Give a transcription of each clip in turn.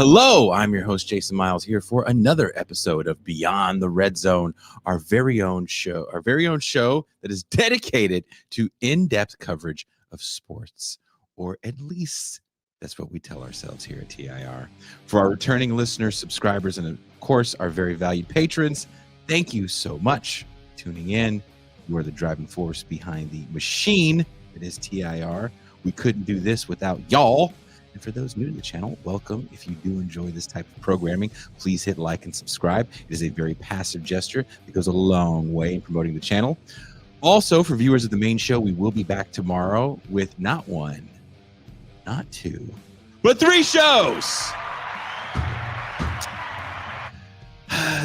Hello, I'm your host, Jason Miles, here for another episode of Beyond the Red Zone, our very own show that is dedicated to in-depth coverage of sports, or at least that's what we tell ourselves here at TIR. For our returning listeners, subscribers, and of course, our very valued patrons, thank you so much for tuning in. You are the driving force behind the machine that is TIR. We couldn't do this without y'all. And for those new to the channel, welcome. If you do enjoy this type of programming, please hit like and subscribe. It is a very passive gesture that goes a long way in promoting the channel. Also, for viewers of the main show, we will be back tomorrow with not one, not two, but 3 shows.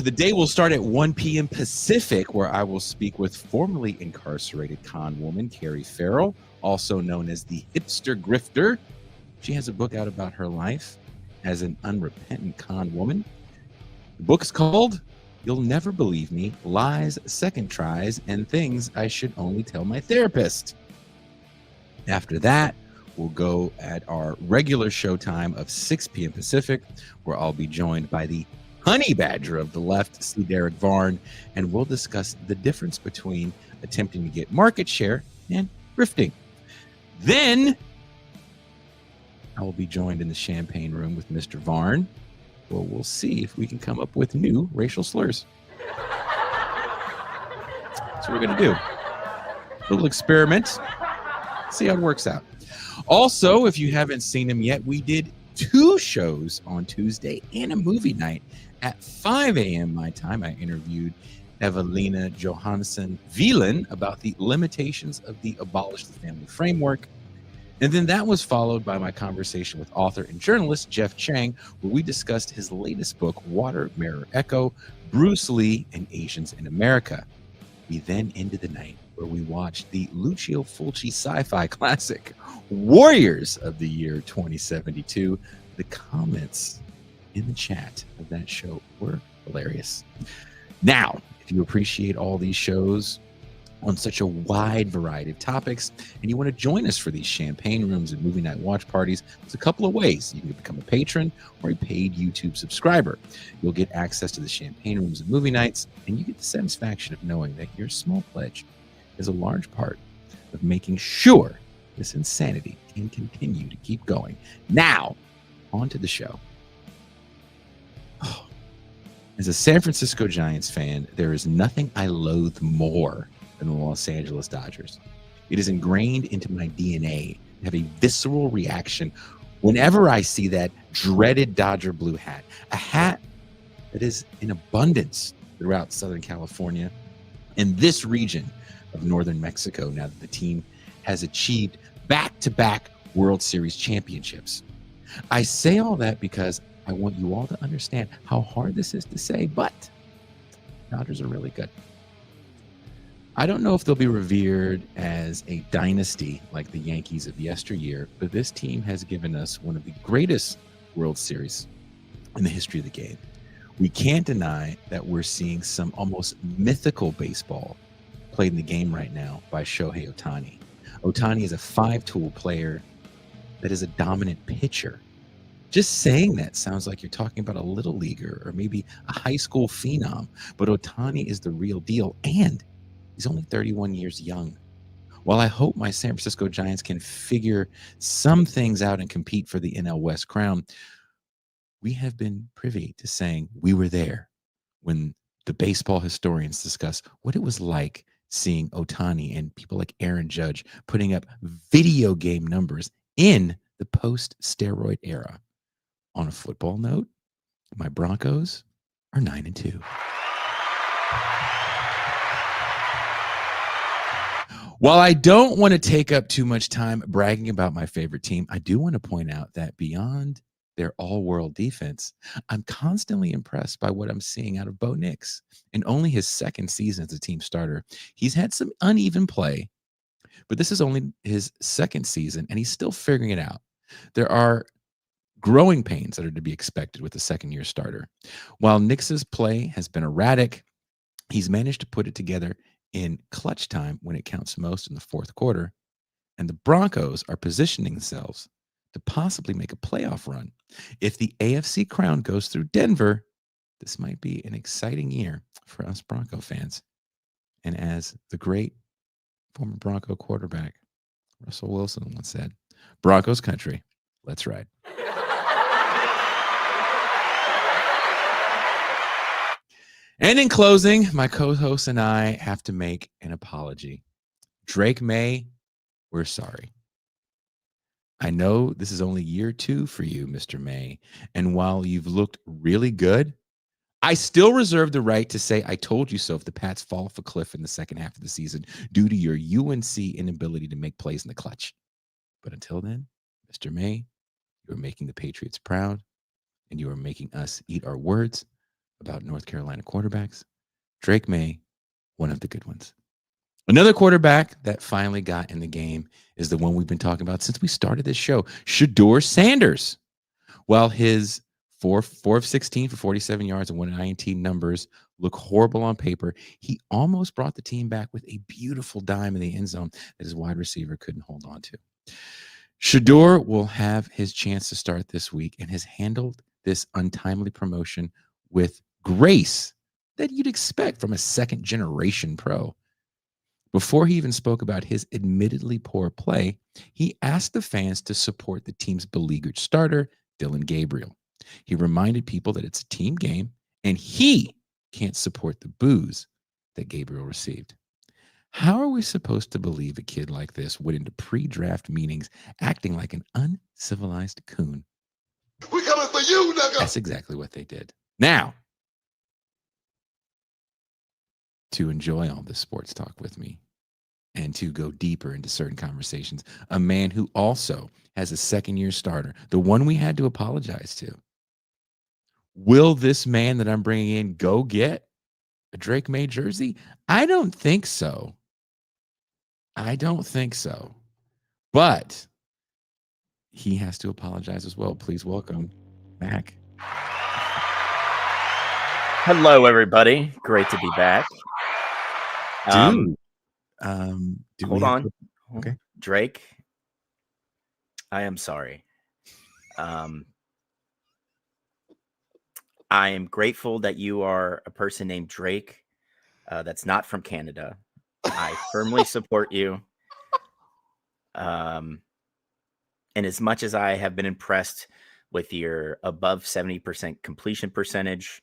The day will start at 1 p.m. Pacific, where I will speak with formerly incarcerated con woman Carrie Farrell, also known as the Hipster Grifter. She has a book out about her life as an unrepentant con woman. The book is called You'll Never Believe Me, Lies, Second Tries, and Things I Should Only Tell My Therapist. After that, we'll go at our regular show time of 6 p.m. Pacific, where I'll be joined by the honey badger of the left, C. Derek Varn, and we'll discuss the difference between attempting to get market share and grifting. Then I will be joined in the champagne room with Mr. Varn. Well, we'll see if we can come up with new racial slurs. That's what we're going to do. A little experiment. See how it works out. Also, if you haven't seen them yet, we did 2 shows on Tuesday and a movie night at 5 a.m. my time. I interviewed Evelina Johansson Wieland about the limitations of the Abolish the Family Framework. And then that was followed by my conversation with author and journalist Jeff Chang, where we discussed his latest book, Water Mirror Echo, Bruce Lee and Asians in America. We then ended the night where we watched the Lucio Fulci sci-fi classic, Warriors of the Year 2072. The comments in the chat of that show were hilarious. Now, if you appreciate all these shows on such a wide variety of topics, and you want to join us for these champagne rooms and movie night watch parties, there's a couple of ways. You can become a patron or a paid YouTube subscriber. You'll get access to the champagne rooms and movie nights, and you get the satisfaction of knowing that your small pledge is a large part of making sure this insanity can continue to keep going. Now, on to the show. As a San Francisco Giants fan, there is nothing I loathe more than the Los Angeles Dodgers. It is ingrained into my DNA to have a visceral reaction whenever I see that dreaded Dodger blue hat, a hat that is in abundance throughout Southern California and this region of Northern Mexico, now that the team has achieved back-to-back World Series championships. I say all that because I want you all to understand how hard this is to say, but Dodgers are really good. I don't know if they'll be revered as a dynasty like the Yankees of yesteryear, but this team has given us one of the greatest World Series in the history of the game. We can't deny that we're seeing some almost mythical baseball played in the game right now by Shohei Ohtani. Ohtani is a 5-tool player that is a dominant pitcher. Just saying that sounds like you're talking about a little leaguer or maybe a high school phenom, but Ohtani is the real deal, and he's only 31 years young. While I hope my San Francisco Giants can figure some things out and compete for the NL West crown, we have been privy to saying we were there when the baseball historians discuss what it was like seeing Ohtani and people like Aaron Judge putting up video game numbers in the post-steroid era. On a football note, my Broncos are 9-2. While I don't want to take up too much time bragging about my favorite team, I do want to point out that beyond their all-world defense, I'm constantly impressed by what I'm seeing out of Bo Nix. In only his second season as a team starter, he's had some uneven play, but this is only his second season, and he's still figuring it out. There are growing pains that are to be expected with a second-year starter. While Nix's play has been erratic, he's managed to put it together in clutch time when it counts most in the fourth quarter, and the Broncos are positioning themselves to possibly make a playoff run. If the AFC crown goes through Denver, this might be an exciting year for us Bronco fans. And as the great former Bronco quarterback Russell Wilson once said, Broncos country, let's ride. And in closing, my co-host and I have to make an apology. Drake May, we're sorry. I know this is only year 2 for you, Mr. May. And while you've looked really good, I still reserve the right to say I told you so if the Pats fall off a cliff in the second half of the season due to your UNC inability to make plays in the clutch. But until then, Mr. May, you are making the Patriots proud, and you are making us eat our words about North Carolina quarterbacks. Drake May, one of the good ones. Another quarterback that finally got in the game is the one we've been talking about since we started this show, Shedeur Sanders. While his 4 of 16 for 47 yards and 119 numbers look horrible on paper, he almost brought the team back with a beautiful dime in the end zone that his wide receiver couldn't hold on to. Shedeur will have his chance to start this week and has handled this untimely promotion with grace that you'd expect from a second-generation pro. Before he even spoke about his admittedly poor play, he asked the fans to support the team's beleaguered starter, Dylan Gabriel. He reminded people that it's a team game and he can't support the boos that Gabriel received. How are we supposed to believe a kid like this went into pre-draft meetings acting like an uncivilized coon? We coming for you, nigga. That's exactly what they did. Now, to enjoy all this sports talk with me and to go deeper into certain conversations, a man who also has a second-year starter, the one we had to apologize to. Will this man that I'm bringing in go get a Drake May jersey? I don't think so. But he has to apologize as well. Please welcome Mac. Hello, everybody. Great to be back. Hold on. Okay. Drake, I am sorry. I am grateful that you are a person named Drake that's not from Canada. I firmly support you. And as much as I have been impressed with your above 70% completion percentage,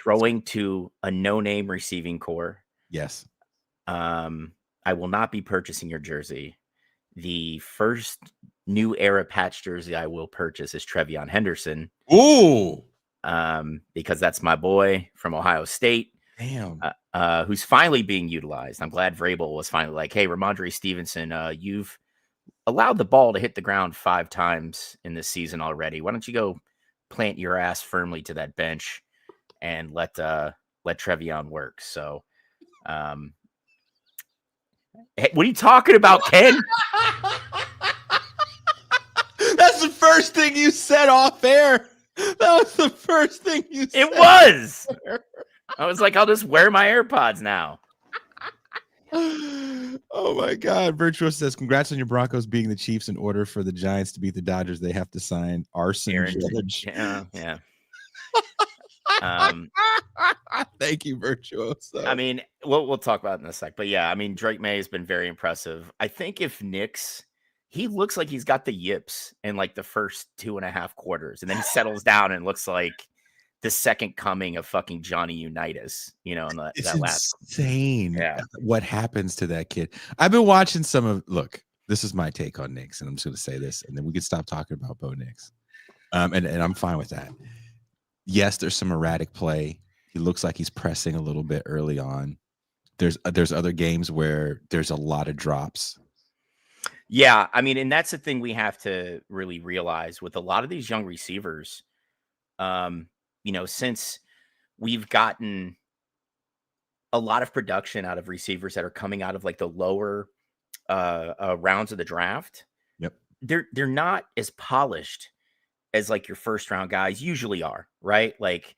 throwing to a no-name receiving core. Yes. I will not be purchasing your jersey. The first new era patch jersey I will purchase is Trevion Henderson. Ooh. Because that's my boy from Ohio State. Damn. Who's finally being utilized. I'm glad Vrabel was finally like, hey, Ramondre Stevenson, you've allowed the ball to hit the ground 5 times in this season already. Why don't you go plant your ass firmly to that bench and let Trevion work? So, hey, what are you talking about, Ken? That's the first thing you said off air. That was the first thing you said. It was. I was like, I'll just wear my AirPods now. Oh my God. Virtuous says, congrats on your Broncos beating the Chiefs. In order for the Giants to beat the Dodgers, they have to sign Arson Judge. Yeah. Thank you, Virtuoso. I mean, we'll talk about it in a sec. But yeah, I mean, Drake May has been very impressive. I think if Knicks, he looks like he's got the yips in like the first 2.5 quarters. And then he settles down and looks like the second coming of fucking Johnny Unitas, in it's that last. Insane what happens to that kid. I've been watching look, this is my take on Knicks, and I'm just going to say this, and then we can stop talking about Bo Nix. And I'm fine with that. Yes, there's some erratic play. He looks like he's pressing a little bit early on. There's other games where there's a lot of drops. Yeah, I mean, and that's the thing we have to really realize with a lot of these young receivers. Since we've gotten a lot of production out of receivers that are coming out of like the lower rounds of the draft. Yep. They're not as polished as like your first round guys usually are, right? Like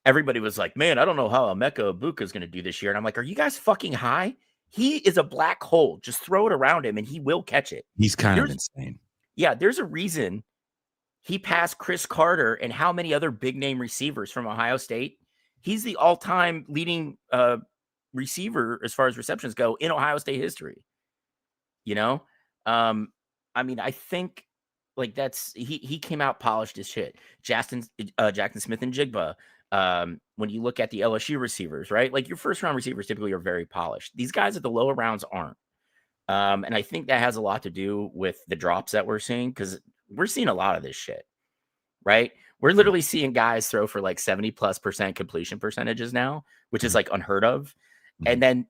everybody was like, man, I don't know how Emeka Ibuka is going to do this year. And I'm like, are you guys fucking high? He is a black hole. Just throw it around him and he will catch it. He's kind of insane. Yeah, there's a reason he passed Chris Carter and how many other big name receivers from Ohio State. He's the all-time leading receiver as far as receptions go in Ohio State history. You know, I mean, I think like he came out polished as shit. Jackson Smith and Jigba. When you look at the LSU receivers, right? Like your first round receivers typically are very polished. These guys at the lower rounds aren't. And I think that has a lot to do with the drops that we're seeing because we're seeing a lot of this shit, right? We're literally seeing guys throw for like 70+% completion percentages now, which is like unheard of. And then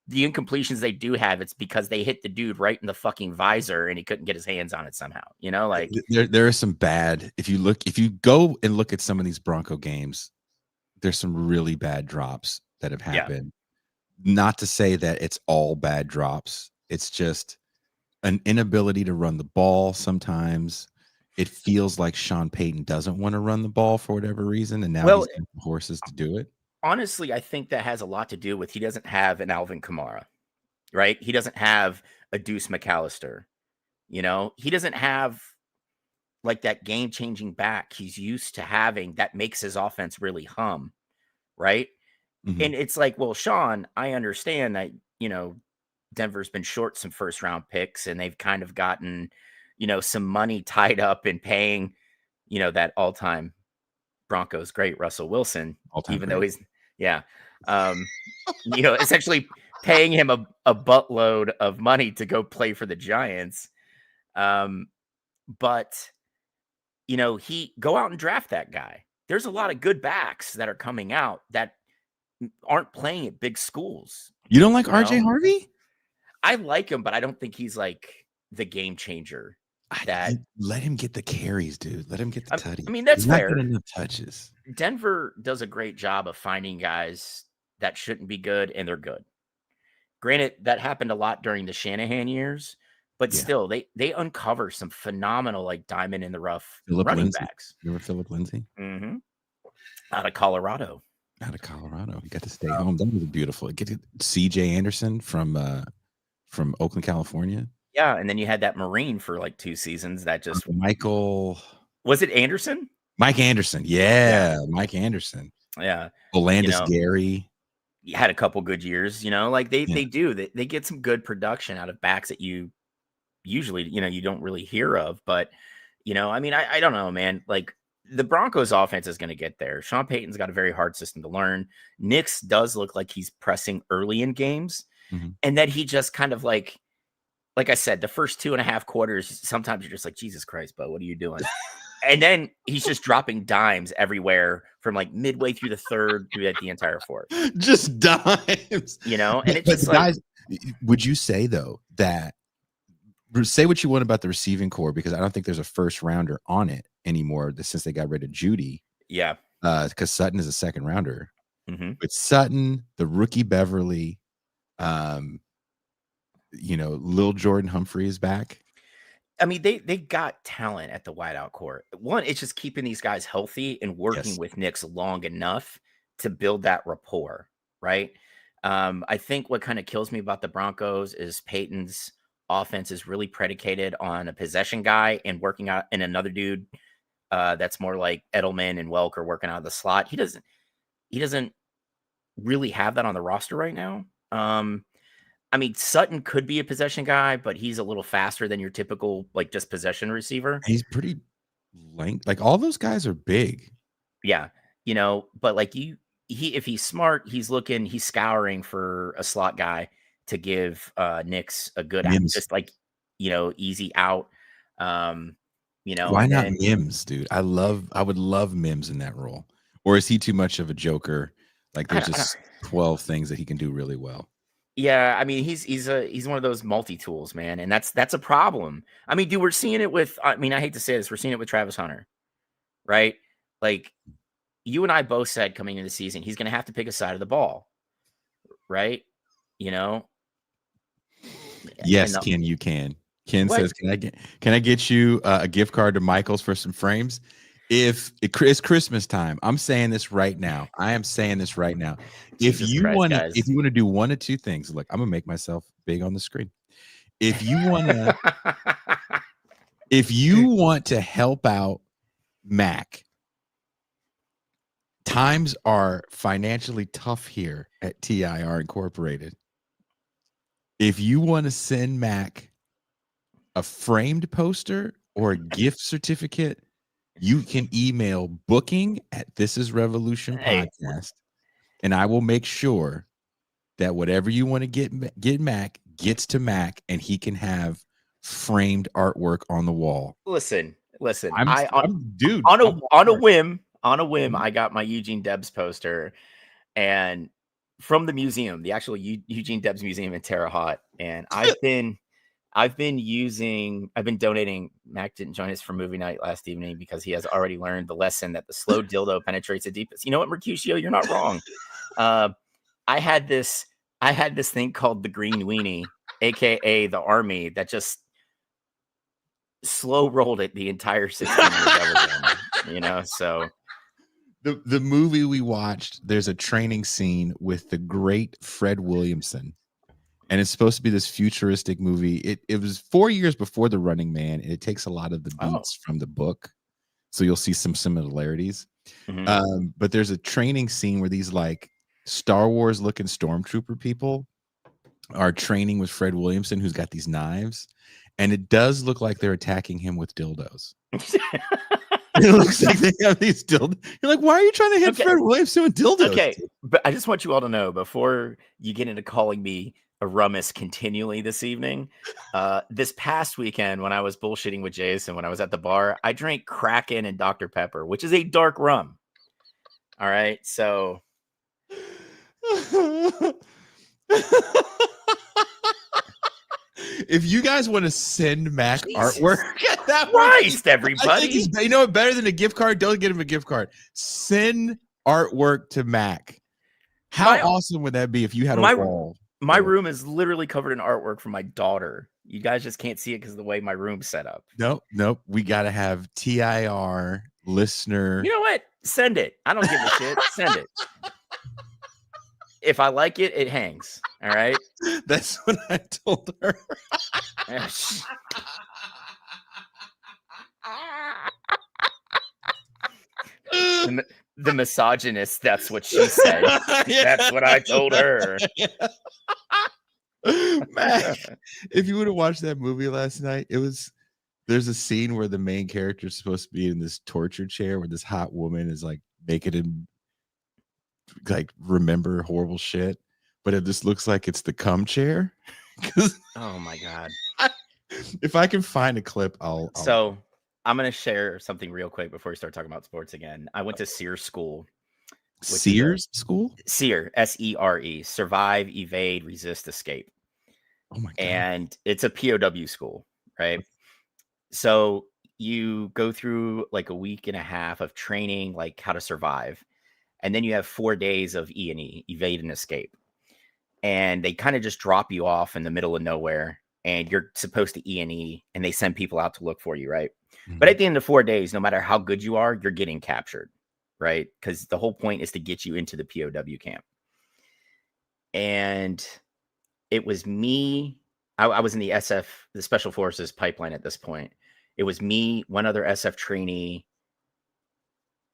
the incompletions they do have, it's because they hit the dude right in the fucking visor and he couldn't get his hands on it somehow. You know, like there is some bad. If you go and look at some of these Bronco games, there's some really bad drops that have happened. Not to say that it's all bad drops. It's just an inability to run the ball. Sometimes it feels like Sean Payton doesn't want to run the ball for whatever reason, and now he's got horses to do it. Honestly, I think that has a lot to do with he doesn't have an Alvin Kamara, right? He doesn't have a Deuce McAllister. You know, he doesn't have like that game-changing back he's used to having that makes his offense really hum, right? And it's like, well, Sean, I understand that, you know, Denver's been short some first-round picks and they've kind of gotten, you know, some money tied up in paying, you know, that all-time Broncos great Russell Wilson, All-time even great. though he's, you know, essentially paying him a buttload of money to go play for the Giants. But, you know, he go out and draft that guy. There's a lot of good backs that are coming out that aren't playing at big schools. You don't like RJ Harvey? I like him, but I don't think he's like the game changer. That let him get the carries, dude. Let him get the tutty. I mean, that's fair. Not getting enough touches. Denver does a great job of finding guys that shouldn't be good, and they're good. Granted, that happened a lot during the Shanahan years, but still, they uncover some phenomenal, like diamond in the rough running backs. Remember Philip Lindsay? Mm-hmm. Out of Colorado. He got to stay home. That was beautiful. Get CJ Anderson from Oakland, California. Yeah, and then you had that Marine for like 2 seasons. That just was it Anderson? Mike Anderson, yeah. Mike Anderson, yeah. Olandis Gary. You had a couple good years, you know, like they get some good production out of backs that you usually, you know, you don't really hear of. But, you know, I mean, I don't know, man. Like the Broncos offense is going to get there. Sean Payton's got a very hard system to learn. Nix does look like he's pressing early in games, and then he just kind of like I said, the first 2.5 quarters, sometimes you're just like, Jesus Christ, Bo, what are you doing? And then he's just dropping dimes everywhere from like midway through the third through the entire fourth. Just dimes. You know, and it's just like, guys, would you say though that say what you want about the receiving core, because I don't think there's a first rounder on it anymore since they got rid of Judy. Yeah. Because Sutton is a second rounder. But Sutton, the rookie Beverly, you know, Lil Jordan Humphrey is back. I mean, they got talent at the wideout core. One, it's just keeping these guys healthy and working with Nix long enough to build that rapport, right? I think what kind of kills me about the Broncos is Peyton's offense is really predicated on a possession guy and working out and another dude that's more like Edelman and Welker working out of the slot. He doesn't really have that on the roster right now. I mean, Sutton could be a possession guy, but he's a little faster than your typical, like, just possession receiver. He's pretty length. Like, all those guys are big. Yeah. You know, but like if he's smart, he's scouring for a slot guy to give Nix a good, just like, you know, easy out. You know, why not Mims, dude? I would love Mims in that role. Or is he too much of a joker? Like, there's just 12 things that he can do really well. Yeah, I mean, he's one of those multi-tools, man, and that's a problem. I mean, dude, we're seeing it with, I mean, I hate to say this, we're seeing it with Travis Hunter, right? Like, you and I both said coming into the season, he's going to have to pick a side of the ball, right? You know? Yes, Ken, you can. Ken says, can I get you a gift card to Michael's for some frames? If it's Christmas time, I'm saying this right now. I am saying this right now. If you want to do one of two things, look, I'm gonna make myself big on the screen. If you want If you want to help out Mac, times are financially tough here at TIR Incorporated. If you want to send Mac a framed poster or a gift certificate, you can email booking at This Is Revolution Hey. Podcast, and I will make sure that whatever you want to get Mac gets to Mac, and he can have framed artwork on the wall. Listen. Dude, On a whim, Mhm. I got my Eugene Debs poster, and from the museum, the actual Eugene Debs Museum in Terre Haute, and I've been donating. Mac didn't join us for movie night last evening because he has already learned the lesson that the slow dildo penetrates the deepest. You know what, Mercutio? You're not wrong. I had this thing called the Green Weenie, aka the Army, that just slow rolled it the entire 16 years I was in. You know, so the movie we watched, there's a training scene with the great Fred Williamson. And it's supposed to be this futuristic movie. It was 4 years before The Running Man, and it takes a lot of the beats from the book. So you'll see some similarities. But there's a training scene where these like Star Wars looking stormtrooper people are training with Fred Williamson, who's got these knives. And it does look like they're attacking him with dildos. It looks like they have these dildos. You're like, why are you trying to hit Fred Williamson with dildos? Okay, but I just want you all to know, before you get into calling me a rummus continually this evening, this past weekend when I was bullshitting with Jason, when I was at the bar, I drank Kraken and Dr. Pepper, which is a dark rum. All right, so if you guys want to send Mac artwork, that Christ, everybody, you know what? Better than a gift card, don't get him a gift card. Send artwork to Mac. How awesome would that be if you had a wall? My room is literally covered in artwork from my daughter. You guys just can't see it because of the way my room's set up. Nope. We got to have TIR listener. You know what? Send it. I don't give a shit. Send it. If I like it, it hangs. All right. That's what I told her. The misogynist, that's what she said. That's what I told her. Mac, if you would have watched that movie last night, there's a scene where the main character is supposed to be in this torture chair where this hot woman is like making him like remember horrible shit, but it just looks like it's the cum chair. Oh my god. If I can find a clip, I'll So I'm going to share something real quick before we start talking about sports again. I went to Sears School. Sears School? SERE, S-E-R-E, Survive, Evade, Resist, Escape. Oh my God. And it's a POW school, right? So you go through like a week and a half of training, like how to survive. And then you have 4 days of E&E, Evade and Escape. And they kind of just drop you off in the middle of nowhere. And you're supposed to E&E, and they send people out to look for you, right? Mm-hmm. But at the end of 4 days, no matter how good you are, you're getting captured, right? Because the whole point is to get you into the POW camp. And it was me. I was in the SF, the Special Forces pipeline at this point. It was me, one other SF trainee,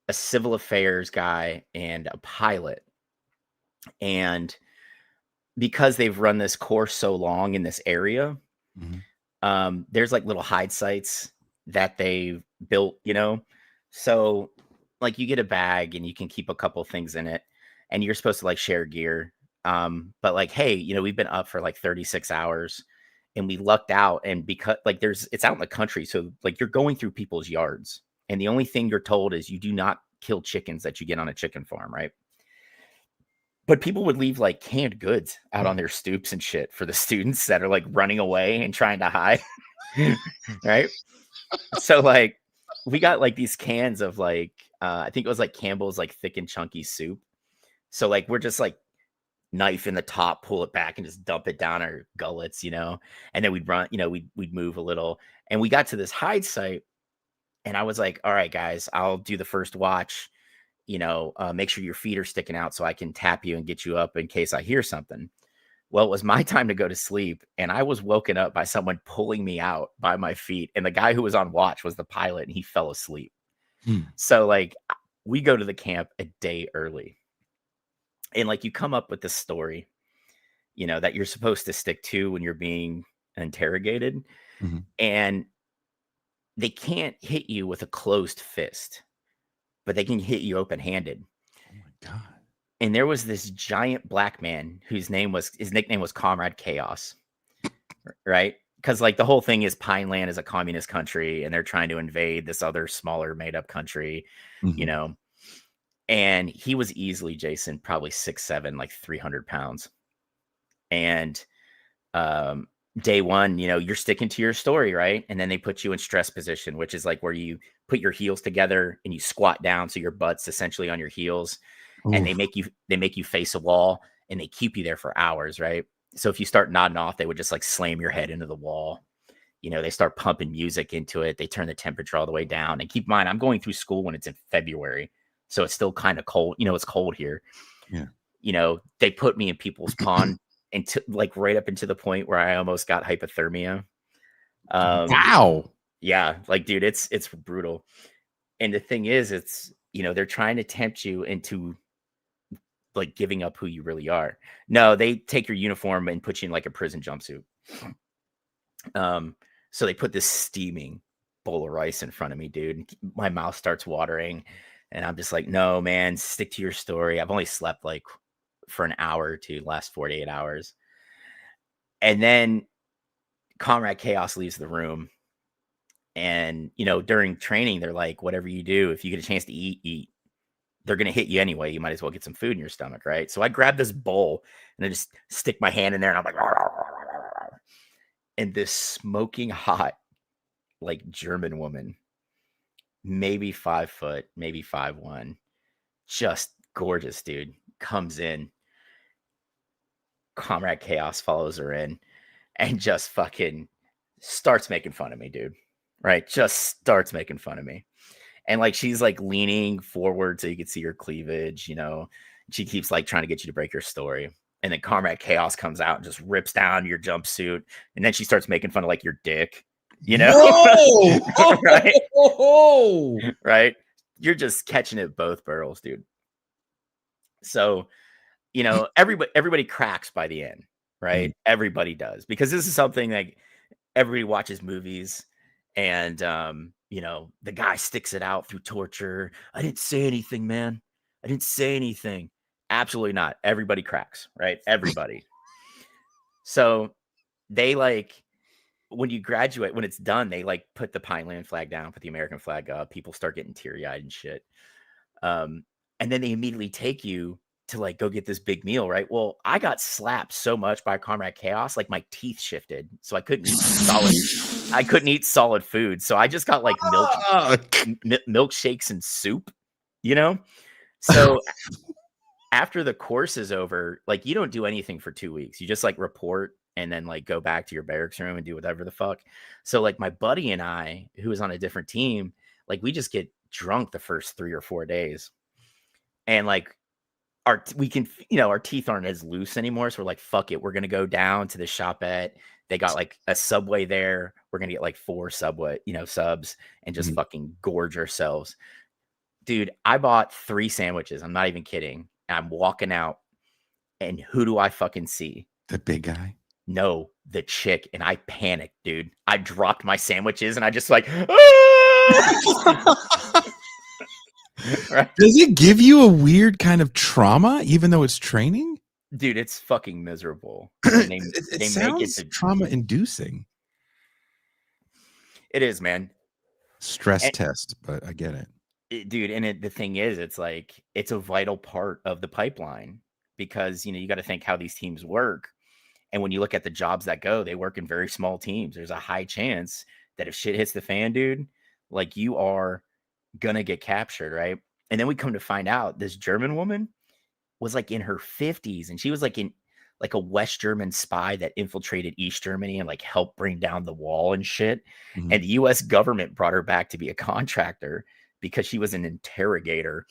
a civil affairs guy, and a pilot. And because they've run this course so long in this area, there's like little hide sites that they've built, you know? So like you get a bag and you can keep a couple things in it, and you're supposed to like share gear. But like, hey, you know, we've been up for like 36 hours and we lucked out. And because like it's out in the country. So like you're going through people's yards, and the only thing you're told is you do not kill chickens that you get on a chicken farm, right? But people would leave like canned goods out on their stoops and shit for the students that are like running away and trying to hide. Right. So like we got like these cans of like, I think it was like Campbell's like thick and chunky soup. So like, we're just like knife in the top, pull it back and just dump it down our gullets, you know? And then we'd run, you know, we'd move a little, and we got to this hide site, and I was like, all right, guys, I'll do the first watch. You know, make sure your feet are sticking out so I can tap you and get you up in case I hear something. Well, it was my time to go to sleep, and I was woken up by someone pulling me out by my feet, and the guy who was on watch was the pilot, and he fell asleep. So, like, we go to the camp a day early, and, like, you come up with this story, you know, that you're supposed to stick to when you're being interrogated, Mhm. and they can't hit you with a closed fist, but they can hit you open-handed. Oh my god. And there was this giant black man whose nickname was Comrade Chaos, right? Because like the whole thing is Pineland is a communist country and they're trying to invade this other smaller made up country, you Mhm. know. And he was easily, Jason, probably 6'7", like 300 pounds. And day one, you know, you're sticking to your story, right? And then they put you in stress position, which is like where you put your heels together and you squat down so your butt's essentially on your heels, and Oof. they make you face a wall and they keep you there for hours, right? So if you start nodding off, they would just like slam your head into the wall. You know, they start pumping music into it. They turn the temperature all the way down. And keep in mind, I'm going through school when it's in February, so it's still kind of cold. You know, it's cold here. Yeah. You know, they put me in people's pond into like right up into the point where I almost got hypothermia. Wow. Yeah, like dude, it's brutal. And the thing is, it's, you know, they're trying to tempt you into like giving up who you really are. No, they take your uniform and put you in like a prison jumpsuit. So they put this steaming bowl of rice in front of me, dude. My mouth starts watering, and I'm just like, no, man, stick to your story. I've only slept like for an hour or two, last 48 hours. And then Comrade Chaos leaves the room. And, you know, during training, they're like, whatever you do, if you get a chance to eat, eat. They're going to hit you anyway. You might as well get some food in your stomach, right? So I grab this bowl and I just stick my hand in there and I'm like, and this smoking hot, like German woman, maybe 5 foot, maybe 5'1", just gorgeous, dude, comes in. Comrade Chaos follows her in and just fucking starts making fun of me, dude. Right? Just starts making fun of me. And like she's like leaning forward so you can see her cleavage, you know. She keeps like trying to get you to break your story. And then Comrade Chaos comes out and just rips down your jumpsuit. And then she starts making fun of like your dick, you know? Whoa! Right? Oh! Right? You're just catching it both barrels, dude. So, you know, everybody cracks by the end, right? Everybody does, because this is something like everybody watches movies and you know, the guy sticks it out through torture. I didn't say anything, man. I didn't say anything. Absolutely not. Everybody cracks, right? Everybody. So they like when you graduate, when it's done, they like put the Pineland flag down, put the American flag up. People start getting teary-eyed and shit. And then they immediately take you to like go get this big meal, right? Well, I got slapped so much by Comrade Chaos, like my teeth shifted, so I couldn't eat solid. I couldn't eat solid food, so I just got like milkshakes and soup, you know. So after the course is over, like you don't do anything for 2 weeks. You just like report and then like go back to your barracks room and do whatever the fuck. So like my buddy and I, who was on a different team, like we just get drunk the first 3 or 4 days, and like we can, you know, our teeth aren't as loose anymore. So we're like, fuck it. We're going to go down to the shopette. They got like a Subway there. We're going to get like 4 Subway, you know, subs and just fucking gorge ourselves. Dude, I bought 3 sandwiches. I'm not even kidding. I'm walking out and who do I fucking see? The big guy? No, the chick. And I panicked, dude. I dropped my sandwiches and I just like, ah! Right? Does it give you a weird kind of trauma, even though it's training? Dude, it's fucking miserable. It sounds trauma-inducing. It is, man. Stress test, but I get it. Dude, and the thing is, it's like, it's a vital part of the pipeline because, you know, you got to think how these teams work. And when you look at the jobs that go, they work in very small teams. There's a high chance that if shit hits the fan, dude, like you are gonna get captured, right? And then we come to find out this German woman was like in her 50s and she was like in like a West German spy that infiltrated East Germany and like helped bring down the wall and shit. Mhm. And the US government brought her back to be a contractor because she was an interrogator,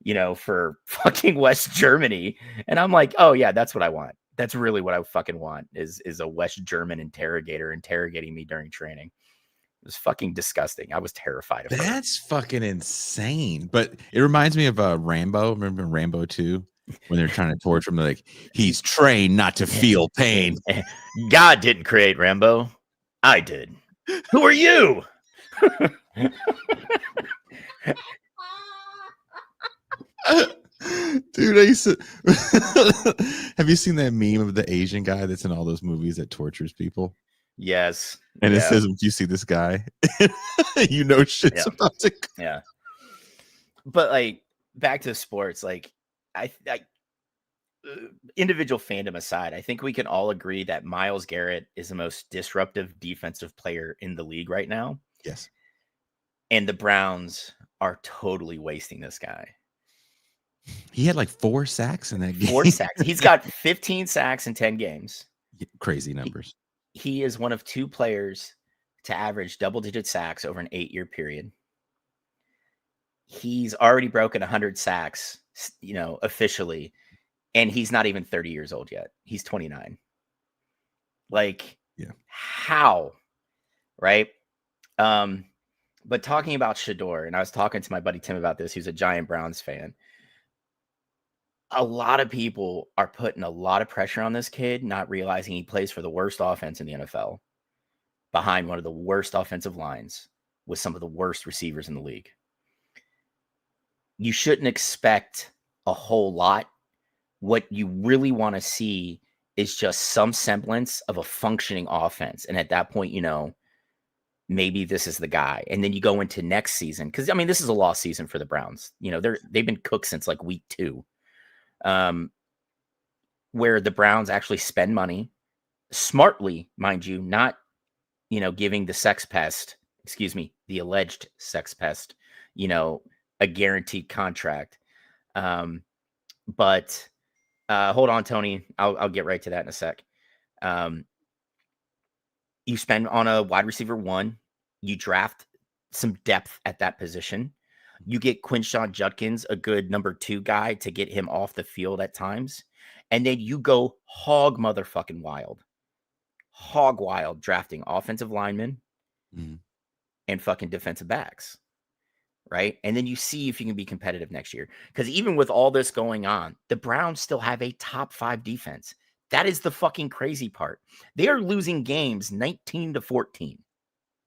you know, for fucking West Germany. And I'm like, oh yeah, that's what I want. That's really what I fucking want is a West German interrogator interrogating me during training. It was fucking disgusting. I was terrified of her. That's fucking insane. But it reminds me of Rambo. Remember Rambo 2? When they're trying to torture him, they're like, he's trained not to feel pain. God didn't create Rambo. I did. Who are you? Dude, I used to have you seen that meme of the Asian guy that's in all those movies that tortures people? Yes. And it says, if you see this guy, you know shit's about to go. Yeah. But like back to sports, like I individual fandom aside, I think we can all agree that Myles Garrett is the most disruptive defensive player in the league right now. Yes. And the Browns are totally wasting this guy. He had like 4 sacks in that game. 4 sacks. He's got 15 sacks in 10 games. Crazy numbers. He is one of 2 players to average double-digit sacks over an 8-year period. He's already broken 100 sacks, officially, and he's not even 30 years old yet. He's 29. Like, how? Right? But talking about Shedeur, and I was talking to my buddy Tim about this, who's a giant Browns fan. A lot of people are putting a lot of pressure on this kid, not realizing he plays for the worst offense in the NFL, behind one of the worst offensive lines with some of the worst receivers in the league. You shouldn't expect a whole lot. What you really want to see is just some semblance of a functioning offense. And at that point, maybe this is the guy. And then you go into next season. Because, this is a lost season for the Browns. They've been cooked since like week 2. Where the Browns actually spend money smartly, mind you, not, giving the alleged sex pest, a guaranteed contract. But hold on, Tony, I'll get right to that in a sec. You spend on a wide receiver 1, you draft some depth at that position. You get Quinshon Judkins, a good number 2 guy to get him off the field at times. And then you go hog motherfucking wild. Hog wild drafting offensive linemen and fucking defensive backs. Right? And then you see if you can be competitive next year. Because even with all this going on, the Browns still have a top 5 defense. That is the fucking crazy part. They are losing games 19-14.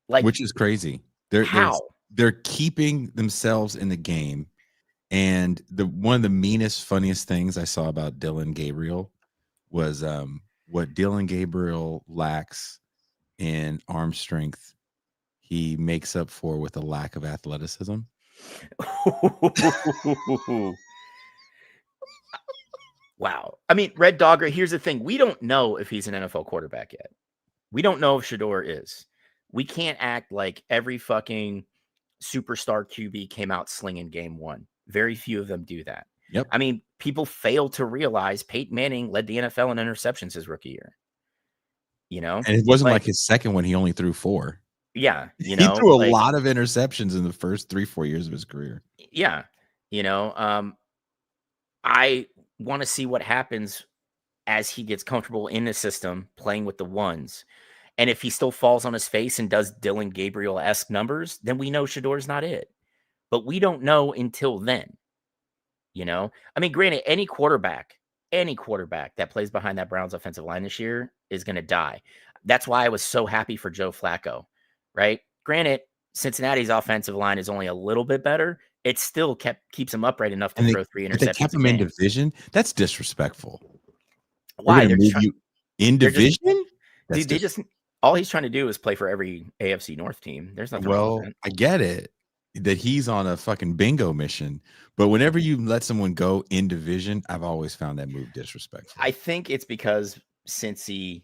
Which is crazy. They're keeping themselves in the game. And one of the meanest, funniest things I saw about Dylan Gabriel was what Dylan Gabriel lacks in arm strength, he makes up for with a lack of athleticism. Wow. Red Dogger, here's the thing. We don't know if he's an NFL quarterback yet. We don't know if Shedeur is. We can't act like every fucking superstar QB came out slinging game 1. Very few of them do that. Yep. People fail to realize Peyton Manning led the NFL in interceptions his rookie year. And it wasn't like his second one. He only threw 4. Yeah. He threw a lot of interceptions in the first 3-4 years of his career. Yeah. I want to see what happens as he gets comfortable in the system playing with the ones. And if he still falls on his face and does Dylan Gabriel-esque numbers, then we know Shedeur's not it. But we don't know until then. Granted, any quarterback that plays behind that Browns offensive line this year is going to die. That's why I was so happy for Joe Flacco, right? Granted, Cincinnati's offensive line is only a little bit better. It still keeps him upright enough to throw 3 interceptions. They kept him in division. That's disrespectful. Why? They're move you in division? All he's trying to do is play for every AFC North team. There's nothing wrong with that. I get it that he's on a fucking bingo mission, but whenever you let someone go in division, I've always found that move disrespectful. I think it's because Cincy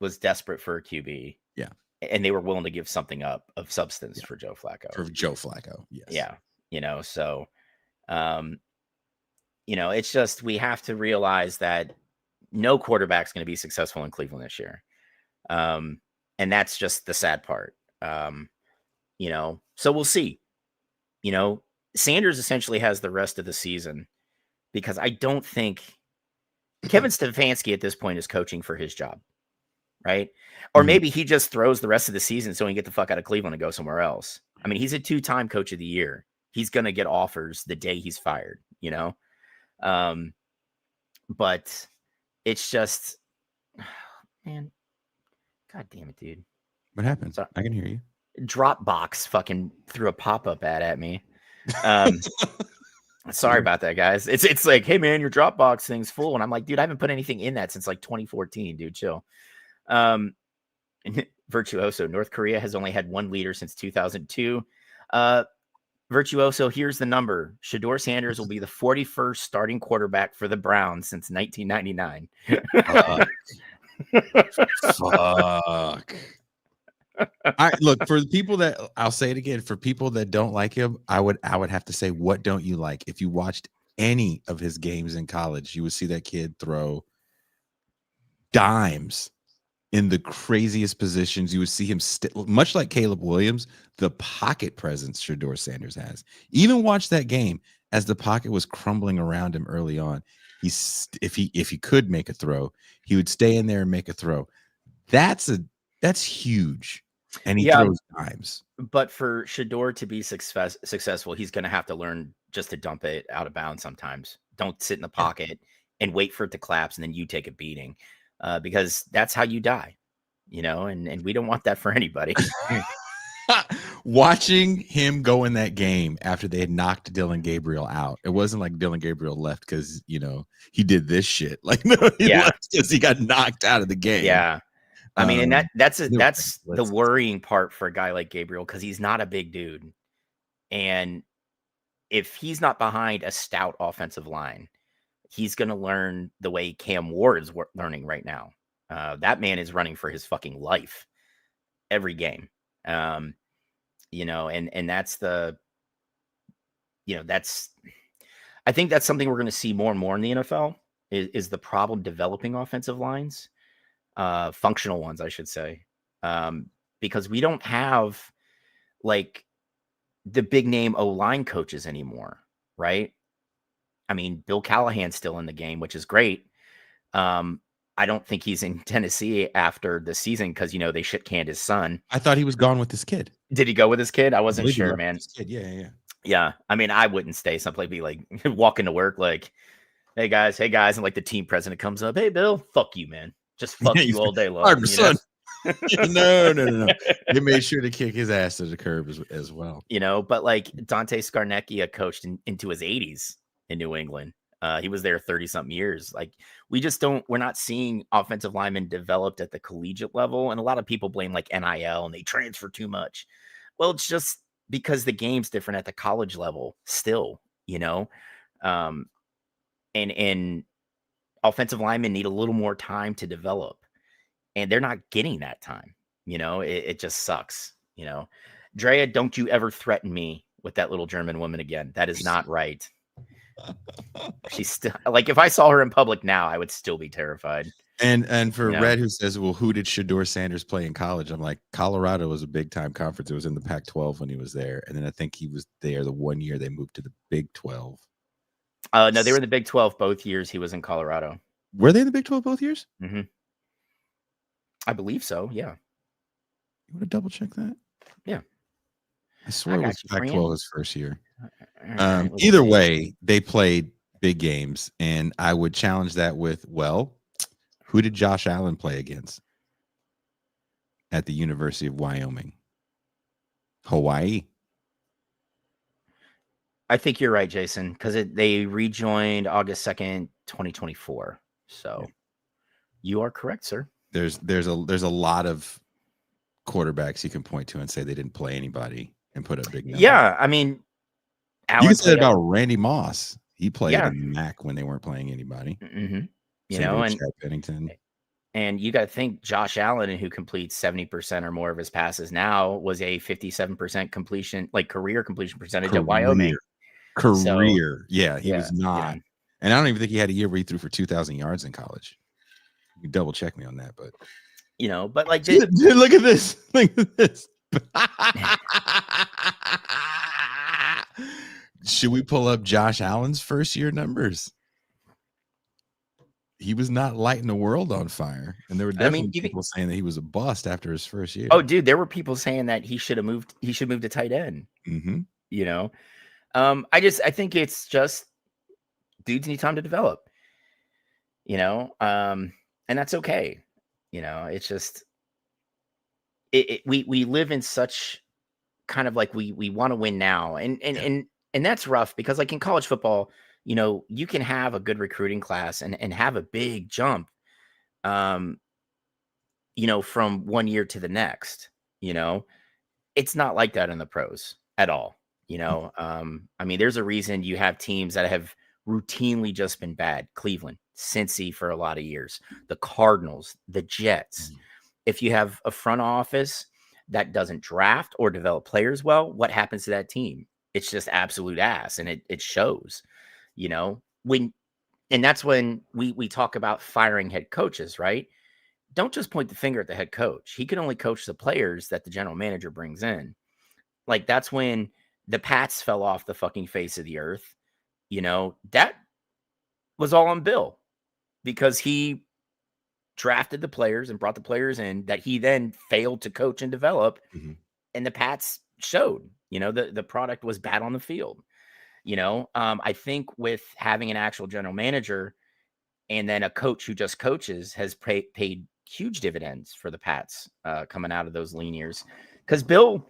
was desperate for a QB. Yeah. And they were willing to give something up of substance for Joe Flacco. Yes. Yeah. It's just we have to realize that no quarterback's going to be successful in Cleveland this year. And that's just the sad part. So we'll see. Sanders essentially has the rest of the season because I don't think Kevin Stefanski at this point is coaching for his job, right? Or maybe he just throws the rest of the season so he can get the fuck out of Cleveland and go somewhere else. I mean, he's a 2-time coach of the year. He's going to get offers the day he's fired, you know? But it's just, man, God damn it, dude. What happened? I can hear you. Dropbox fucking threw a pop-up ad at me. Sorry about that, guys. It's like, hey man, your Dropbox thing's full. And I'm like, dude, I haven't put anything in that since like 2014, dude. Chill. Virtuoso, North Korea has only had one leader since 2002. Virtuoso, here's the number. Shedeur Sanders will be the 41st starting quarterback for the Browns since 1999. Fuck. Look, for the people that, I'll say it again, for people that don't like him, I would have to say, what don't you like? If you watched any of his games in college, you would see that kid throw dimes in the craziest positions. You would see him much like Caleb Williams, the pocket presence Shedeur Sanders has. Even watch that game as the pocket was crumbling around him early on. If he could make a throw, he would stay in there and make a throw. That's huge. And he throws dimes. But for Shedeur to be successful, he's going to have to learn just to dump it out of bounds sometimes. Don't sit in the pocket and wait for it to collapse and then you take a beating, because that's how you die, you know, and we don't want that for anybody. Watching him go in that game after they had knocked Dylan Gabriel out, it wasn't like Dylan Gabriel left because, you know, he did this shit. Like, no, he left because he got knocked out of the game. Yeah. I mean, and that's the worrying part for a guy like Gabriel, because he's not a big dude. And if he's not behind a stout offensive line, he's going to learn the way Cam Ward is learning right now. That man is running for his fucking life every game. You know, and that's I think that's something we're going to see more and more in the NFL is the problem developing offensive lines. Functional ones, I should say, because we don't have like the big name O-line coaches anymore, right? I mean, Bill Callahan's still in the game, which is great. I don't think he's in Tennessee after the season because, you know, they shit canned his son. I thought he was gone with his kid. Did he go with his kid? I wasn't sure, man. Yeah. Yeah. I mean, I wouldn't stay someplace, be like walking to work like, hey guys. And like the team president comes up, hey, Bill, fuck you, man. Just fuck you all day long. Son. No. They made sure to kick his ass to the curb as well. You know, but like Dante Scarnecchia coached into his 80s in New England. He was there 30-something years. Like we're not seeing offensive linemen developed at the collegiate level. And a lot of people blame like NIL and they transfer too much. Well, it's just because the game's different at the college level still, you know? And offensive linemen need a little more time to develop, and they're not getting that time. You know, it just sucks. You know, Drea, don't you ever threaten me with that little German woman again. That is not right. She's still like, if I saw her in public now, I would still be terrified. And for Red, who says, well, who did Shedeur Sanders play in college? I'm like, Colorado was a big time conference. It was in the Pac-12 when he was there. And then I think he was there the one year they moved to the Big 12. No, they were in the Big 12 both years he was in Colorado. Were they in the Big 12 both years? Mm-hmm. I believe so, yeah. You want to double check that? Yeah. I swear it was Pac-12 his first year. Right, either way, they played big games, and I would challenge that with, well, who did Josh Allen play against at the University of Wyoming? Hawaii. I think you're right, Jason, because they rejoined August 2nd, 2024. So you are correct, sir. There's a lot of quarterbacks you can point to and say they didn't play anybody and put a big number. Yeah, I mean, you can say that about Randy Moss. He played in the MAC when they weren't playing anybody. Mm-hmm. You know, and Pennington. And you got to think Josh Allen, who completes 70% or more of his passes now, was a 57% completion, like career completion percentage at Wyoming. Yeah, he was not. Yeah. And I don't even think he had a year where he threw for 2,000 yards in college. You can double check me on that, but you know, but like, dude, look at this. Look at this. Should we pull up Josh Allen's first year numbers? he was not lighting the world on fire, and there were I mean, definitely people saying that he was a bust after his first year. oh, dude, there were people saying that he should move to tight end. Mm-hmm. You know, I think it's just dudes need time to develop. You know, and that's okay. You know, it's just we live in such kind of like we want to win now, and that's rough because like in college football, you know, you can have a good recruiting class and have a big jump, um, you know, from one year to the next. You know, it's not like that in the pros at all. You know, I mean, there's a reason you have teams that have routinely just been bad. Cleveland, Cincy for a lot of years, the Cardinals, the Jets. If you have a front office that doesn't draft or develop players well, what happens to that team? It's just absolute ass, and it shows. You know, and that's when we talk about firing head coaches, right? Don't just point the finger at the head coach. He can only coach the players that the general manager brings in. Like that's when the Pats fell off the fucking face of the earth. You know, that was all on Bill because he drafted the players and brought the players in that he then failed to coach and develop. Mm-hmm. And the Pats showed, you know, the product was bad on the field. You know, I think with having an actual general manager and then a coach who just coaches has paid huge dividends for the Pats coming out of those lean years. Because Bill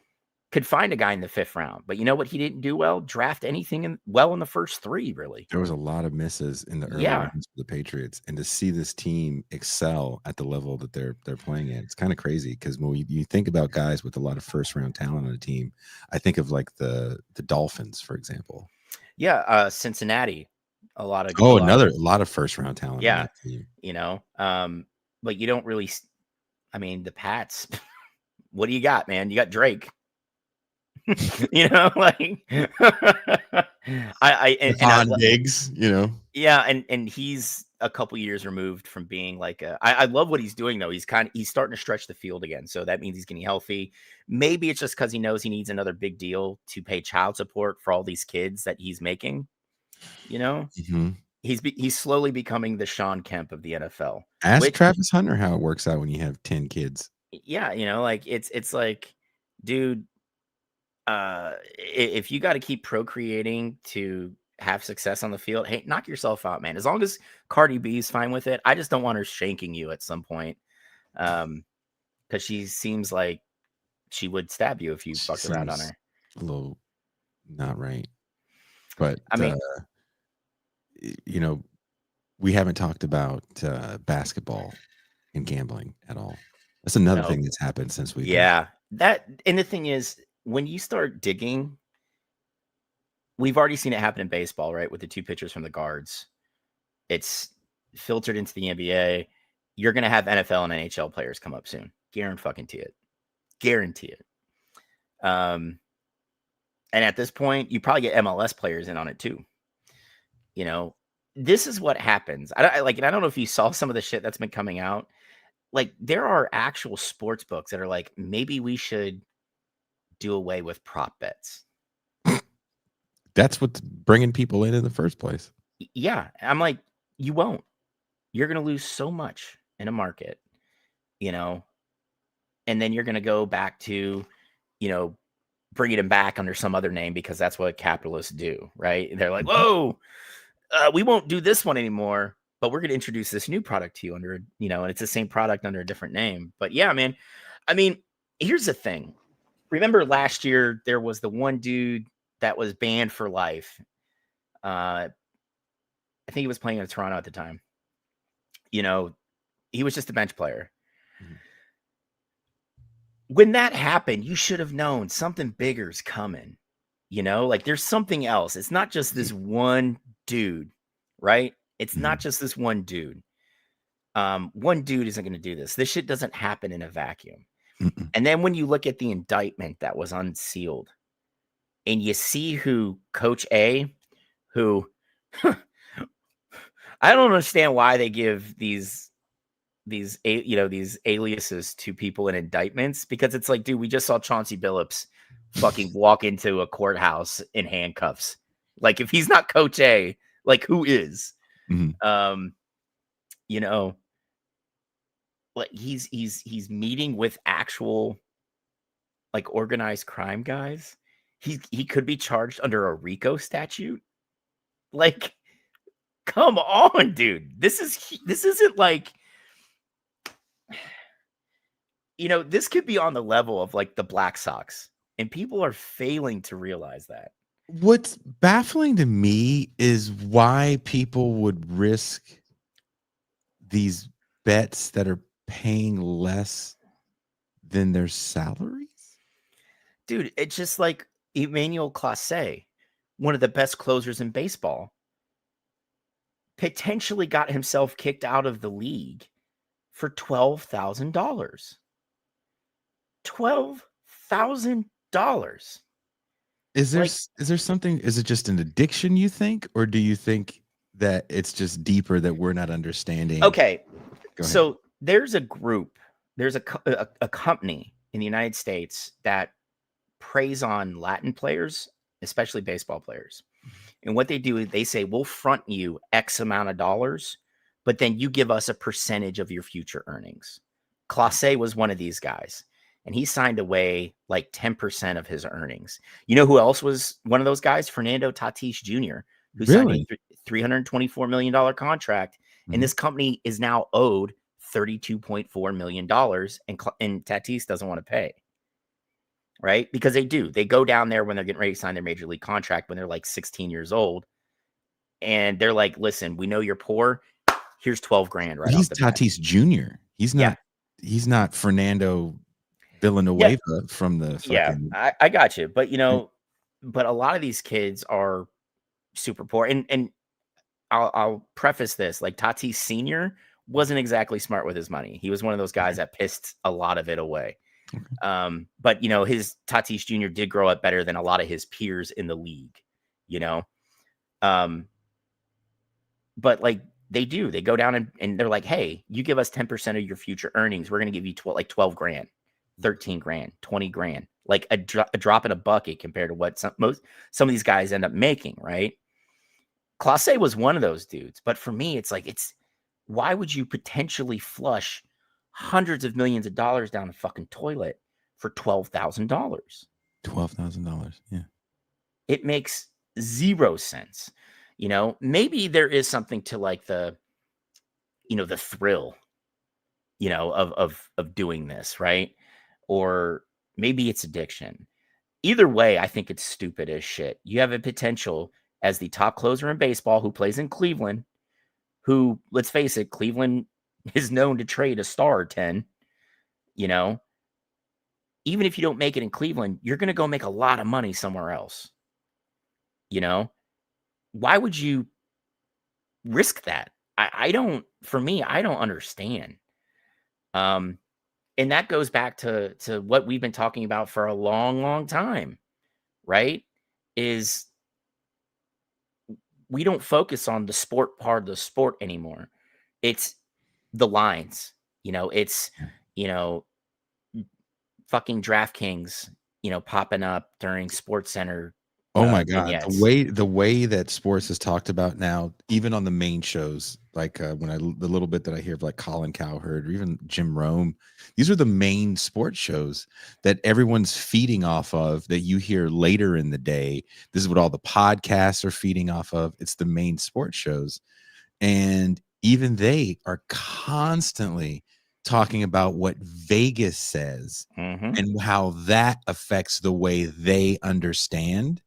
could find a guy in the 5th round, but you know what he didn't do well? Draft anything in the first 3, really. There was a lot of misses in the early rounds for the Patriots, and to see this team excel at the level that they're playing at, it's kind of crazy. Because when you think about guys with a lot of first round talent on a team, I think of like the Dolphins, for example. Yeah, Cincinnati, a lot of a lot of first round talent. Yeah, on that team. You know, but you don't really. I mean, the Pats. What do you got, man? You got Drake. You know, like I Diggs, you know. Yeah, and he's a couple years removed from being like I love what he's doing though. He's starting to stretch the field again, so that means he's getting healthy. Maybe it's just because he knows he needs another big deal to pay child support for all these kids that he's making. You know, he's slowly becoming the Sean Kemp of the NFL. Ask Travis Hunter how it works out when you have 10 kids. Yeah, you know, like it's like, dude, if you got to keep procreating to have success on the field, hey, knock yourself out, man. As long as Cardi B is fine with it, I just don't want her shanking you at some point, because she seems like she would stab you if you fucked around on her. A little not right, but I mean, you know, we haven't talked about basketball and gambling at all. That's another thing that's happened since we. Yeah, that, and the thing is, when you start digging, we've already seen it happen in baseball, right? With the 2 pitchers from the guards, it's filtered into the NBA. You're going to have NFL and NHL players come up soon. Guarantee it. Guarantee it. And at this point, you probably get MLS players in on it too. You know, this is what happens. I don't know if you saw some of the shit that's been coming out. Like, there are actual sports books that are like, maybe we should do away with prop bets. That's what's bringing people in the first place. Yeah. I'm like, you won't. You're going to lose so much in a market, you know, and then you're going to go back to, you know, bringing them back under some other name because that's what capitalists do, right? They're like, whoa, we won't do this one anymore, but we're going to introduce this new product to you under, you know, and it's the same product under a different name. But yeah, man, I mean, here's the thing. Remember last year, there was the one dude that was banned for life. I think he was playing in Toronto at the time. You know, he was just a bench player. Mm-hmm. When that happened, you should have known something bigger is coming. You know, like there's something else. It's not just this one dude, right? It's not just this one dude. One dude isn't going to do this. This shit doesn't happen in a vacuum. Mm-mm. And then when you look at the indictment that was unsealed and you see who Coach A, who I don't understand why they give these aliases to people in indictments, because it's like, dude, we just saw Chauncey Billups fucking walk into a courthouse in handcuffs. Like, if he's not Coach A, like, who is? Mm-hmm. you know, like he's meeting with actual like organized crime guys. He could be charged under a RICO statute. Like, come on, dude. This isn't like, this could be on the level of like the Black Sox, and people are failing to realize that. What's baffling to me is why people would risk these bets that are paying less than their salaries. Dude, it's just like Emmanuel Clase, one of the best closers in baseball, potentially got himself kicked out of the league for $12,000. $12,000. Is there Like, is there something? Is it just an addiction, you think, or do you think that it's just deeper that we're not understanding? okay, Go ahead. so there's a group, there's a company in the United States that preys on Latin players, especially baseball players. And what they do is they say, we'll front you X amount of dollars, but then you give us a percentage of your future earnings. Clase was one of these guys, and he signed away like 10% of his earnings. You know who else was one of those guys? Fernando Tatis Jr., who signed a $324 million contract. And this company is now owed $32.4 million, and Tatis doesn't want to pay. Right? Because they do. They go down there when they're getting ready to sign their major league contract when they're like 16 years old. And they're like, listen, we know you're poor. Here's 12 grand. Right. He's Tatis Jr. He's not Fernando Villanueva from the fucking. Yeah, I got you. But but a lot of these kids are super poor. And I'll preface this, like Tatis Sr. wasn't exactly smart with his money. He was one of those guys that pissed a lot of it away. But his Tatis Jr. did grow up better than a lot of his peers in the league, but like they go down and they're like, hey, you give us 10% of your future earnings. We're going to give you 12 grand, 13 grand, 20 grand, like a drop in a bucket compared to what some of these guys end up making. Right. Clase was one of those dudes. But for me, it's like, why would you potentially flush hundreds of millions of dollars down a fucking toilet for $12,000? $12,000. Yeah. It makes zero sense. Maybe there is something to like the thrill, of doing this, right? Or maybe it's addiction. Either way, I think it's stupid as shit. You have a potential as the top closer in baseball who plays in Cleveland, who, let's face it, Cleveland is known to trade a star or 10, even if you don't make it in Cleveland, you're going to go make a lot of money somewhere else. Why would you risk that? I don't understand. And that goes back to what we've been talking about for a long, long time, right? Is we don't focus on the sport part of the sport anymore. It's the lines, it's, fucking DraftKings, popping up during Sports Center. Oh my God. The way that sports is talked about now, even on the main shows, like the little bit that I hear of like Colin Cowherd or even Jim Rome, these are the main sports shows that everyone's feeding off of that you hear later in the day. This is what all the podcasts are feeding off of. It's the main sports shows. And even they are constantly talking about what Vegas says and how that affects the way they understand.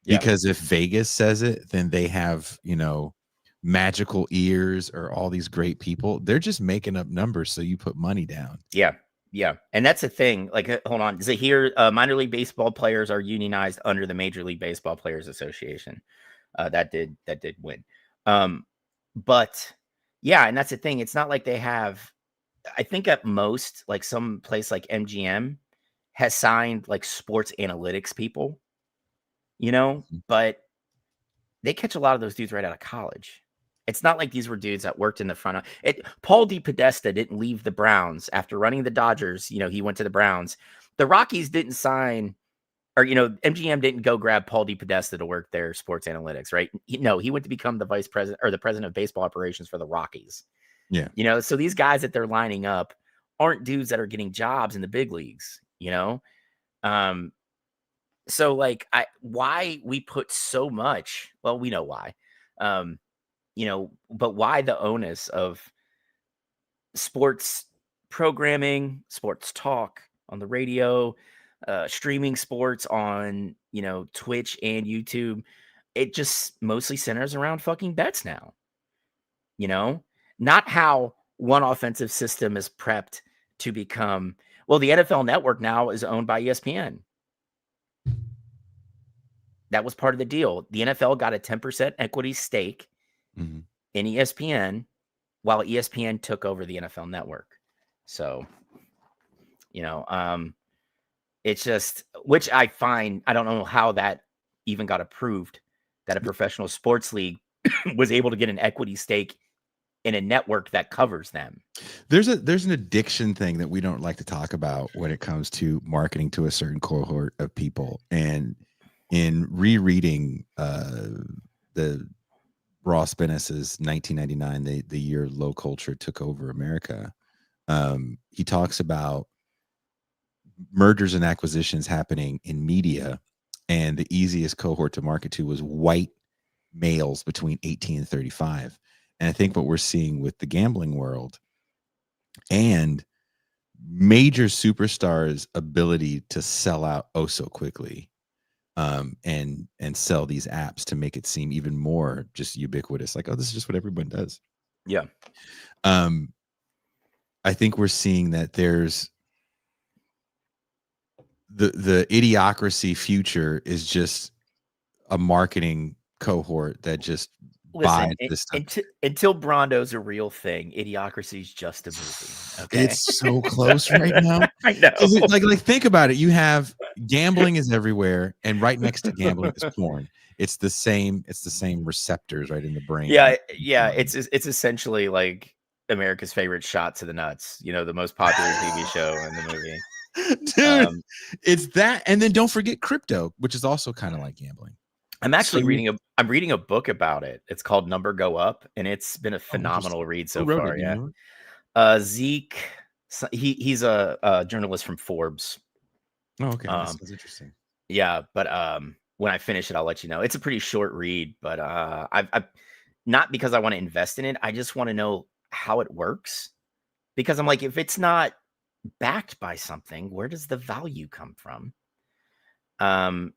Because if Vegas says it, then they have, magical ears or all these great people. They're just making up numbers. So you put money down. Yeah. Yeah. And that's the thing. Like, hold on. Does it here? Minor league baseball players are unionized under the Major League Baseball Players Association. That did win. But yeah. And that's the thing. It's not like they have, I think at most, like some place like MGM has signed like sports analytics people, but they catch a lot of those dudes right out of college. It's not like these were dudes that worked in the front of it. Paul DePodesta didn't leave the Browns after running the Dodgers. He went to the Browns. The Rockies didn't sign, or, MGM didn't go grab Paul DePodesta to work their sports analytics, right? He went to become the vice president or the president of baseball operations for the Rockies. Yeah. You know, so these guys that they're lining up aren't dudes that are getting jobs in the big leagues, you know? So like why we put so much, well, we know why. Um, you know, but why the onus of sports programming, sports talk on the radio, streaming sports on, you know, Twitch and YouTube? It just mostly centers around fucking bets now, you know? Not how one offensive system is prepped to become, well, the NFL network now is owned by ESPN. That was part of the deal. The NFL got a 10% equity stake Mhm. in ESPN while ESPN took over the NFL network. So, you know, it's just, which I find, I don't know how that even got approved, that a professional sports league was able to get an equity stake in a network that covers them. There's an addiction thing that we don't like to talk about when it comes to marketing to a certain cohort of people. And in rereading the Ross Bennis's 1999, the year low culture took over America, he talks about mergers and acquisitions happening in media, and the easiest cohort to market to was white males between 18 and 35. And I think what we're seeing with the gambling world and major superstars' ability to sell out oh so quickly, and sell these apps to make it seem even more just ubiquitous, like, oh, this is just what everyone does. Yeah. I think we're seeing that there's the idiocracy future is just a marketing cohort that just buys Listen, this stuff. until Brondo's a real thing, Idiocracy is just a movie. Okay. It's so close right now. I know. Like think about it. You have gambling is everywhere, and right next to gambling is porn. It's the same receptors right in the brain. Yeah. It's essentially like America's favorite shot to the nuts, you know, the most popular TV show in the movie. Dude, it's that. And then don't forget crypto, which is also kind of like gambling. I'm actually I'm reading a book about it. It's called Number Go Up, and it's been a phenomenal read so far. Yeah. Zeke, he's a journalist from Forbes. Oh, okay. That sounds interesting. Yeah, but when I finish it, I'll let you know. It's a pretty short read, but I've not because I want to invest in it. I just want to know how it works, because I'm like, if it's not backed by something, where does the value come from? And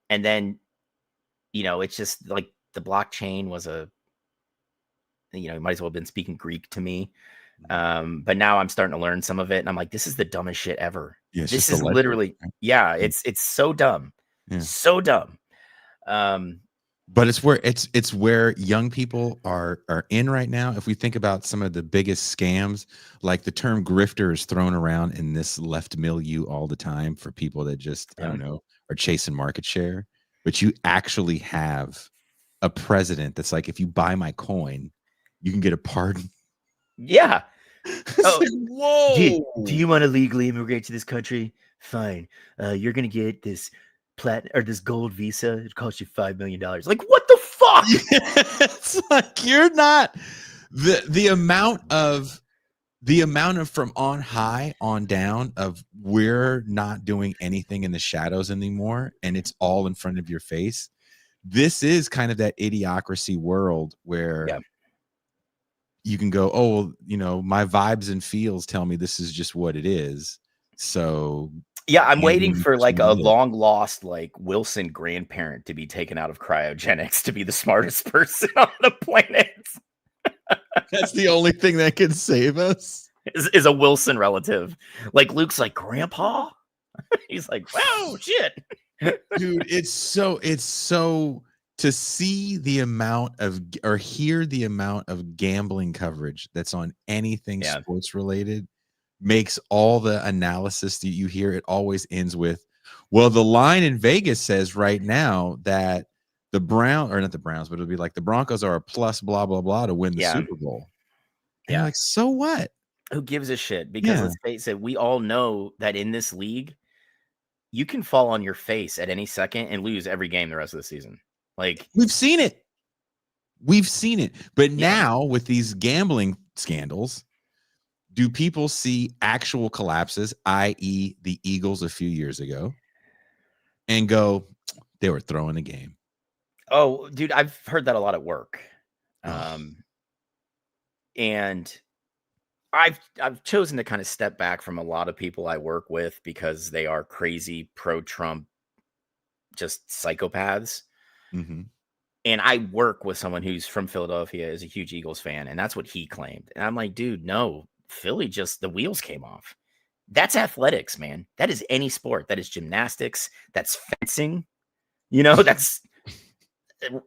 then, you know, it's just like the blockchain was you know, you might as well have been speaking Greek to me. But now I'm starting to learn some of it, and I'm like, this is the dumbest shit ever. Yeah, this is literally, yeah, it's so dumb. Yeah. So dumb. But it's where young people are in right now. If we think about some of the biggest scams, like the term grifter is thrown around in this left milieu all the time for people that just, I don't know, are chasing market share. But you actually have a president that's like, if you buy my coin, you can get a pardon. Yeah. Oh, like, whoa. Do you want to legally immigrate to this country? Fine. You're going to get this this gold visa. It costs you $5 million. Like, what the fuck? Yeah, it's like, you're not the amount of from on high on down of we're not doing anything in the shadows anymore, and it's all in front of your face. This is kind of that idiocracy world where you can go, oh, well, you know, my vibes and feels tell me this is just what it is. So yeah, I'm waiting for like a long lost like Wilson grandparent to be taken out of cryogenics to be the smartest person on the planet. That's the only thing that can save us. Is a Wilson relative. Like Luke's like, Grandpa? He's like, wow, shit. Dude, it's so to see the amount of or hear the amount of gambling coverage that's on anything sports related makes all the analysis that you hear, it always ends with, well, the line in Vegas says right now that the not the Browns, but it'll be like the Broncos are a plus blah blah blah to win the Super Bowl. And you're like, so what? Who gives a shit? Because let's face it, we all know that in this league, you can fall on your face at any second and lose every game the rest of the season. Like, we've seen it. But now with these gambling scandals, do people see actual collapses, i.e., the Eagles a few years ago, and go, they were throwing the game? Oh, dude, I've heard that a lot at work. Oh. And I've chosen to kind of step back from a lot of people I work with because they are crazy pro-Trump, just psychopaths. Mm-hmm. And I work with someone who's from Philadelphia, is a huge Eagles fan, and that's what he claimed. And I'm like, dude, no, Philly the wheels came off. That's athletics, man. That is any sport. That is gymnastics. That's fencing. That's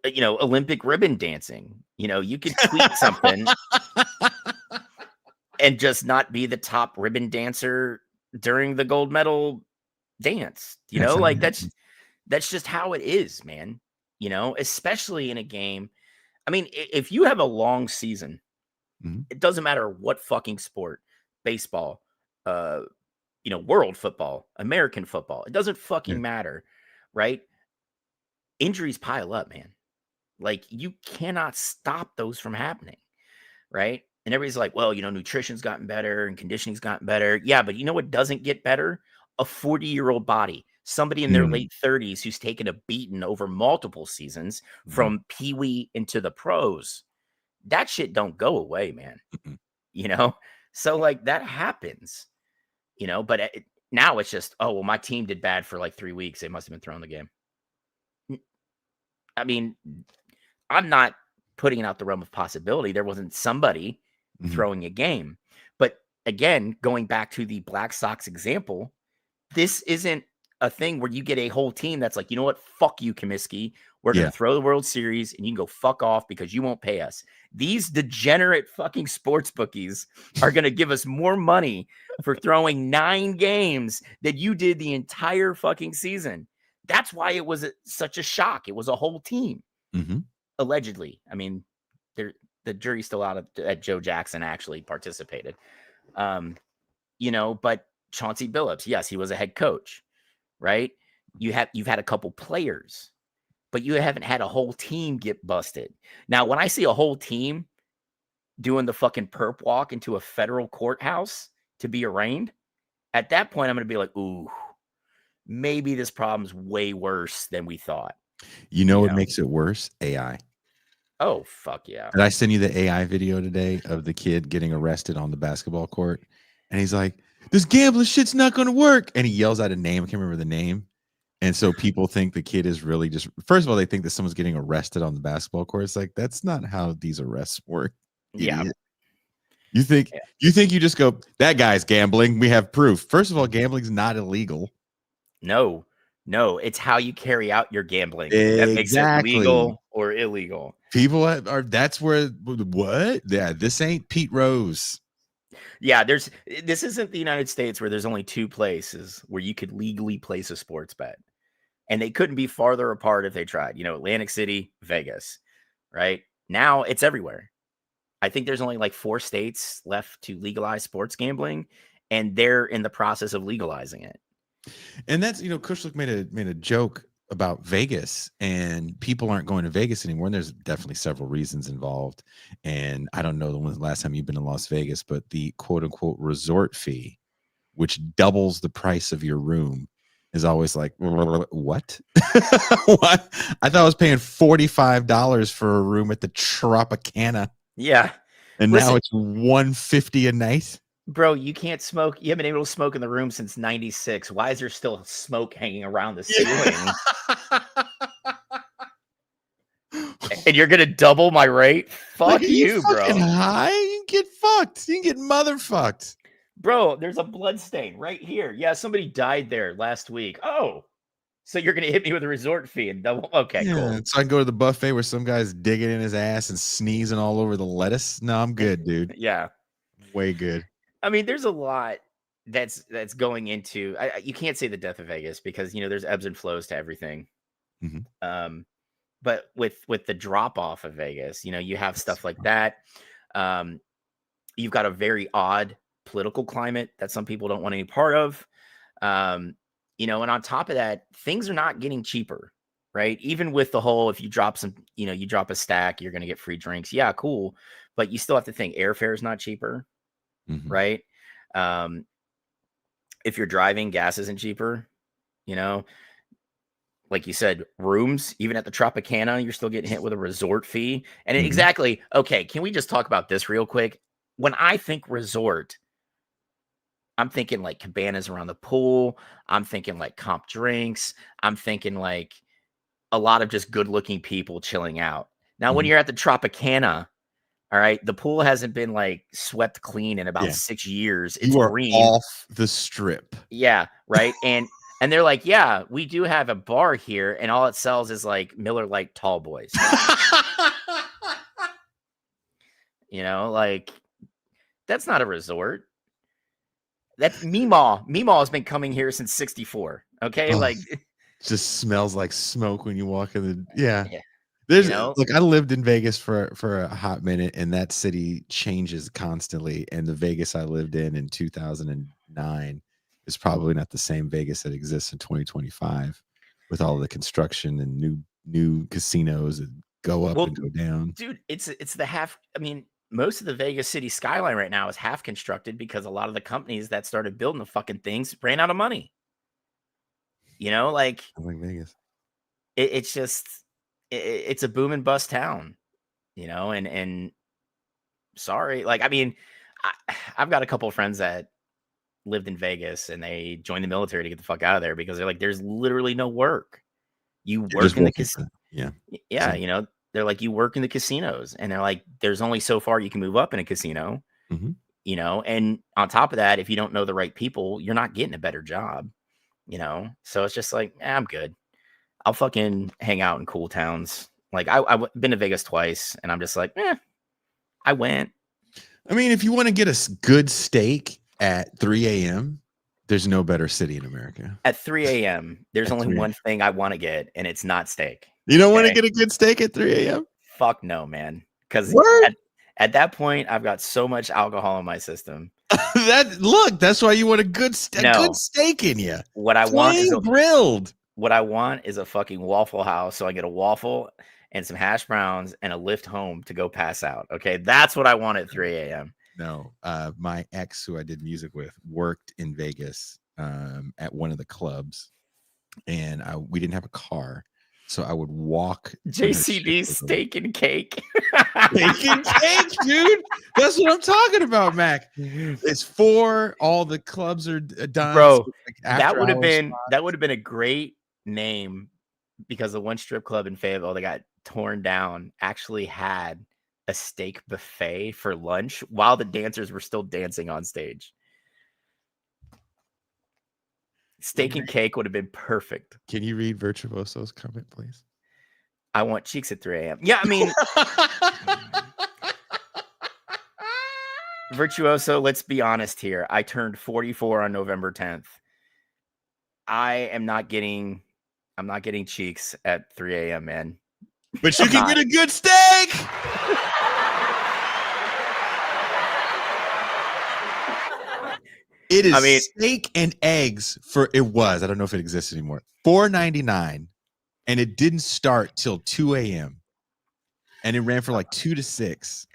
Olympic ribbon dancing. You could tweak something and just not be the top ribbon dancer during the gold medal dance. That's just how it is, man. Especially in a game. I mean, if you have a long season, mm-hmm. it doesn't matter what fucking sport, baseball, world football, American football, it doesn't fucking matter, right? Injuries pile up, man. Like, you cannot stop those from happening, right? And everybody's like, well, nutrition's gotten better and conditioning's gotten better. Yeah, but you know what doesn't get better? A 40-year-old body. Somebody in their late 30s who's taken a beating over multiple seasons from peewee into the pros. That shit don't go away, man. So like that happens, but now it's just, oh, well, my team did bad for like 3 weeks. They must have been throwing the game. I mean, I'm not putting it out the realm of possibility. There wasn't somebody throwing a game. But again, going back to the Black Sox example, this isn't a thing where you get a whole team that's like, you know what? Fuck you, Comiskey. We're going to throw the World Series and you can go fuck off because you won't pay us. These degenerate fucking sports bookies are going to give us more money for throwing 9 games than you did the entire fucking season. That's why it was such a shock. It was a whole team. Allegedly. I mean, the jury's still out that Joe Jackson actually participated. But Chauncey Billups, yes, he was a head coach, right? You've had a couple players, but you haven't had a whole team get busted. Now, when I see a whole team doing the fucking perp walk into a federal courthouse to be arraigned, at that point, I'm going to be like, ooh, maybe this problem's way worse than we thought. What makes it worse? AI. Oh, fuck yeah. Did I send you the AI video today of the kid getting arrested on the basketball court? And he's like, this gambling shit's not going to work. And he yells out a name. I can't remember the name. And so people think the kid is really just, first of all, they think that someone's getting arrested on the basketball court. It's like, that's not how these arrests work. Idiot. Yeah. You think you just go, that guy's gambling. We have proof. First of all, gambling's not illegal. No, it's how you carry out your gambling that makes it legal or illegal. People that's where, what? Yeah, this ain't Pete Rose. Yeah, this isn't the United States where there's only 2 places where you could legally place a sports bet. And they couldn't be farther apart if they tried. Atlantic City, Vegas, right? Now it's everywhere. I think there's only like 4 states left to legalize sports gambling, and they're in the process of legalizing it. And that's, Kushlik made a joke about Vegas, and people aren't going to Vegas anymore. And there's definitely several reasons involved. And I don't know the last time you've been in Las Vegas, but the quote unquote resort fee, which doubles the price of your room, is always like, what? What? I thought I was paying $45 for a room at the Tropicana. Yeah. And now it's $150 a night. Bro, you can't smoke. You haven't been able to smoke in the room since 96. Why is there still smoke hanging around the ceiling? And you're going to double my rate? Fuck you, bro. High? You can get fucked. You can get motherfucked. Bro, there's a blood stain right here. Yeah, somebody died there last week. Oh, so you're going to hit me with a resort fee and double? Okay, cool. So I can go to the buffet where some guy's digging in his ass and sneezing all over the lettuce. No, I'm good, dude. Yeah. Way good. I mean, there's a lot that's going into. You can't say the death of Vegas because there's ebbs and flows to everything. But with the drop off of Vegas, you have stuff like that. You've got a very odd political climate that some people don't want any part of. And on top of that, things are not getting cheaper, right? Even with the whole, if you drop some, you drop a stack, you're going to get free drinks. Yeah, cool. but you still have to think airfare is not cheaper, right? If you're driving, gas isn't cheaper, you know. Like you said, rooms, even at the Tropicana, you're still getting hit with a resort fee. And exactly, okay, can we just talk about this real quick? When I think resort, I'm thinking like cabanas around the pool. I'm thinking like comp drinks. I'm thinking like a lot of just good looking people chilling out. Now, when you're at the Tropicana, all right, the pool hasn't been like swept clean in about 6 years. It's You are green. off the strip. Yeah, right. And they're like, yeah, we do have a bar here, and all it sells is like Miller Lite tall boys. Like that's not a resort. That's Meemaw. Meemaw has been coming here since '64. Okay, like just smells like smoke when you walk in the yeah. There's look, I lived in Vegas for a hot minute, and that city changes constantly. And the Vegas I lived in 2009 is probably not the same Vegas that exists in 2025 with all the construction and new casinos that go up and go down. Dude, it's the half. I mean, most of the Vegas city skyline right now is half constructed because a lot of the companies that started building the fucking things ran out of money. Like I like Vegas. It's just it's a boom and bust town, and sorry, like I mean, I've got a couple of friends that lived in Vegas and they joined the military to get the fuck out of there because they're like, there's literally no work. You work in the casino. Yeah, they're like, you work in the casinos, and they're like, there's only so far you can move up in a casino, and on top of that, if you don't know the right people, you're not getting a better job, so it's just like, I'm good. I'll fucking hang out in cool towns. Like I've been to Vegas twice, and I'm just like, I went. I mean, if you want to get a good steak at 3 a.m., there's no better city in America. At 3 a.m., there's only one thing I want to get, and it's not steak. You don't want to get a good steak at 3 a.m.? Fuck no, man. Because at that point, I've got so much alcohol in my system. That's why you want a good steak in you. What I want is grilled. What I want is a fucking Waffle House, so I get a waffle and some hash browns and a lift home to go pass out. Okay, that's what I want at 3 a.m. No, my ex, who I did music with, worked in Vegas at one of the clubs, and we didn't have a car, so I would walk. JCB steak and cake. Steak and cake, dude. That's what I'm talking about, Mac. It's for all the clubs are done, bro. So that would have been a great name, because the one strip club in Fayetteville that got torn down actually had a steak buffet for lunch while the dancers were still dancing on stage. Steak and cake would have been perfect. Can you read Virtuoso's comment, please? I want cheeks at 3 a.m. Yeah, I mean, Virtuoso, let's be honest here. I turned 44 on November 10th. I'm not getting cheeks at 3 a.m., man. But you can get a good steak. It is steak and eggs I don't know if it exists anymore. $4.99, and it didn't start till 2 a.m. and it ran for like 2 to 6.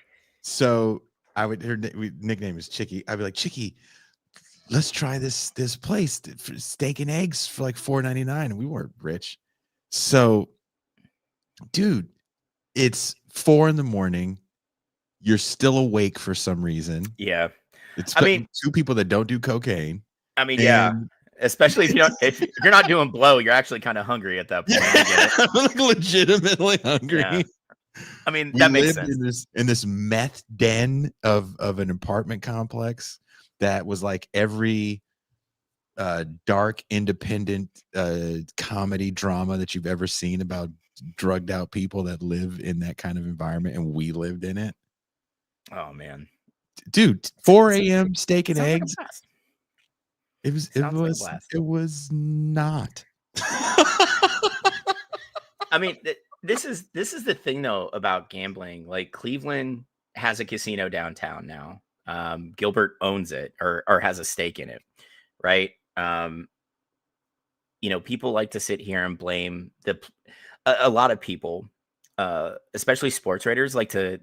So her nickname is Chicky. I'd be like, Chicky, let's try this place for steak and eggs for like $4.99, and we weren't rich. So, dude, it's 4 a.m. You're still awake for some reason. Yeah. It's two people that don't do cocaine. I mean, yeah. Especially if you're not doing blow, you're actually kind of hungry at that point. Yeah, I'm like legitimately hungry. Yeah. I mean, that makes sense. In this meth den of an apartment complex that was like every dark independent comedy drama that you've ever seen about drugged out people that live in that kind of environment, and we lived in it. Oh man, dude, 4 a.m. steak and eggs. Like it was not. I mean, this is the thing though about gambling. Like Cleveland has a casino downtown now. Gilbert owns it or has a stake in it, right? People like to sit here and blame a lot of people especially sports writers like to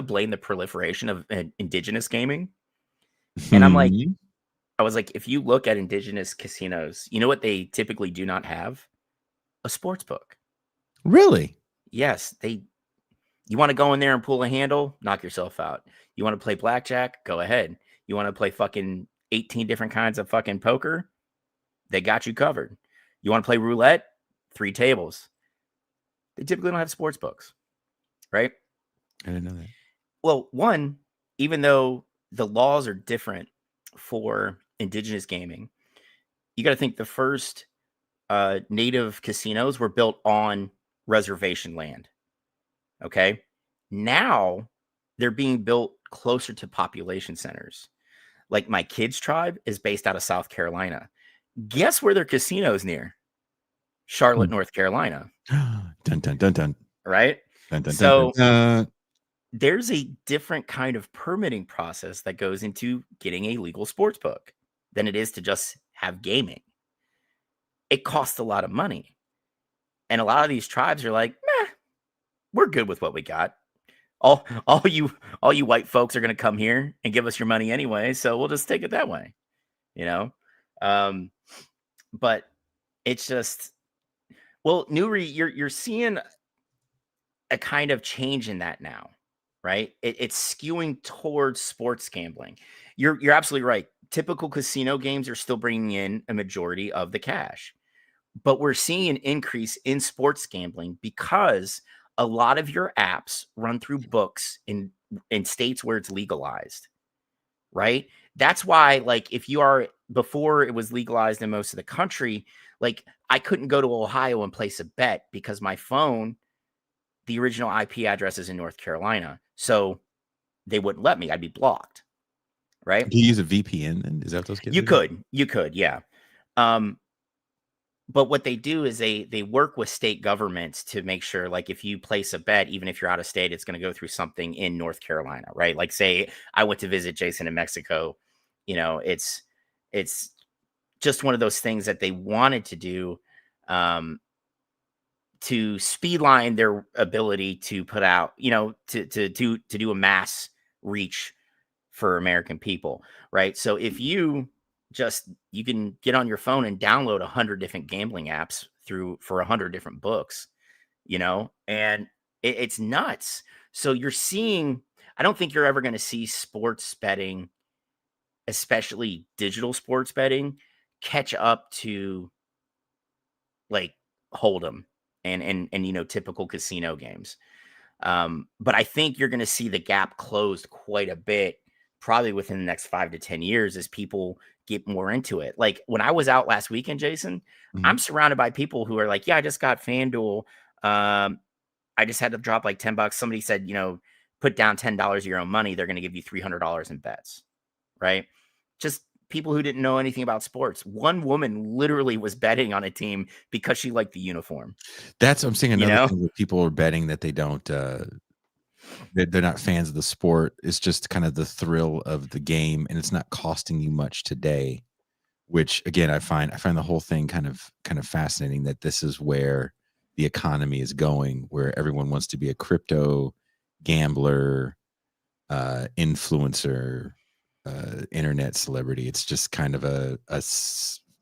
blame the proliferation of indigenous gaming. And I was like, if you look at indigenous casinos, you know what they typically do not have? A sports book. Really? Yes, you want to go in there and pull a handle, knock yourself out. You want to play blackjack, go ahead. You want to play fucking 18 different kinds of fucking poker, they got you covered. You want to play roulette, 3 tables. They typically don't have sports books, right? I didn't know that. Well, one, even though the laws are different for indigenous gaming, you got to think the first native casinos were built on reservation land. Okay. Now they're being built closer to population centers. Like my kids' tribe is based out of South Carolina. Guess where their casino's near? Charlotte, North Carolina. Dun, dun, dun, dun. Right? Dun, dun, So dun, dun. there's a different kind of permitting process that goes into getting a legal sports book than it is to just have gaming. It costs a lot of money. And a lot of these tribes are like, meh, we're good with what we got. All you white folks are going to come here and give us your money anyway, so we'll just take it that way, you know. But it's just, well, Nuri, you're seeing a kind of change in that now, right? It's skewing towards sports gambling. You're absolutely right. Typical casino games are still bringing in a majority of the cash, but we're seeing an increase in sports gambling because a lot of your apps run through books in states where it's legalized, right? That's why, like, if you are, before it was legalized in most of the country, like, I couldn't go to Ohio and place a bet because my phone, the original IP address is in North Carolina. So they wouldn't let me. I'd be blocked, right? Do you use a VPN then? Is that what those kids You do? could, yeah. But what they do is they work with state governments to make sure, like, if you place a bet, even if you're out of state, it's going to go through something in North Carolina, right? Like, say I went to visit Jason in Mexico, you know, it's just one of those things that they wanted to do to speedline their ability to put out, you know, to do a mass reach for American people, right? So if you can get on your phone and download 100 different gambling apps for 100 different books, you know, and it's nuts. So you're seeing, I don't think you're ever going to see sports betting, especially digital sports betting, catch up to like Hold'em and you know, typical casino games. But I think you're going to see the gap closed quite a bit, probably within the next 5 to 10 years, as people get more into it. Like when I was out last weekend, Jason, I'm surrounded by people who are like, yeah, I just got FanDuel. I just had to drop like $10. Somebody said, you know, put down $10 of your own money. They're going to give you $300 in bets, right? Just people who didn't know anything about sports. One woman literally was betting on a team because she liked the uniform. I'm seeing You another know? thing where people are betting that they don't they're not fans of the sport. It's just kind of the thrill of the game, and it's not costing you much today. Which again, I find the whole thing kind of fascinating, that this is where the economy is going, where everyone wants to be a crypto gambler, influencer, internet celebrity. It's just kind of a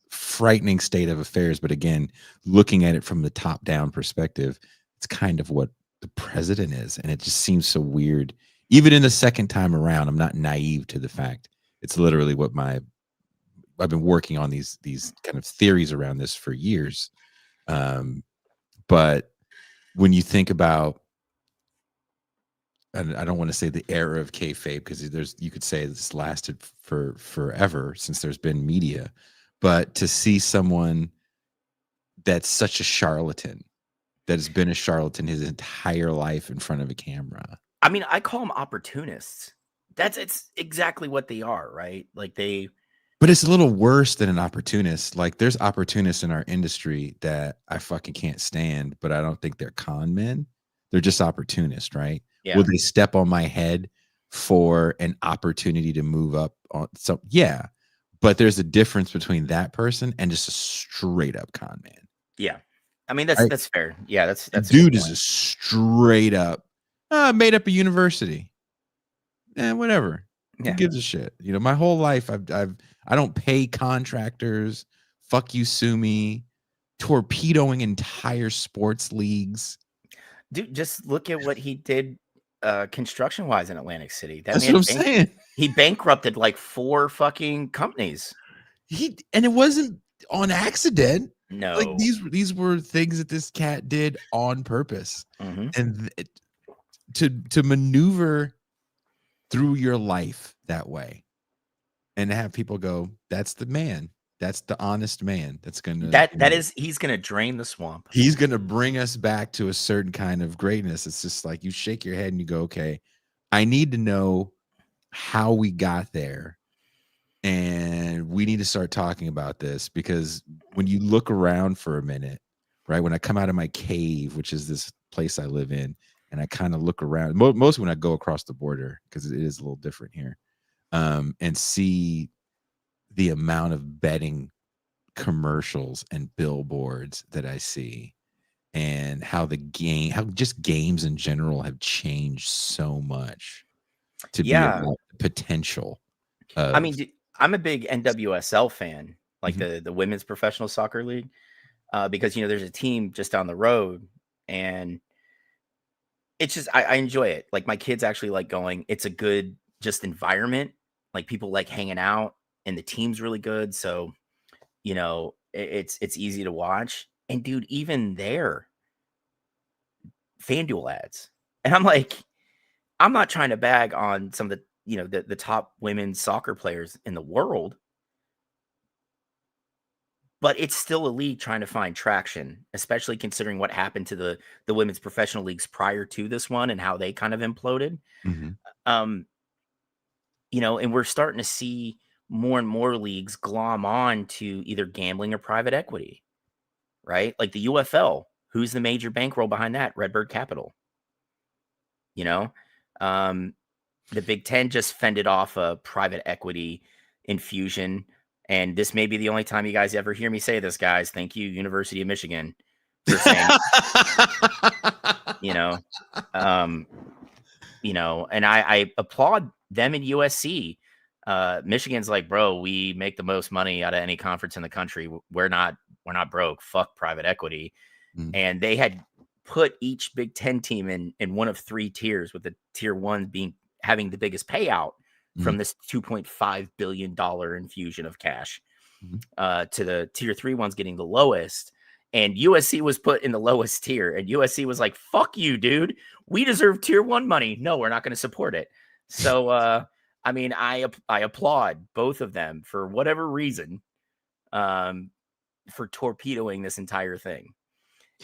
frightening state of affairs. But again, looking at it from the top down perspective, it's kind of what the president is, and it just seems so weird. Even in the second time around, I'm not naive to the fact. It's literally what I've been working on these kind of theories around this for years. But when you think about, and I don't want to say the era of kayfabe, because you could say this lasted for forever since there's been media, but to see someone that's such a charlatan, that has been a charlatan his entire life in front of a camera. I mean, I call them opportunists. It's exactly what they are, right? Like But it's a little worse than an opportunist. Like there's opportunists in our industry that I fucking can't stand, but I don't think they're con men. They're just opportunists, right? Yeah. Will they step on my head for an opportunity to move up on? So yeah, but there's a difference between that person and just a straight up con man. Yeah. I mean, Right? that's fair. Yeah, that's a good Dude is point. a straight up made up a university. Whatever. Who Yeah. gives a shit? You know, my whole life I don't pay contractors. Fuck you, sue me. Torpedoing entire sports leagues. Dude, just look at what he did construction wise in Atlantic City. That That's what man I'm saying. he bankrupted like 4 fucking companies. And it wasn't on accident. Like No. these were things that this cat did on purpose. Hmm. And to maneuver through your life that way and have people go, that's the man. That's the honest man. That's gonna, He's gonna drain the swamp. he's gonna bring us back to a certain kind of greatness. It's just like you shake your head and you go, okay, I need to know how we got there. And we need to start talking about this, because when you look around for a minute, right? When I come out of my cave, which is this place I live in, and I kind of look around, mostly when I go across the border, because it is a little different here, and see the amount of betting commercials and billboards that I see, and how how just games in general have changed so much to be Yeah. about the potential I of. mean, I'm a big NWSL fan, like Mhm. the women's professional soccer league, because there's a team just down the road, and it's just I enjoy it. Like my kids actually like going. It's a good just environment. Like people like hanging out, and the team's really good. So it's easy to watch. And dude, even there, FanDuel ads, and I'm like, I'm not trying to bag on some of the the top women's soccer players in the world, but it's still a league trying to find traction, especially considering what happened to the women's professional leagues prior to this one and how they kind of imploded. Mhm. Um, and we're starting to see more and more leagues glom on to either gambling or private equity, right? Like the UFL, who's the major bankroll behind that? Redbird Capital. You know, um, the Big Ten just fended off a private equity infusion, and this may be the only time you guys ever hear me say this, guys. Thank you, University of Michigan, for saying, you know, um, and I applaud them in USC. Michigan's like, bro, we make the most money out of any conference in the country. We're not broke. Fuck private equity. Mm, And they had put each Big Ten team in one of 3 tiers, with the tier 1 being having the biggest payout mm, from this $2.5 billion infusion of cash, mhm. to the tier 3 ones getting the lowest. And USC was put in the lowest tier, and USC was like, fuck you, dude. We deserve tier 1 money. No, we're not going to support it. So, I mean, I applaud both of them for whatever reason, for torpedoing this entire thing.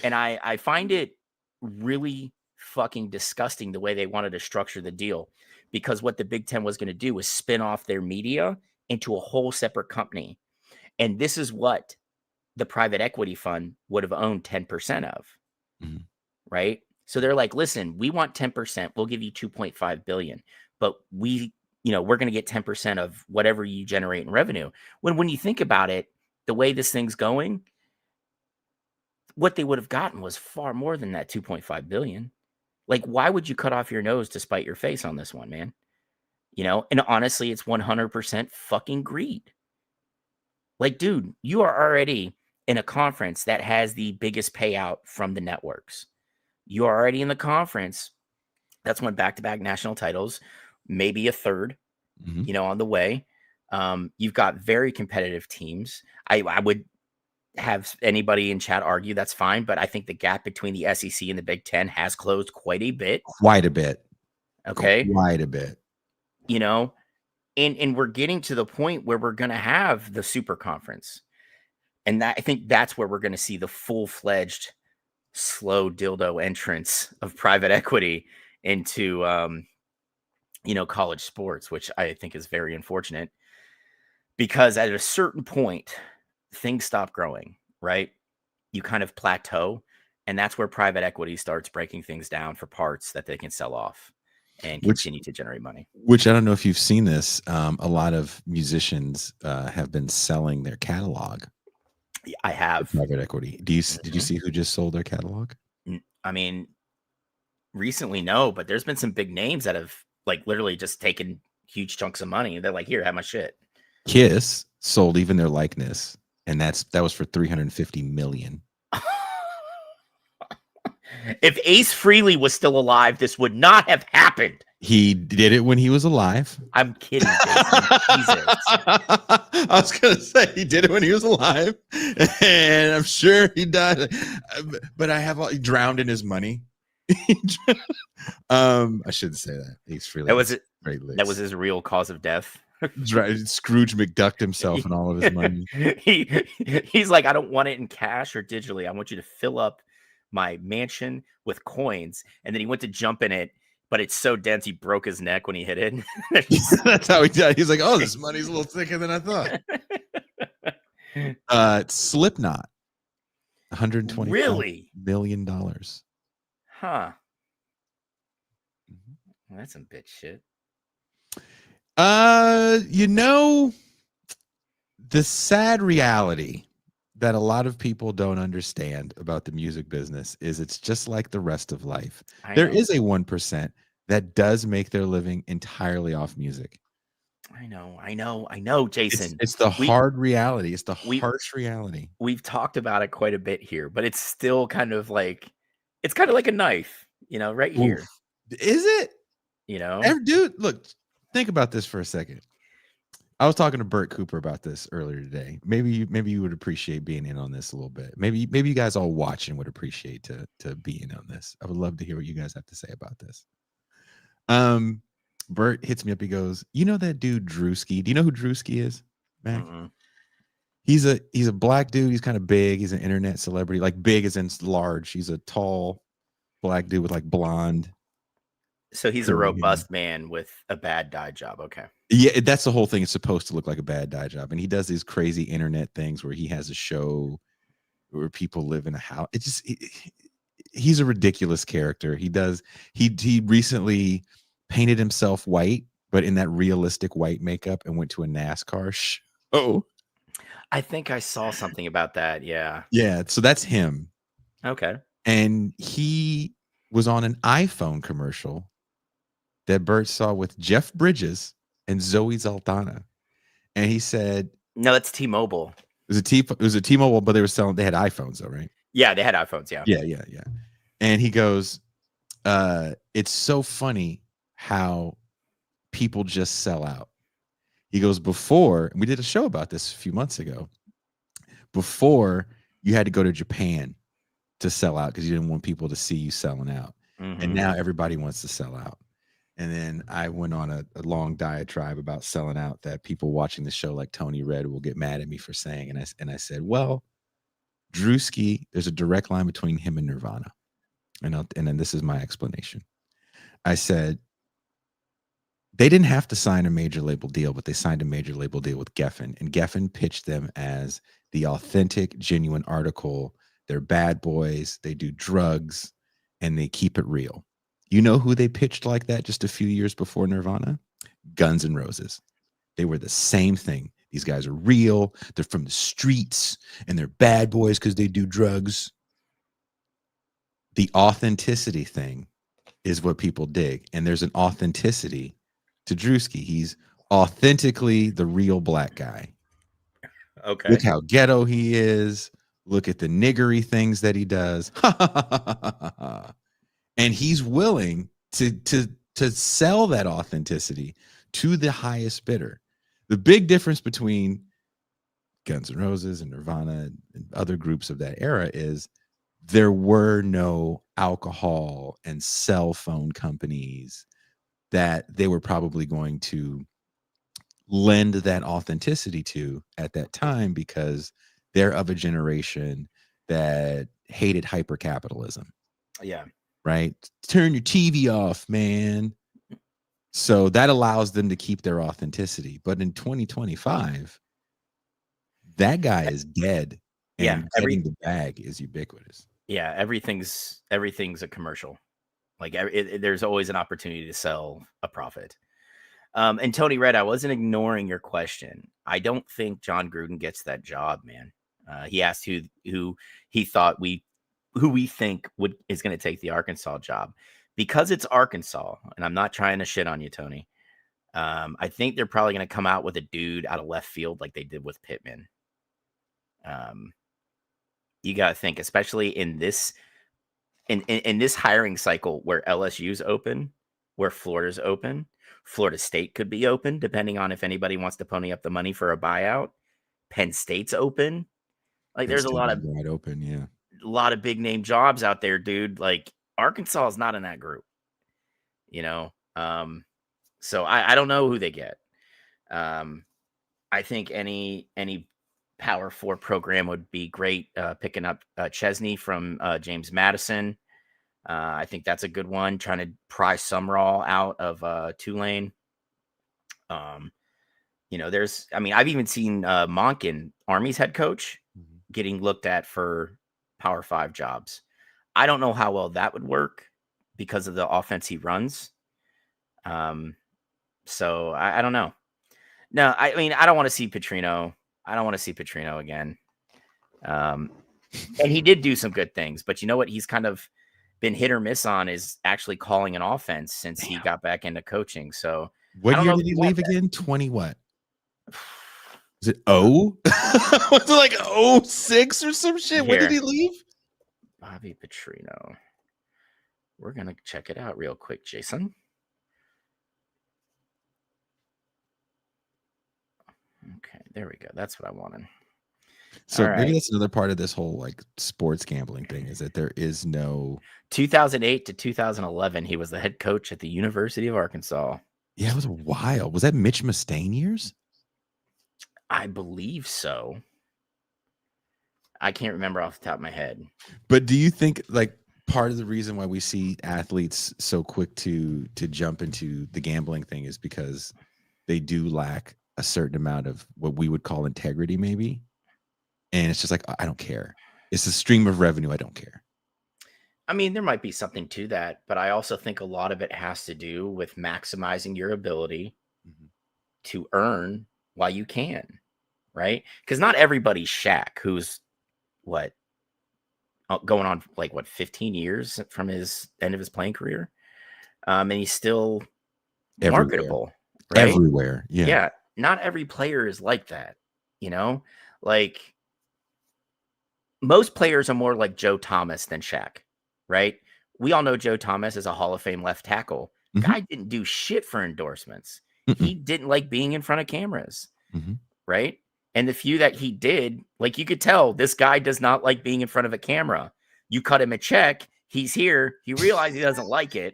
And I find it really fucking disgusting the way they wanted to structure the deal, because what the Big Ten was going to do was spin off their media into a whole separate company. And this is what the private equity fund would have owned 10% of, Mhm. right? So they're like, listen, we want 10%. We'll give you 2.5 billion, but we're going to get 10% of whatever you generate in revenue. When you think about it, the way this thing's going, what they would have gotten was far more than that 2.5 billion. Like, why would you cut off your nose to spite your face on this one, man? And honestly, it's 100% fucking greed. Like, dude, you are already in a conference that has the biggest payout from the networks. You are already in the conference that's won back-to-back national titles, maybe a third, Mhm. on the way. You've got very competitive teams. I would have anybody in chat argue that's fine, but I think the gap between the SEC and the Big Ten has closed quite a bit. Quite a bit. Okay. Quite a bit. You know, and we're getting to the point where we're going to have the super conference. And I think that's where we're going to see the full-fledged slow dildo entrance of private equity into, college sports, which I think is very unfortunate, because at a certain point, things stop growing, right? You kind of plateau, and that's where private equity starts breaking things down for parts that they can sell off and Which continue to generate money. I don't know if you've seen this. A lot of musicians have been selling their catalog. I have. Private equity. Did you see who just sold their catalog? I mean, recently, no, but there's been some big names that have like literally just taken huge chunks of money. They're like, here, have my shit. Kiss sold even their likeness, and that was for $350 million. If Ace Frehley was still alive, this would not have happened. He did it when he was alive. I'm kidding, Jason. Jesus. I was gonna say he did it when he was alive, and I'm sure he died. But he drowned in his money. I shouldn't say that. Ace Frehley. That was it. Great licks. That was his real cause of death. Scrooge McDucked himself and all of his money. He's like, I don't want it in cash or digitally. I want you to fill up my mansion with coins. And then he went to jump in it, but it's so dense he broke his neck when he hit it. That's how he died. He's like, oh, this money's a little thicker than I thought. Slipknot, $120 million. Huh. Well, that's some bitch shit. The sad reality that a lot of people don't understand about the music business is it's just like the rest of life. There is a 1% that does make their living entirely off music. I know, Jason. It's the hard reality. It's the harsh reality. We've talked about it quite a bit here, but it's still kind of like a knife, right here. Is it? Dude, look, think about this for a second. I was talking to Bert Cooper about this earlier today. Maybe you would appreciate being in on this a little bit. Maybe you guys all watching would appreciate to be in on this. I would love to hear what you guys have to say about this. Bert hits me up. He goes, "You know that dude Drewski? Do you know who Drewski is, Mac?" Mm-hmm. He's a black dude. He's kind of big. He's an internet celebrity, like big as in large. He's a tall black dude with like blonde. So he's a robust man with a bad dye job. Okay. Yeah, that's the whole thing. It's supposed to look like a bad dye job. And he does these crazy internet things where he has a show where people live in a house. He's a ridiculous character. He recently painted himself white, but in that realistic white makeup, and went to a NASCAR show. I think I saw something about that. Yeah. Yeah. So that's him. Okay. And he was on an iPhone commercial that Bert saw with Jeff Bridges and Zoe Saldana, and he said, "No, that's T-Mobile. It was a T-Mobile, but they had iPhones though, right? Yeah, they had iPhones. Yeah. Yeah. And he goes, it's so funny how people just sell out. He goes, before, we did a show about this a few months ago. Before, you had to go to Japan to sell out because you didn't want people to see you selling out, and now everybody wants to sell out." And then I went on a long diatribe about selling out that people watching the show like Tony Red will get mad at me for saying. And I said, well, Drewski, there's a direct line between him and Nirvana. And then this is my explanation. I said, they didn't have to sign a major label deal, but they signed a major label deal with Geffen. And Geffen pitched them as the authentic, genuine article. They're bad boys. They do drugs and they keep it real. You know who they pitched like that just a few years before Nirvana? Guns N' Roses. They were the same thing. These guys are real. They're from the streets, and they're bad boys because they do drugs. The authenticity thing is what people dig, and there's an authenticity to Drewski. He's authentically the real black guy. Okay. Look how ghetto he is. Look at the niggery things that he does. And he's willing to sell that authenticity to the highest bidder. The big difference between Guns N' Roses and Nirvana and other groups of that era is there were no alcohol and cell phone companies that they were probably going to lend that authenticity to at that time, because they're of a generation that hated hypercapitalism. Yeah. Right? Turn your TV off, man. So that allows them to keep their authenticity. But in 2025, that guy is dead. And getting the bag is ubiquitous. Yeah, everything's a commercial. Like there's always an opportunity to sell a profit. And Tony Red, I wasn't ignoring your question. I don't think John Gruden gets that job, man. He asked who he thought who we think is going to take the Arkansas job. Because it's Arkansas, and I'm not trying to shit on you, Tony. I think they're probably going to come out with a dude out of left field like they did with Pittman. You got to think, especially in this this hiring cycle where LSU's open, where Florida's open, Florida State could be open, depending on if anybody wants to pony up the money for a buyout. Penn State's open. Like, there's a lot of wide open, yeah. A lot of big name jobs out there, dude. Like, Arkansas is not in that group, you know? So I don't know who they get. I think any Power 4 program would be great. Picking up Chesney from James Madison. I think that's a good one. Trying to pry Sumrall out of Tulane. You know, I've even seen Monken, Army's head coach, getting looked at for Power 5 jobs. I don't know how well that would work because of the offense he runs. So I don't know. No, I mean, I don't want to see Petrino. I don't want to see Petrino again. And he did do some good things, but you know what? He's kind of been hit or miss on is actually calling an offense since he got back into coaching. So what year did he leave again? 20 what? Is it was it like 06 or some shit? When did he leave? Bobby Petrino. We're gonna check it out real quick, Jason. Okay, there we go. That's what I wanted. So maybe that's another part of this whole like sports gambling thing is that there is no 2008 to 2011. He was the head coach at the University of Arkansas. Yeah, it was a while. Was that Mitch Mustaine years? I believe so. I can't remember off the top of my head. But do you think like part of the reason why we see athletes so quick to jump into the gambling thing is because they do lack a certain amount of what we would call integrity, maybe? And it's just like, I don't care. It's a stream of revenue. I don't care. I mean, there might be something to that, but I also think a lot of it has to do with maximizing your ability to earn while you can, right? Because not everybody's Shaq, who's going on 15 years from his end of his playing career. And he's still marketable, right? Everywhere. Yeah. Yeah. Not every player is like that, you know? Like, most players are more like Joe Thomas than Shaq, right? We all know Joe Thomas is a Hall of Fame left tackle. Guy didn't do shit for endorsements. He didn't like being in front of cameras, right? And the few that he did, like, you could tell this guy does not like being in front of a camera. You cut him a check, he's here, he realized he doesn't like it.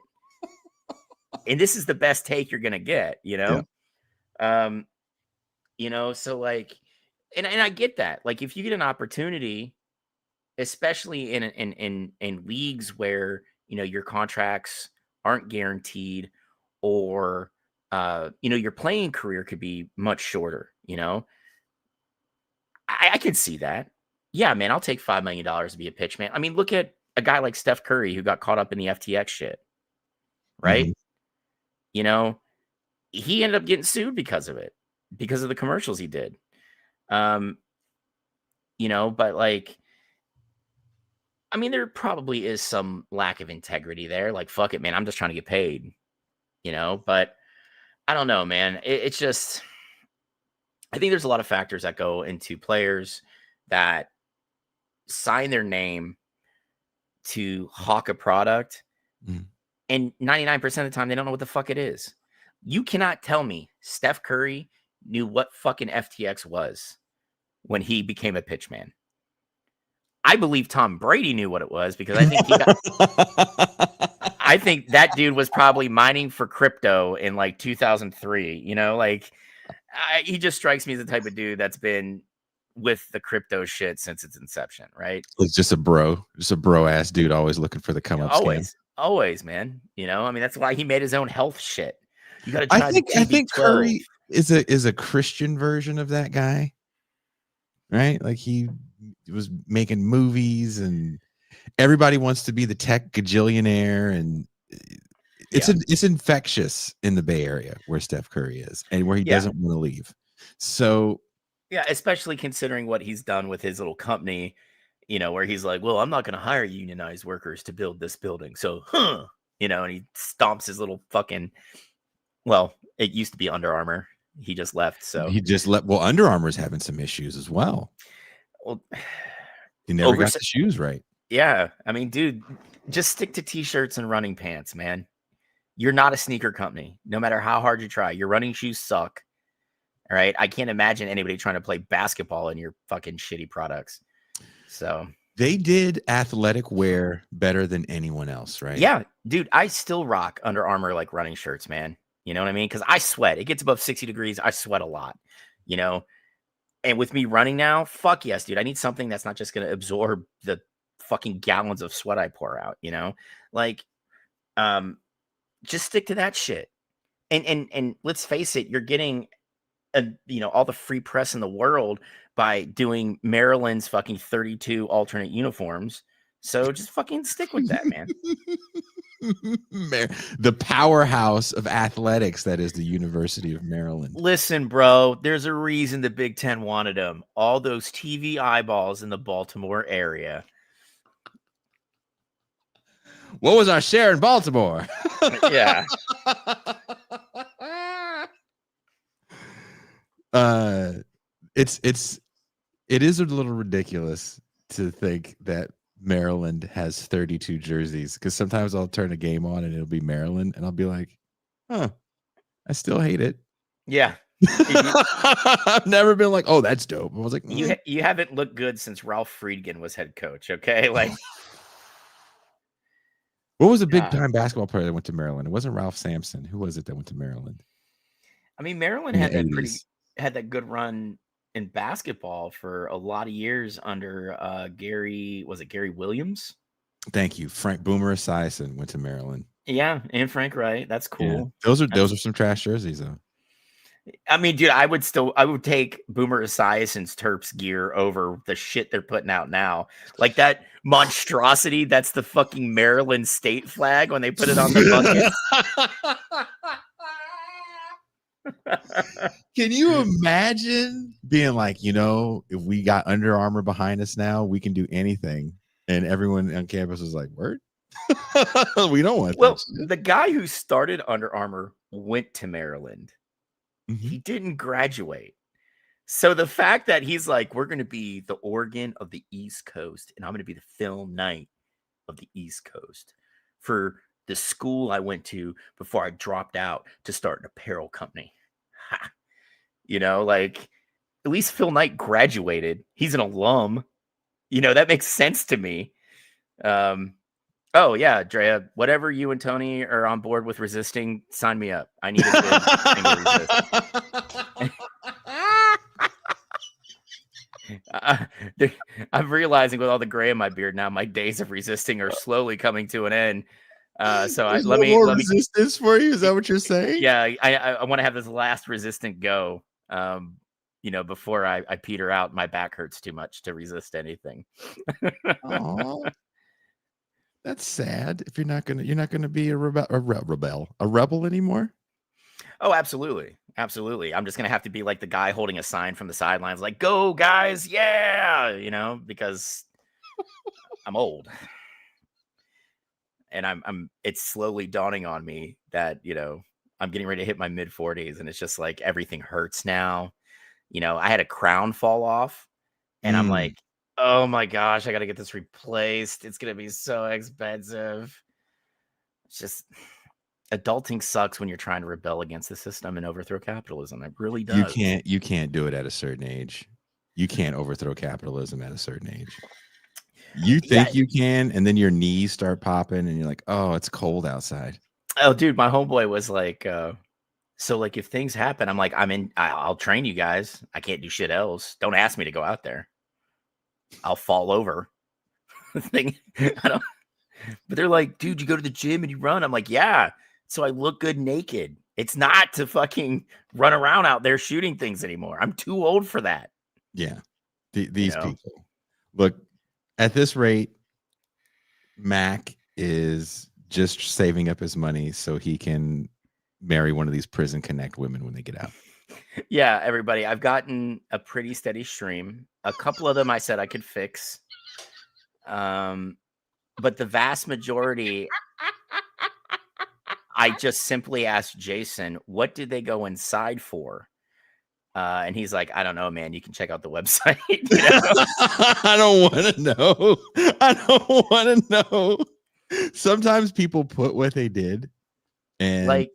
And this is the best take you're going to get, you know? Yeah. You know, so like, and I get that. Like, if you get an opportunity, especially in leagues where, you know, your contracts aren't guaranteed or, you know, your playing career could be much shorter, you know, I can see that. Yeah, man, I'll take $5 million to be a pitch man. I mean, look at a guy like Steph Curry who got caught up in the FTX shit, right? You know, he ended up getting sued because of it, because of the commercials he did. You know, but like, I mean, there probably is some lack of integrity there. Like, fuck it, man, I'm just trying to get paid, you know, but I don't know, man. It's just, I think there's a lot of factors that go into players that sign their name to hawk a product. And 99% of the time, they don't know what the fuck it is. You cannot tell me Steph Curry knew what fucking FTX was when he became a pitchman. I believe Tom Brady knew what it was because I think I think that dude was probably mining for crypto in like 2003. You know, like he just strikes me as the type of dude that's been with the crypto shit since its inception, right? It's just a bro ass dude, always looking for the come up. Always, man. You know, I mean, that's why he made his own health shit. You got to try. I think Curry is a Christian version of that guy, right? Like, he was making movies and everybody wants to be the tech gajillionaire, and it's infectious in the Bay Area where Steph Curry is and where he doesn't want to leave. So Yeah, especially considering what he's done with his little company, where he's like, well, I'm not going to hire unionized workers to build this building. So, and he stomps his little fucking, well, it used to be Under Armour. He just left. So, He just let. Well, Under Armour's having some issues as well. well, He never got the shoes right. Yeah. I mean, dude, just stick to t-shirts and running pants, man. You're not a sneaker company. No matter how hard you try, your running shoes suck. All right. I can't imagine anybody trying to play basketball in your fucking shitty products. So they did athletic wear better than anyone else, right? Yeah, dude, I still rock Under Armour like running shirts, man. You know what I mean? Because I sweat. It gets above 60 degrees. I sweat a lot, And with me running now, fuck yes, dude. I need something that's not just going to absorb the fucking gallons of sweat I pour out, Like, just stick to that shit. And let's face it, you're getting all the free press in the world by doing Maryland's fucking 32 alternate uniforms. So just fucking stick with that, man. The powerhouse of athletics that is the University of Maryland. Listen, bro, there's a reason the Big Ten wanted them. All those TV eyeballs in the Baltimore area. What was our share in Baltimore? Yeah. It is a little ridiculous to think that Maryland has 32 jerseys, because sometimes I'll turn a game on and it'll be Maryland and I'll be like, I still hate it. Yeah. I've never been like, oh, that's dope. I was like, you haven't looked good since Ralph Friedgen was head coach. Okay. Like, what was a big time basketball player that went to Maryland? It wasn't Ralph Sampson. Who was it that went to Maryland? I mean, Maryland had that good run in basketball for a lot of years under Gary Williams? Thank you. Frank Boomer Esiason went to Maryland. Yeah, and Frank Wright. That's cool. Yeah. Those are some trash jerseys though. I mean, dude, I would take Boomer Esiason's Terps gear over the shit they're putting out now. Like that monstrosity, that's the fucking Maryland state flag when they put it on the bucket. Can you imagine being like, if we got Under Armour behind us now, we can do anything. And everyone on campus was like, word? We don't want Well, the guy who started Under Armour went to Maryland. Mm-hmm. He didn't graduate. So the fact that he's like, we're going to be the Oregon of the East Coast, and I'm going to be the Phil Knight of the East Coast for the school I went to before I dropped out to start an apparel company. Ha. Like, at least Phil Knight graduated. He's an alum. That makes sense to me. Oh, yeah, Drea, whatever you and Tony are on board with resisting, sign me up. I need a good thing to resist. I'm realizing with all the gray in my beard now, my days of resisting are slowly coming to an end. So let me resistance for you. Is that what you're saying? Yeah, I want to have this last resistant go. Before I peter out, my back hurts too much to resist anything. That's sad. If you're not gonna be a rebel anymore. Oh, absolutely. I'm just gonna have to be like the guy holding a sign from the sidelines, like "Go guys, yeah!" Because I'm old, and I'm. It's slowly dawning on me that I'm getting ready to hit my mid-40s, and it's just like everything hurts now. I had a crown fall off, and I'm like, oh my gosh, I got to get this replaced. It's going to be so expensive. It's just, adulting sucks when you're trying to rebel against the system and overthrow capitalism. It really does. You can't do it at a certain age. You can't overthrow capitalism at a certain age. You think you can, and then your knees start popping and you're like, oh, it's cold outside. Oh, dude, my homeboy was like, so like if things happen, I'm like, I'll train you guys. I can't do shit else. Don't ask me to go out there. I'll fall over. But they're like, dude, you go to the gym and you run. I'm like, yeah. So I look good naked. It's not to fucking run around out there shooting things anymore. I'm too old for that. Yeah. These people. Look, at this rate, Mac is just saving up his money so he can marry one of these Prison Connect women when they get out. Yeah, everybody, I've gotten a pretty steady stream. A couple of them I said I could fix. But the vast majority, I just simply asked Jason, what did they go inside for? And he's like, I don't know, man. You can check out the website. I don't want to know. I don't want to know. Sometimes people put what they did, and like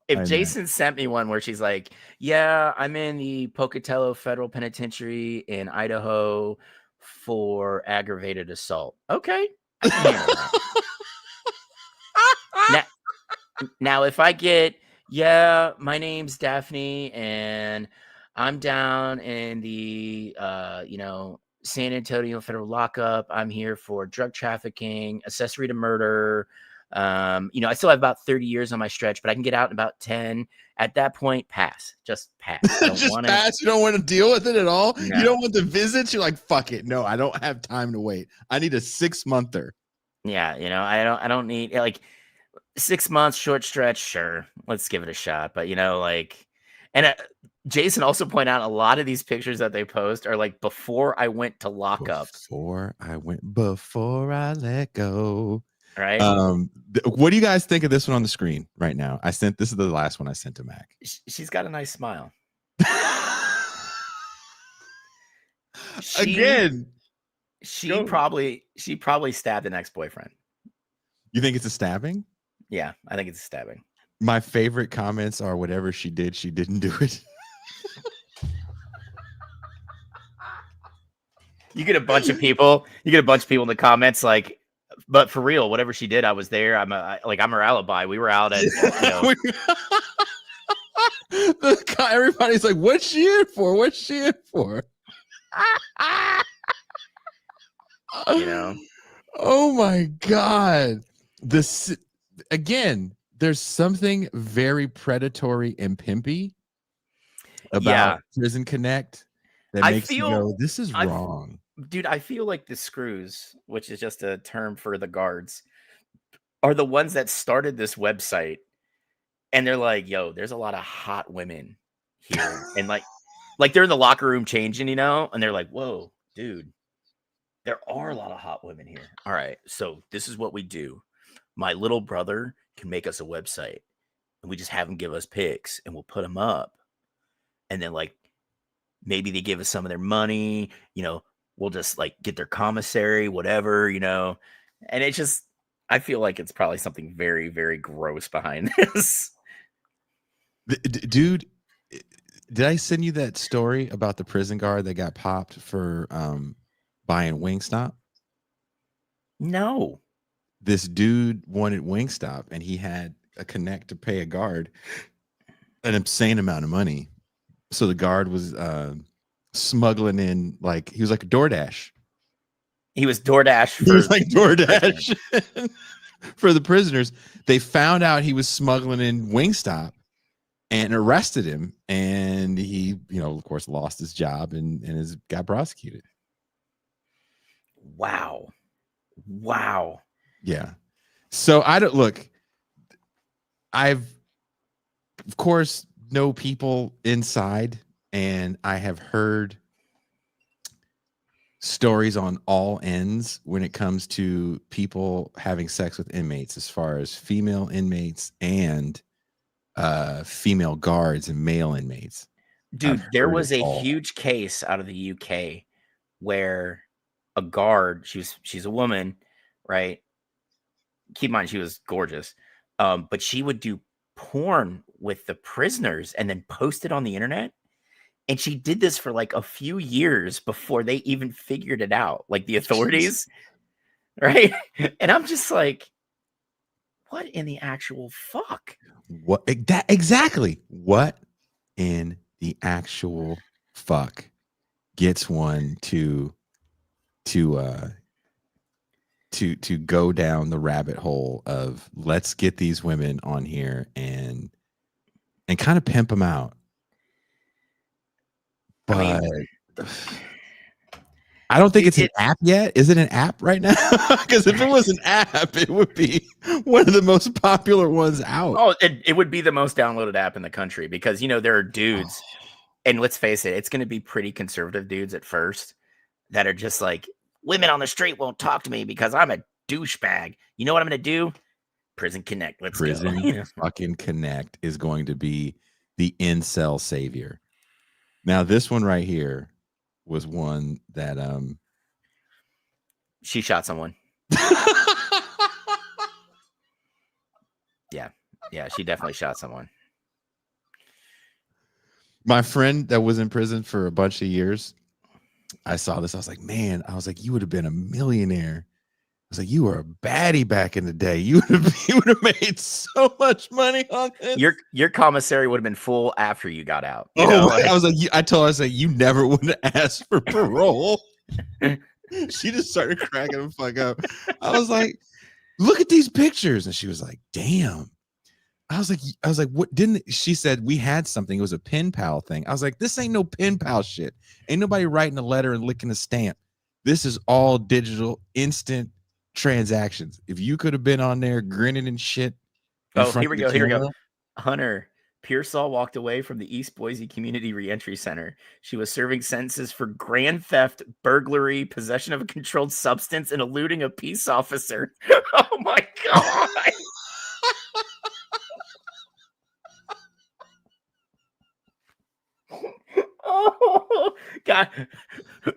if I Jason sent me one where she's like, yeah, I'm in the Pocatello Federal Penitentiary in Idaho for aggravated assault. Okay, I can handle that. Now, if I get, yeah, my name's Daphne and I'm down in the, San Antonio federal lockup. I'm here for drug trafficking, accessory to murder. I still have about 30 years on my stretch, but I can get out in about 10. At that point, pass. Just pass. I don't just want pass. it. You don't want to deal with it at all. No. You don't want the visits. You're like, fuck it. No, I don't have time to wait. I need a 6-monther. Yeah, I don't need like 6 months, short stretch. Sure, let's give it a shot. But and Jason also pointed out a lot of these pictures that they post are like before I went to lockup. Before I let go. Right. What do you guys think of this one on the screen right now? This is the last one I sent to Mac. She's got a nice smile. Again, she probably stabbed an ex-boyfriend. You think it's a stabbing? Yeah, I think it's a stabbing. My favorite comments are whatever she did, she didn't do it. You get a bunch of people in the comments like, but for real, whatever she did, I was there. I'm her alibi. We were out at everybody's like, what's she in for? What's she in for? Oh my God. Again, there's something very predatory and pimpy about Prison Connect that makes you go, this is wrong. Dude, I feel like the screws, which is just a term for the guards, are the ones that started this website. And they're like, yo, there's a lot of hot women here. And like they're in the locker room changing, and they're like, whoa, dude, there are a lot of hot women here. All right, so this is what we do. My little brother can make us a website and we just have him give us pics and we'll put them up. And then maybe they give us some of their money, we'll just get their commissary, whatever, and it's just, I feel like it's probably something very, very gross behind this. Dude, did I send you that story about the prison guard that got popped for buying Wingstop? No. This dude wanted Wingstop and he had a connect to pay a guard an insane amount of money. So the guard was smuggling in, he was like a DoorDash. He was DoorDash. He was like DoorDash for the prisoners. They found out he was smuggling in Wingstop and arrested him. And he, of course, lost his job and got prosecuted. Wow. Yeah. So I've, of course, know people inside, and I have heard stories on all ends when it comes to people having sex with inmates, as far as female inmates and female guards and male inmates. Dude, there was a huge case out of the UK where a guard, she's a woman, right? Keep in mind, she was gorgeous. But she would do porn with the prisoners and then post it on the internet. And she did this for a few years before they even figured it out, the authorities, right? And I'm just like, what in the actual fuck? Exactly. What in the actual fuck gets one to go down the rabbit hole of let's get these women on here and kind of pimp them out? But I don't think it's an It app yet. Is it an app right now? Because if it was an app, it would be one of the most popular ones out. oh, it would be the most downloaded app in the country because there are dudes, and let's face it, it's going to be pretty conservative dudes at first that are just like, women on the street won't talk to me because I'm a douchebag. You know what I'm going to do? Prison Connect. Let's go. Prison fucking Connect is going to be the incel savior. Now, this one right here was one that She shot someone. Yeah, she definitely shot someone. My friend that was in prison for a bunch of years, I saw this. I was like, man, you would have been a millionaire. I was like, you were a baddie back in the day. You would have made so much money on this. Your commissary would have been full after you got out. I was like, I told her, you never would have asked for parole. She just started cracking the fuck up. I was like, look at these pictures. And she was like, damn. I was like, what didn't she said we had something? It was a pen pal thing. I was like, this ain't no pen pal shit. Ain't nobody writing a letter and licking a stamp. This is all digital, instant transactions. If you could have been on there grinning and shit. Here we go. Hunter Pearsall walked away from the East Boise Community Reentry Center. She was serving sentences for grand theft, burglary, possession of a controlled substance, and eluding a peace officer. Oh my God. Oh God.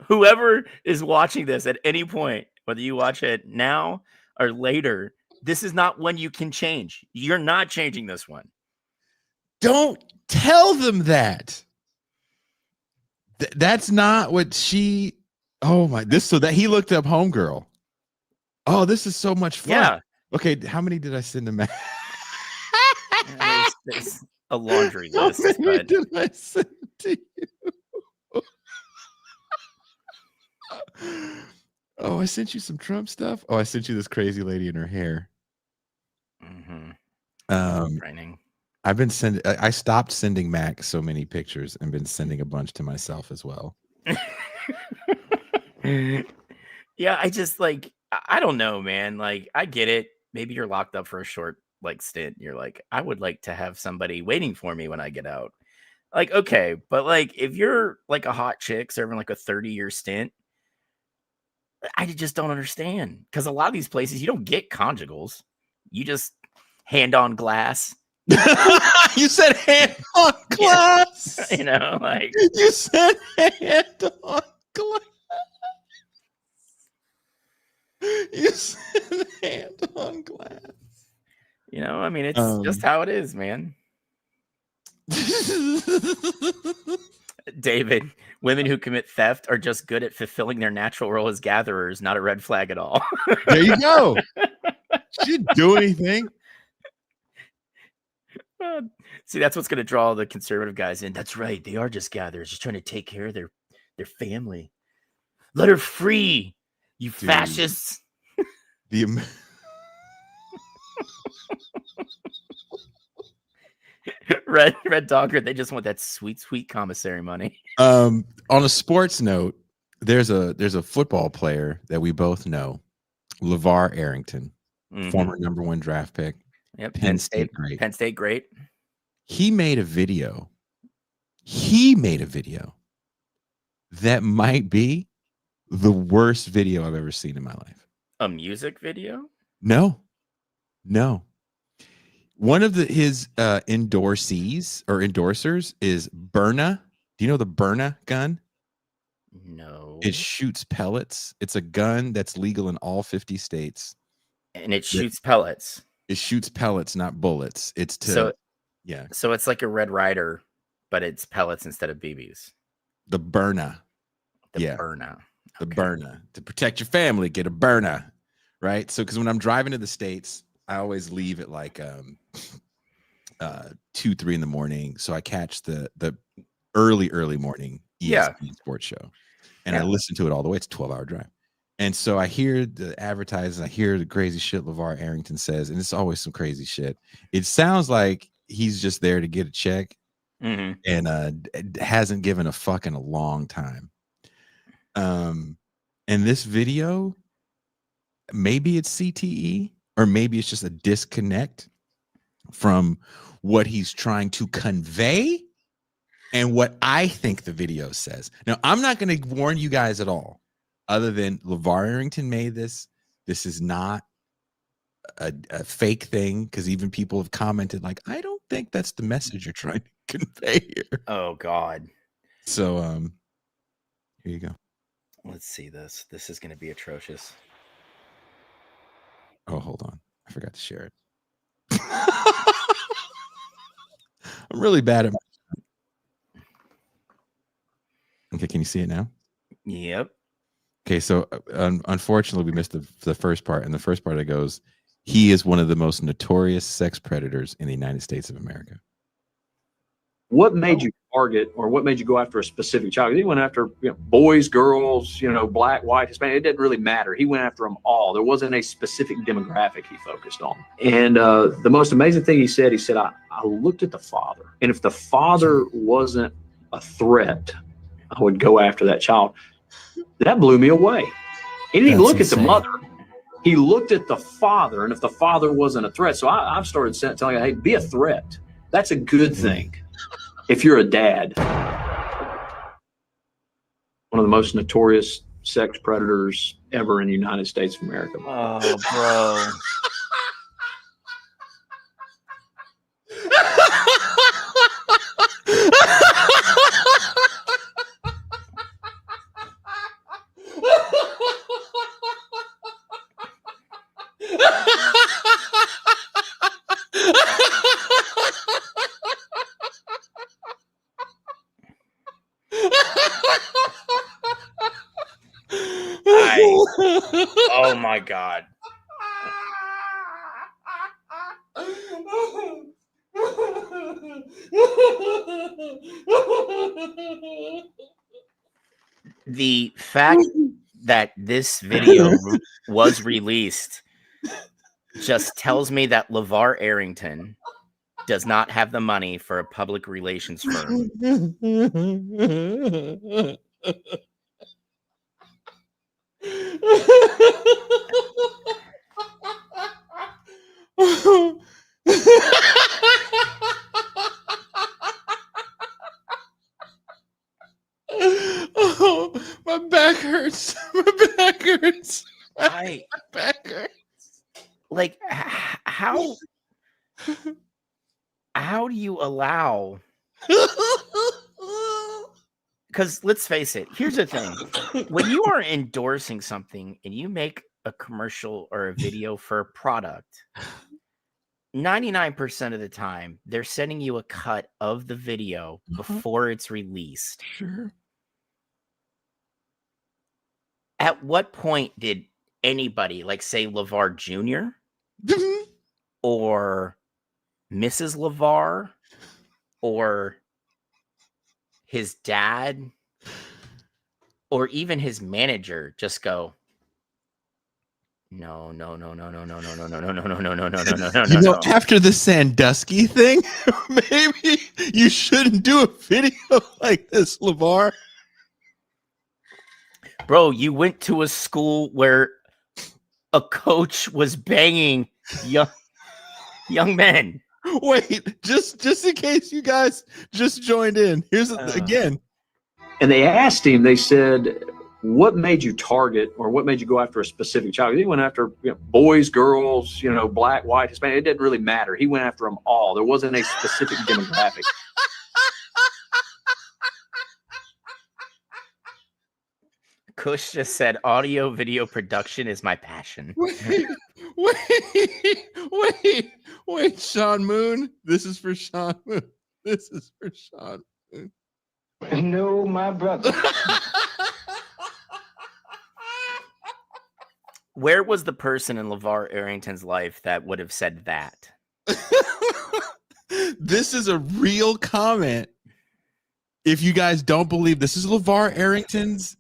Whoever is watching this at any point, whether you watch it now or later, this is not one you can change. You're not changing this one. Don't tell them that. That's not what she. Oh my! So that he looked up Homegirl. Oh, this is so much fun. Yeah. Okay, how many did I send him? There's a laundry list. How many did I send to you? Oh, I sent you some Trump stuff. Oh, I sent you this crazy lady in her hair. Training. I've been sending. I stopped sending Mac so many pictures and been sending a bunch to myself as well. Yeah, I just I don't know, man. Like, I get it. Maybe you're locked up for a short stint. You're like, I would like to have somebody waiting for me when I get out. Like, okay, but if you're a hot chick serving a 30-year stint, I just don't understand, because a lot of these places you don't get conjugals. You just hand on glass. You said hand on glass. Yeah. You said hand on glass. You said hand on glass. I mean, it's just how it is, man. David, women who commit theft are just good at fulfilling their natural role as gatherers, not a red flag at all. There you go. She didn't do anything. See, that's what's going to draw the conservative guys in. That's right. They are just gatherers, just trying to take care of their family. Let her free, you fascists. Red Dogger, they just want that sweet, sweet commissary money. On a sports note, there's a football player that we both know, LeVar Arrington, former #1 draft pick. Yep, Penn State great. Penn State great. He made a video that might be the worst video I've ever seen in my life. A music video? No. One of his endorsees or endorsers is Byrna. Do you know the Byrna gun? No. It shoots pellets. It's a gun that's legal in all 50 states. And it shoots pellets. It shoots pellets, not bullets. It's yeah. So it's like a Red Ryder, but it's pellets instead of BBs. The Byrna. Byrna. The Byrna. To protect your family, get a Byrna. Right? So because when I'm driving to the States, I always leave at 2-3 in the morning. So I catch the early morning ESPN sports show. And I listen to it all the way. It's a 12-hour drive. And so I hear the advertising, I hear the crazy shit LeVar Arrington says, and it's always some crazy shit. It sounds like he's just there to get a check and hasn't given a fuck in a long time. And this video, maybe it's CTE or maybe it's just a disconnect from what he's trying to convey and what I think the video says. Now, I'm not going to warn you guys at all, other than LeVar Arrington made this. This is not a fake thing, because even people have commented like, I don't think that's the message you're trying to convey here. Oh God. So here you go. Let's see this. This is going to be atrocious. Oh, hold on. I forgot to share it. I'm really bad at. Okay, can you see it now? Yep. Okay, so unfortunately, we missed the first part. And the first part, it goes, he is one of the most notorious sex predators in the United States of America. What made you target, or what made you go after a specific child? He went after boys, girls, black, white, Hispanic. It didn't really matter. He went after them all. There wasn't a specific demographic he focused on. And the most amazing thing he said, I looked at the father. And if the father wasn't a threat, I would go after that child. That blew me away. He didn't even look at the mother. He looked at the father. And if the father wasn't a threat, so I've started telling you, hey, be a threat. That's a good thing. If you're a dad, one of the most notorious sex predators ever in the United States of America. Oh, bro. Oh my God. The fact that this video was released just tells me that LeVar Arrington does not have the money for a public relations firm. Oh, my back hurts. My back hurts. My back hurts. Like, how do you allow? Because let's face it, here's the thing. When you are endorsing something and you make a commercial or a video for a product, 99% of the time, they're sending you a cut of the video before it's released. Sure. At what point did anybody, like say LeVar Jr. or Mrs. LeVar or his dad or even his manager just go, no. After the Sandusky thing, maybe you shouldn't do a video like this, LeVar. Bro, you went to a school where a coach was banging young men. Wait, just in case you guys just joined in, here's again. And they asked him, they said, what made you target, or what made you go after a specific child? He went after boys, girls, black, white, Hispanic. It didn't really matter. He went after them all. There wasn't a specific demographic. Kush just said, audio video production is my passion. Wait, Sean Moon. This is for Sean Moon. This is for Sean Moon. No, my brother. Where was the person in LeVar Arrington's life that would have said that? This is a real comment. If you guys don't believe, this is LeVar Arrington's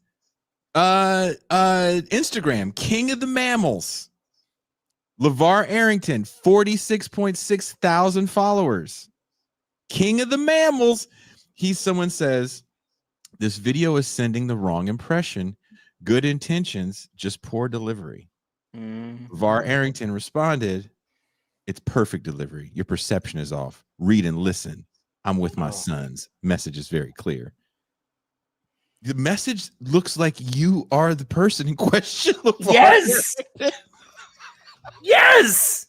Instagram, King of the Mammals. LeVar Arrington, 46.6 thousand followers. King of the Mammals. Someone says, this video is sending the wrong impression. Good intentions, just poor delivery. Mm. LeVar Arrington responded, it's perfect delivery. Your perception is off. Read and listen. I'm with my sons. Message is very clear. The message looks like you are the person in question. LeVar Yes. Yes.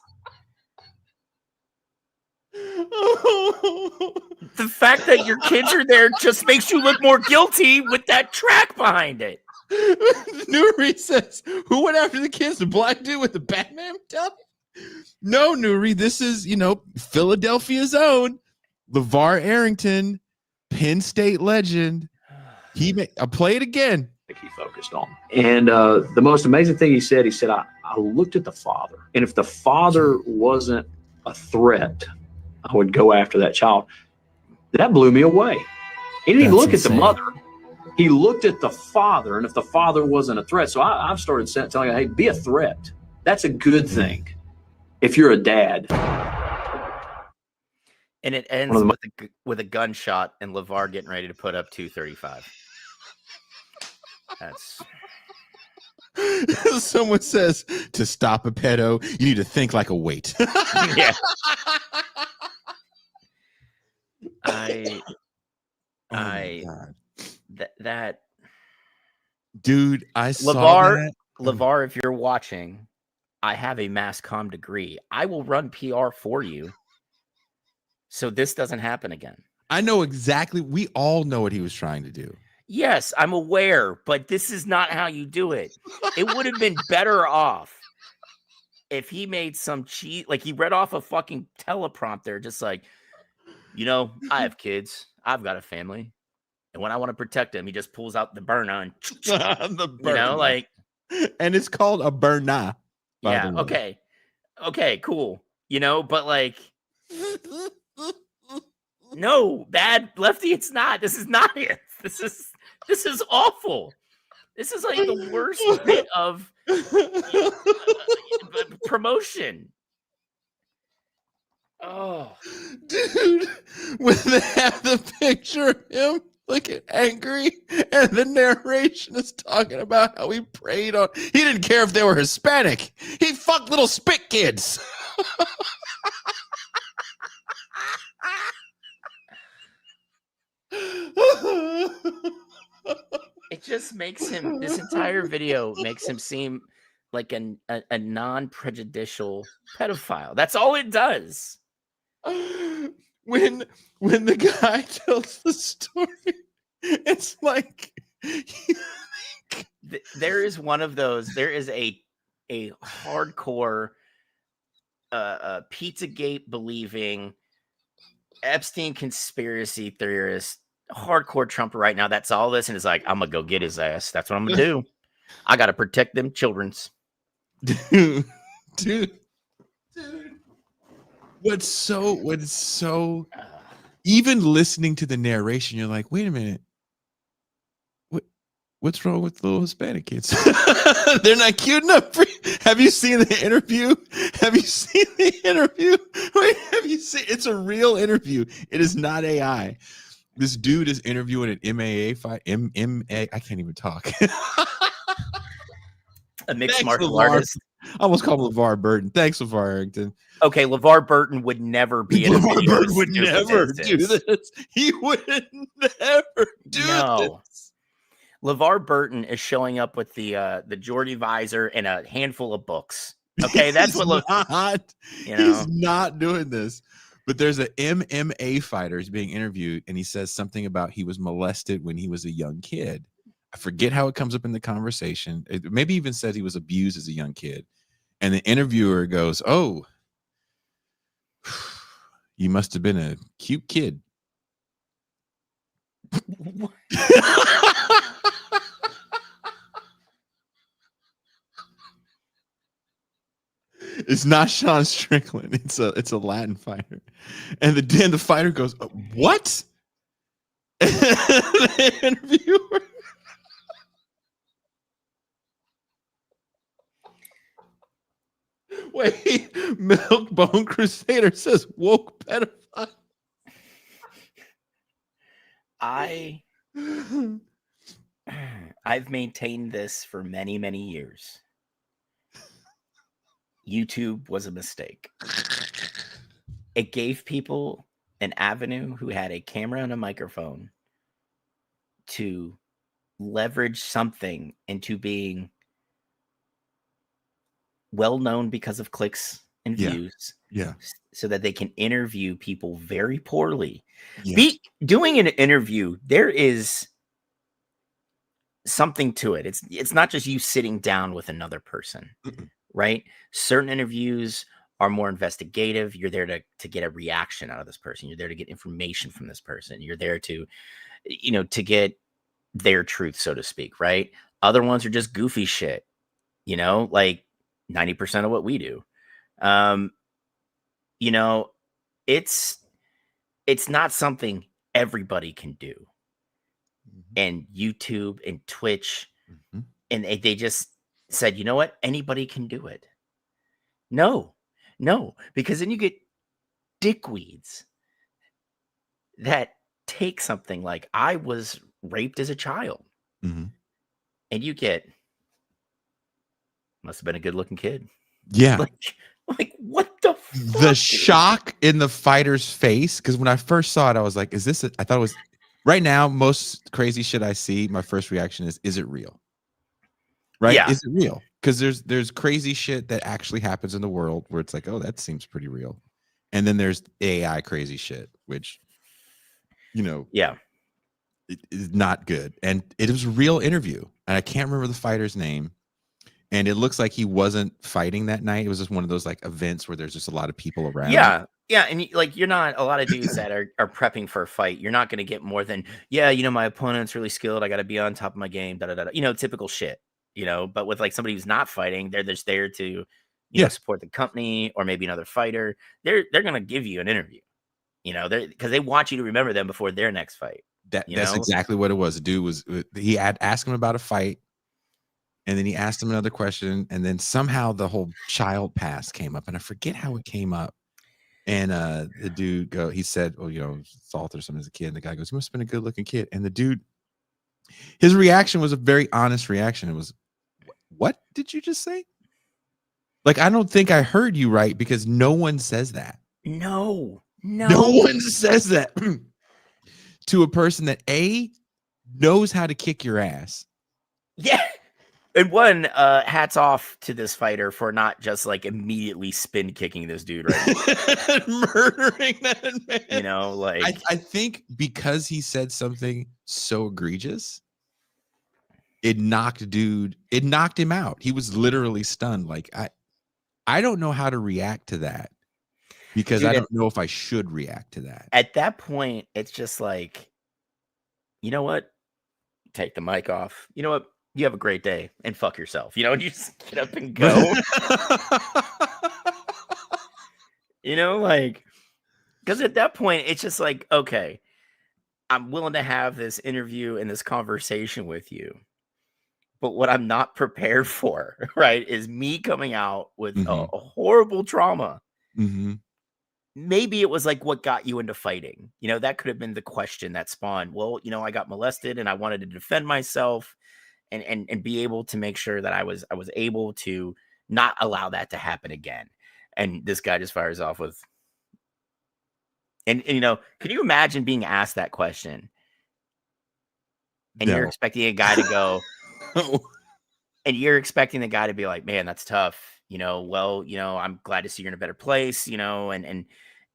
The fact that your kids are there just makes you look more guilty with that track behind it. Nuri says, who went after the kids? The black dude with the Batman top? No, Nuri, this is, Philadelphia's own LeVar Arrington, Penn State legend. I'll play it again. He focused on. And the most amazing thing he said, I looked at the father. And if the father wasn't a threat, I would go after that child. That blew me away. He didn't even look at the mother. He looked at the father, and if the father wasn't a threat. So I've started telling him, hey, be a threat. That's a good thing if you're a dad. And it ends with a gunshot and LeVar getting ready to put up 235. That's... Someone says, to stop a pedo, you need to think like a weight. Yeah. That dude, I saw that. LeVar, if you're watching, I have a mass comm degree. I will run PR for you so this doesn't happen again. I know exactly. We all know what he was trying to do. Yes, I'm aware, but this is not how you do it. It would have been better off if he made some cheat, like he read off a fucking teleprompter, just like, I have kids. I've got a family. And when I want to protect them, he just pulls out the burner and and it's called a burna. Yeah. Okay, cool. But like, no, bad Lefty, it's not. This is not it. This is awful. This is like the worst bit of promotion. Oh, dude, when they have the picture of him looking angry and the narration is talking about how he preyed on, he didn't care if they were Hispanic. He fucked little spit kids. It just makes him, this entire video makes him seem like a non-prejudicial pedophile. That's all it does. When the guy tells the story, it's like there is one of those. There is a hardcore Pizzagate believing Epstein conspiracy theorist, hardcore Trump right now. That's all this, and is like, I'm gonna go get his ass. That's what I'm gonna do. I gotta protect them children's. Dude. What's so even listening to the narration, you're like, wait a minute. What's wrong with little Hispanic kids? They're not cute enough for you. Have you seen the interview? Wait, have you seen? It's a real interview. It is not AI. This dude is interviewing an MAA fight. MMA. I can't even talk. A mixed martial artist. I almost called him LeVar Burton. Thanks, LeVar Arrington. Okay, LeVar Burton would never be in a LeVar video. Burton would never do this. He would never do this. LeVar Burton is showing up with the Geordie visor and a handful of books. Okay, that's he's not doing this. But there's a MMA fighter who's being interviewed, and he says something about he was molested when he was a young kid. I forget how it comes up in the conversation. It maybe even said he was abused as a young kid. And the interviewer goes, oh, you must have been a cute kid. It's not Sean Strickland. It's a Latin fighter. And the fighter goes, what? The interviewer. Wait, Milk Bone Crusader says woke pedophile. I've maintained this for many, many years. YouTube was a mistake. It gave people an avenue who had a camera and a microphone to leverage something into being well known because of clicks and Yeah. views, Yeah. so that they can interview people very poorly. Yeah. Doing an interview, there is something to it. It's not just you sitting down with another person, right? Certain interviews are more investigative. You're there to get a reaction out of this person. You're there to get information from this person. You're there to, to get their truth, so to speak, right? Other ones are just goofy shit, like 90% of what we do. It's not something everybody can do. And YouTube and Twitch, and they just said, you know what? Anybody can do it. No, because then you get dickweeds that take something like, I was raped as a child, and you get, must have been a good looking kid. Yeah. Like what the fuck? The shock in the fighter's face, because when I first saw it, I was like, is this I thought it was right now, most crazy shit I see, my first reaction is it real? Right? Yeah. Is it real? Because there's crazy shit that actually happens in the world where it's like, oh, that seems pretty real. And then there's AI crazy shit, which, yeah, it is not good. And it was a real interview. And I can't remember the fighter's name. And it looks like he wasn't fighting that night. It was just one of those like events where there's just a lot of people around. Yeah. Yeah. And you're not a lot of dudes that are prepping for a fight. You're not going to get more than, my opponent's really skilled. I got to be on top of my game. Typical shit, but with like somebody who's not fighting, they're just there to, support the company or maybe another fighter. They're going to give you an interview, because they want you to remember them before their next fight. That's exactly what it was. The dude he had asked him about a fight. And then he asked him another question, and then somehow the whole child past came up, and I forget how it came up. And the dude he said, assaulted or something as a kid. And the guy goes, "You must have been a good-looking kid." And the dude, his reaction was a very honest reaction. It was, "What did you just say?" Like, I don't think I heard you right, because no one says that. No one says that to a person that knows how to kick your ass. Yeah. And one, hats off to this fighter for not just like immediately spin kicking this dude, right? Murdering that man. I think because he said something so egregious, it knocked him out. He was literally stunned. Like, I don't know how to react to that, because I don't know if I should react to that. At that point, it's just like, you know what? Take the mic off. You know what? You have a great day and fuck yourself. You just get up and go. Because at that point, it's just like, okay, I'm willing to have this interview and this conversation with you. But what I'm not prepared for, right, is me coming out with a horrible trauma. Maybe it was like, what got you into fighting? That could have been the question that spawned. Well, I got molested and I wanted to defend myself. And be able to make sure that I was able to not allow that to happen again. And this guy just fires off with, and can you imagine being asked that question? And you're expecting a guy to go, and you're expecting the guy to be like, man, that's tough. I'm glad to see you're in a better place, and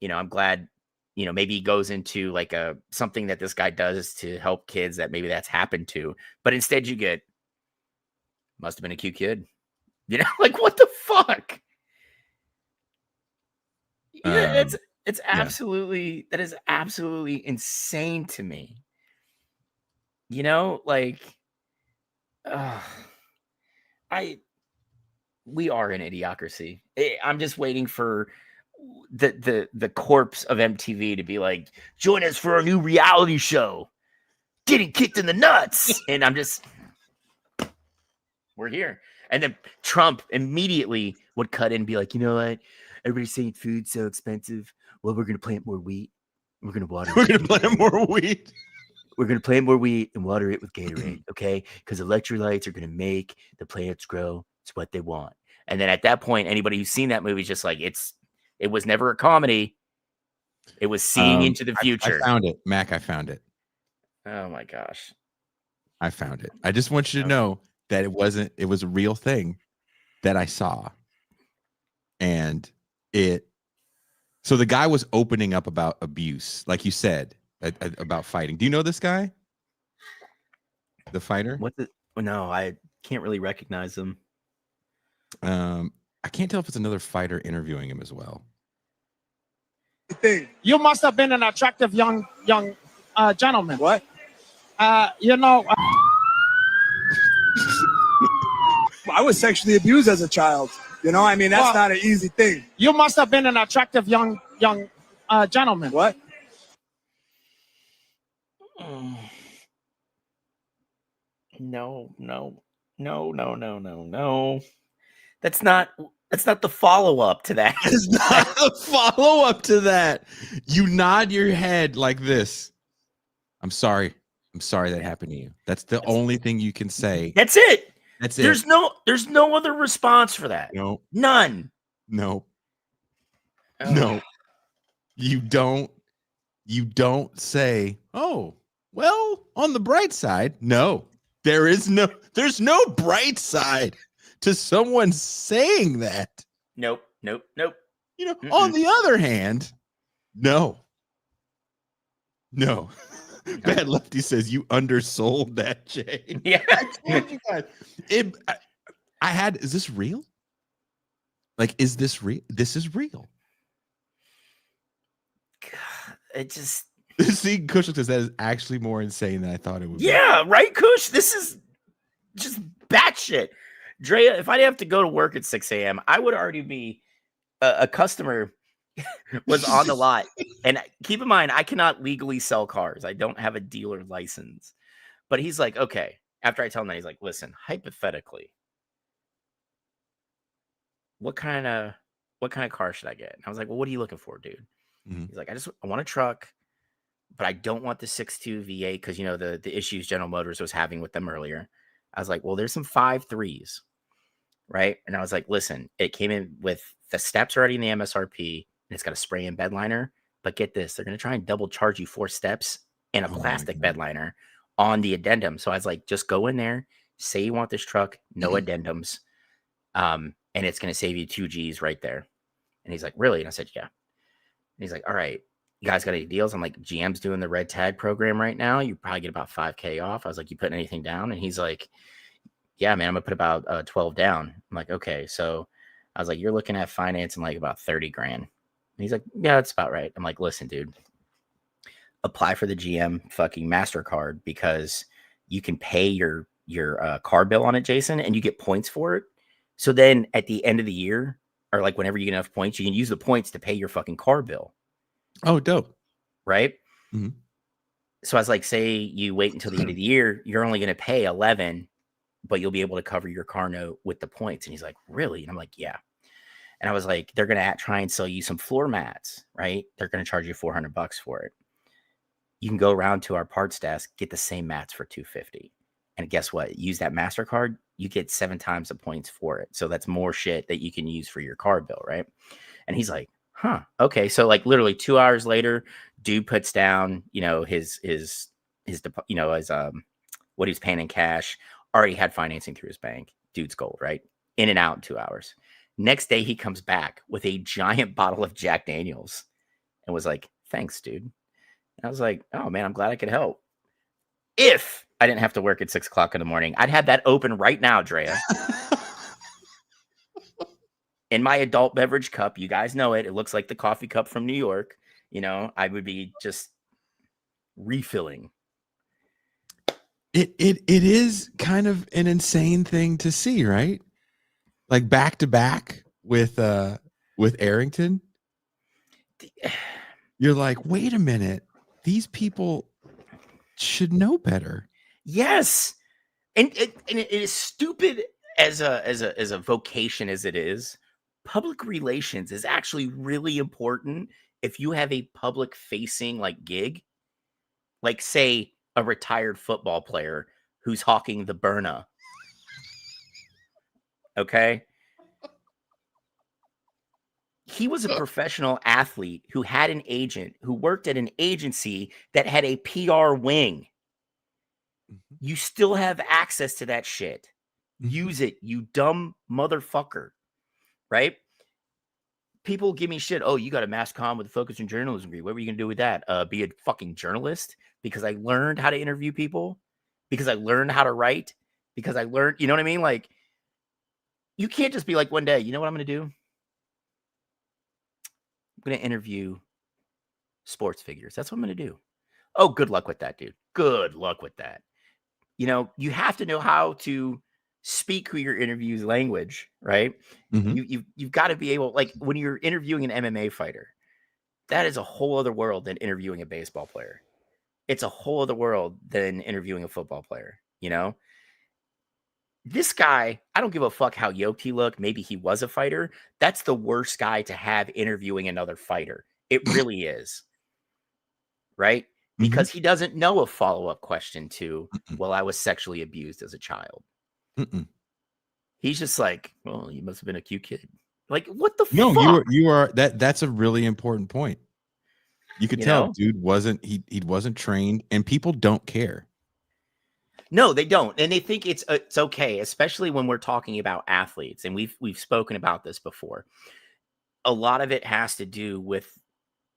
I'm glad, maybe he goes into like something that this guy does to help kids that maybe that's happened to, but instead you get, must have been a cute kid, like what the fuck? It's absolutely, that is absolutely insane to me. We are an idiocracy. I'm just waiting for the corpse of MTV to be like, join us for a new reality show, getting kicked in the nuts. And I'm just, we're here. And then Trump immediately would cut in and be like, you know what? Everybody's saying food's so expensive. Well, we're going to plant more wheat. We're going to water. We're going to plant more wheat. we're going to plant more wheat and water it with Gatorade, okay? Because electrolytes are going to make the plants grow. It's what they want. And then at that point, anybody who's seen that movie is just like, it was never a comedy. It was seeing into the future. I found it, Mac. I found it. Oh my gosh. I found it. I just want you to know that it was a real thing that I saw. And so the guy was opening up about abuse, like you said, about fighting. Do you know this guy? The fighter? No, I can't really recognize him. I can't tell if it's another fighter interviewing him as well. You must have been an attractive young gentleman. What? You know, I was sexually abused as a child. You know, I mean, that's not an easy thing. you must have been an attractive young gentleman. What? No. That's not the follow-up to that. It's not a follow-up to that. You nod your head like this. I'm sorry that happened to you. That's the only thing you can say. That's it. That's it. There's no other response for that. No. None. No. No. You don't say, "Oh, well, on the bright side." No. There's no bright side to someone saying that. Nope. You know, on the other hand, no. Bad Lefty says you undersold that, Jay. Yeah. I told you guys. Is this real? Like, is this real? This is real. God, it just. See, Kush says that is actually more insane than I thought it would be. Yeah, right, Kush? This is just batshit. Drea, if I didn't have to go to work at 6 a.m., I would already be a customer was on the lot. And keep in mind, I cannot legally sell cars. I don't have a dealer license. But he's like, okay. After I tell him that, he's like, listen, hypothetically, what kind of car should I get? And I was like, well, what are you looking for, dude? Mhm. He's like, I want a truck, but I don't want the 6.2 V8 because, you know, the issues General Motors was having with them earlier. I was like, well, there's some 5.3s, right? And I was like, listen, it came in with the steps already in the MSRP, and it's got a spray-in bed liner. But get this, they're going to try and double charge you 4 steps and a plastic bed liner on the addendum. So I was like, just go in there, say you want this truck, no addendums, and it's going to save you 2 G's right there. And he's like, really? And I said, yeah. And he's like, all right, you guys got any deals? I'm like, GM's doing the red tag program right now. You probably get about $5K off. I was like, you putting anything down? And he's like, yeah, man, I'm gonna put about 12 down. I'm like, okay. So I was like, you're looking at financing like about 30 grand. And he's like, yeah, that's about right. I'm like, listen, dude, apply for the GM fucking MasterCard because you can pay your car bill on it, Jason, and you get points for it. So then at the end of the year, or like whenever you get enough points, you can use the points to pay your fucking car bill. Oh, dope. Right? Mhm. So I was like, say you wait until the end of the year, you're only going to pay 11, but you'll be able to cover your car note with the points. And he's like, really? And I'm like, yeah. And I was like, they're going to try and sell you some floor mats, right? They're going to charge you $400 for it. You can go around to our parts desk, get the same mats for $250. And guess what? Use that MasterCard, you get 7 times the points for it. So that's more shit that you can use for your car bill, right? And he's like, huh, okay. So like literally 2 hours later, dude puts down, you know, his you know, his what he's paying in cash, already had financing through his bank. Dude's gold, right? In and out in 2 hours. Next day, he comes back with a giant bottle of Jack Daniels and was like, thanks, dude. And I was like, oh man, I'm glad I could help. If I didn't have to work at 6 o'clock in the morning, I'd have that open right now, Drea. In my adult beverage cup, you guys know it. It looks like the coffee cup from New York. You know, I would be just refilling. It is kind of an insane thing to see, right? Like back to back with Arrington. You're like, wait a minute, these people should know better. Yes, and it is stupid as a vocation as it is. Public relations is actually really important if you have a public facing like gig. Like say a retired football player who's hawking the Berna. Okay? He was a professional athlete who had an agent who worked at an agency that had a PR wing. You still have access to that shit. Use it, you dumb motherfucker. Right? People give me shit. Oh, you got a mass comm with a focus in journalism degree. What were you going to do with that? Be a fucking journalist? Because I learned how to interview people? Because I learned how to write? Because I learned, you know what I mean? Like, you can't just be like one day, you know what I'm going to do? I'm going to interview sports figures. That's what I'm going to do. Oh, good luck with that, dude. Good luck with that. You know, you have to know how to speak who your interview's language, right? You've got to be able, like when you're interviewing an MMA fighter, that is a whole other world than interviewing a baseball player. It's a whole other world than interviewing a football player, you know? This guy, I don't give a fuck how yoked he looked. Maybe he was a fighter. That's the worst guy to have interviewing another fighter. It really is. Right? Because he doesn't know a follow-up question to, well, I was sexually abused as a child. He's just like, well, you must have been a cute kid. Like, what the fuck? No, you are that's a really important point. You could tell, know? dude he wasn't trained, and people don't care. No, they don't, and they think it's okay, especially when we're talking about athletes, and we've spoken about this before. A lot of it has to do with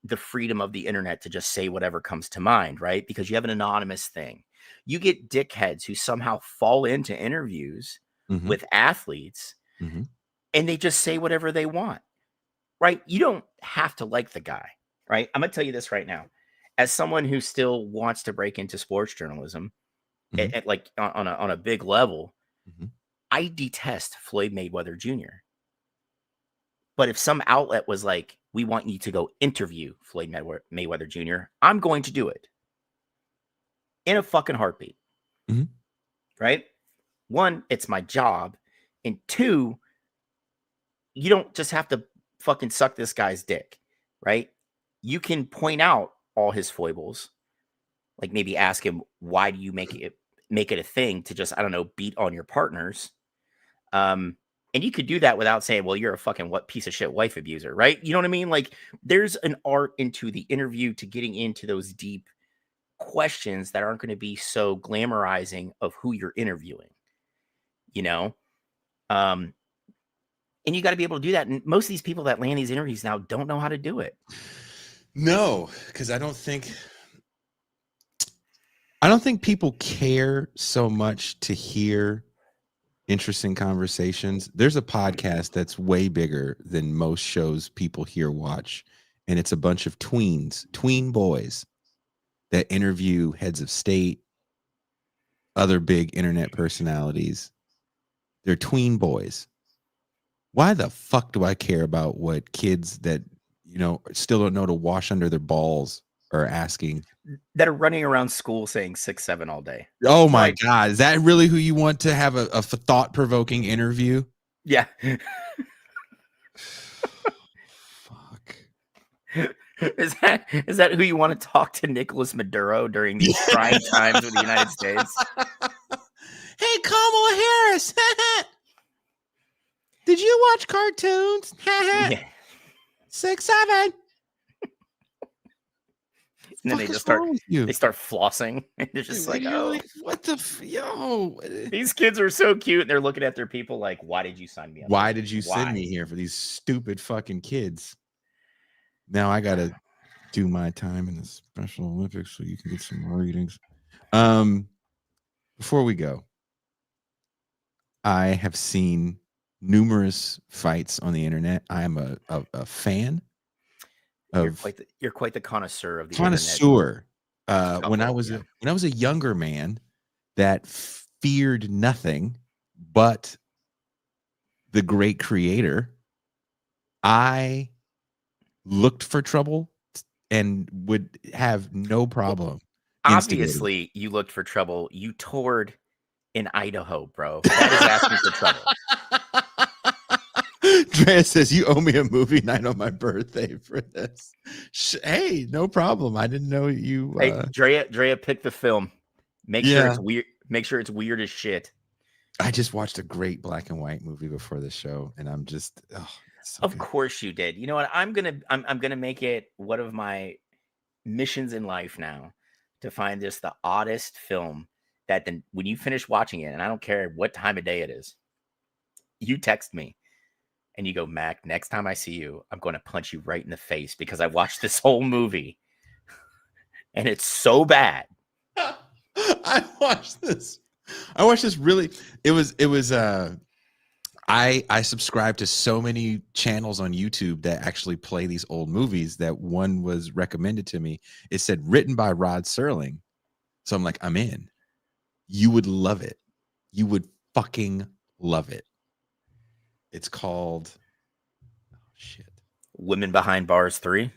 the freedom of the internet to just say whatever comes to mind, right? Because you have an anonymous thing. You get dickheads who somehow fall into interviews with athletes, and they just say whatever they want, right? You don't have to like the guy, right? I'm gonna tell you this right now, as someone who still wants to break into sports journalism. At like on a big level, I detest Floyd Mayweather Jr. But if some outlet was like, we want you to go interview Floyd Mayweather Jr., I'm going to do it. In a fucking heartbeat. Right? One, it's my job. And two, you don't just have to fucking suck this guy's dick. Right? You can point out all his foibles. Like maybe ask him, why do you make it a thing to just, I don't know, beat on your partners? And you could do that without saying, well, you're a fucking piece of shit wife abuser, right? You know what I mean? Like there's an art into the interview to getting into those deep questions that aren't going to be so glamorizing of who you're interviewing, you know? And you got to be able to do that. And most of these people that land these interviews now don't know how to do it. No, because I don't think people care so much to hear interesting conversations. There's a podcast that's way bigger than most shows people here watch, and it's a bunch of tween boys that interview heads of state, other big internet personalities. They're tween boys. Why the fuck do I care about what kids that, you know, still don't know to wash under their balls are asking? That are running around school saying 6'7" all day. Oh my God. Is that really who you want to have a thought-provoking interview? Yeah. Fuck. Is that who you want to talk to Nicolas Maduro during these trying times with the United States? Hey, Kamala Harris. Did you watch cartoons? Yeah. 6'7". And then they start flossing. And they're just like, oh, like, what the yo? These kids are so cute, and they're looking at their people like, why did you sign me up? Why did you send me here for these stupid fucking kids? Now I gotta do my time in the Special Olympics so you can get some more readings. Before we go, I have seen numerous fights on the internet. I am a fan. You're quite the connoisseur of the connoisseur. When I was a younger man that feared nothing but the great creator, I looked for trouble and would have no problem. Obviously, you looked for trouble. You toured in Idaho, bro. That is asking for trouble. Drea says, you owe me a movie night on my birthday for this. Hey, no problem. I didn't know you. Hey, Drea picked the film. Make sure it's weird. Make sure it's weird as shit. I just watched a great black and white movie before the show, and I'm just so Of good. course you did. You know what? I'm gonna make it one of my missions in life now to find just the oddest film that then when you finish watching it, and I don't care what time of day it is, you text me and you go, Mac, next time I see you, I'm going to punch you right in the face because I watched this whole movie and it's so bad. I watched this really. It was I subscribe to so many channels on YouTube that actually play these old movies. That one was recommended to me. It said written by Rod Serling. So I'm like, I'm in. You would love it. You would fucking love it. It's called Women Behind Bars 3.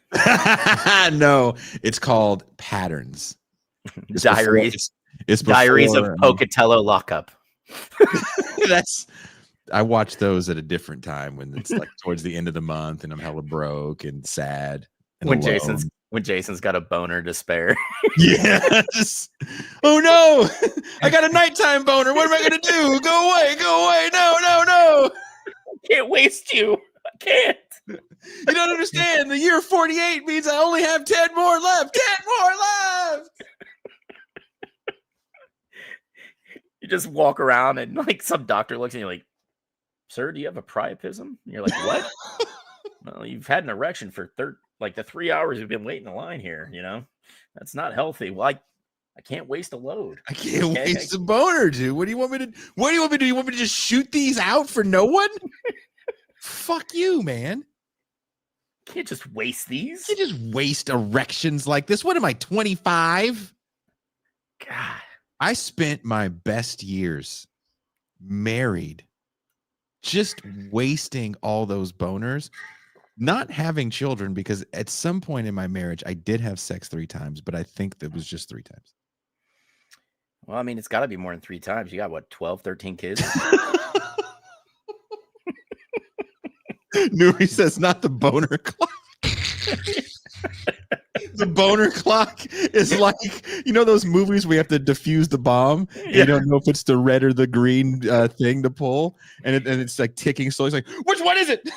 No, it's called Patterns. It's Diaries. It's Diaries of before, Pocatello Lockup. I watch those at a different time when it's like towards the end of the month and I'm hella broke and sad. And When alone. Jason's got a boner to spare. Yeah. Oh no, I got a nighttime boner. What am I gonna do? Go away, go away. No. I can't waste you. I can't. You don't understand. The year 48 means I only have 10 more left. 10 more left. You just walk around and like some doctor looks at you like, sir, do you have a priapism? And you're like, what? Well, you've had an erection for the 3 hours you've been waiting in line here, you know? That's not healthy. Well, I can't waste a load. I can't waste a boner, dude. What do you want me to do? You want me to just shoot these out for no one? Fuck you, man. Can't just waste these. You just waste erections like this. What am I, 25? God. I spent my best years married, just wasting all those boners, not having children, because at some point in my marriage, I did have sex 3 times, but I think that was just 3 times. Well, I mean, it's got to be more than 3 times. You got, what, 12, 13 kids? Nuri says, not the boner clock. The boner clock is like, you know, those movies where you have to defuse the bomb. Yeah. You don't know if it's the red or the green thing to pull, and it's like ticking slowly. It's like, which one is it?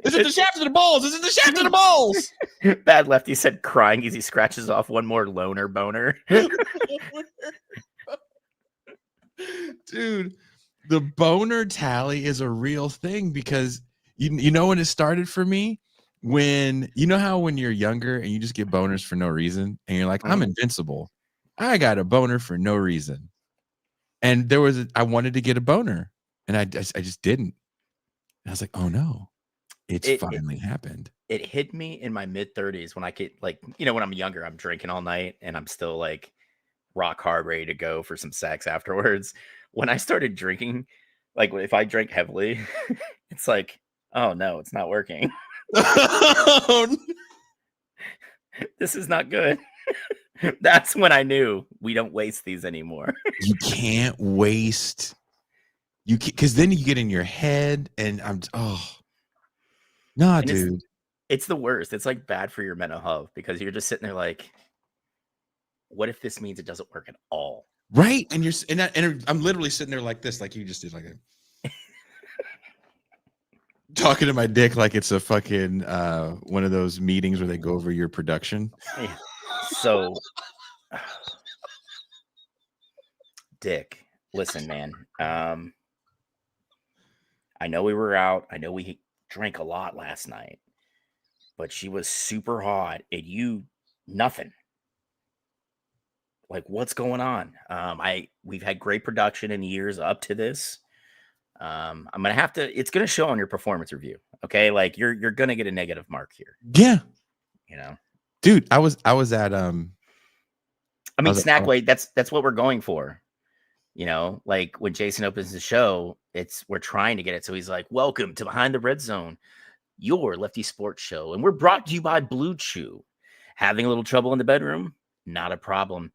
Is it the shaft or the balls? Is it the shaft or the balls? Bad Lefty said, crying as he scratches off one more loner boner. Dude, the boner tally is a real thing, because you know when it started for me? When you know how when you're younger and you just get boners for no reason and you're like, I'm invincible. I got a boner for no reason. And I wanted to get a boner and I just didn't. And I was like, oh no, it finally happened. It hit me in my mid-30s when I get like, you know, when I'm younger, I'm drinking all night and I'm still like rock hard, ready to go for some sex afterwards. When I started drinking, like if I drank heavily, it's like, oh no, it's not working. This is not good. That's when I knew we don't waste these anymore. You can't waste. Because then you get in your head and dude. It's the worst. It's like bad for your mental health because you're just sitting there like, what if this means it doesn't work at all? Right. And I'm literally sitting there like this, like you just did, like talking to my dick like it's a fucking one of those meetings where they go over your production. Yeah. So, Dick, listen, man. I know we were out. I know we drank a lot last night, but she was super hot and you nothing. Like, what's going on? We've had great production in years up to this. I'm gonna have to. It's gonna show on your performance review. Okay, like you're gonna get a negative mark here. Yeah, you know, dude. I was at I mean, snack weight. That's what we're going for. You know, like when Jason opens the show, we're trying to get it. So he's like, "Welcome to Behind the Red Zone, your Lefty Sports Show," and we're brought to you by Blue Chew. Having a little trouble in the bedroom? Not a problem.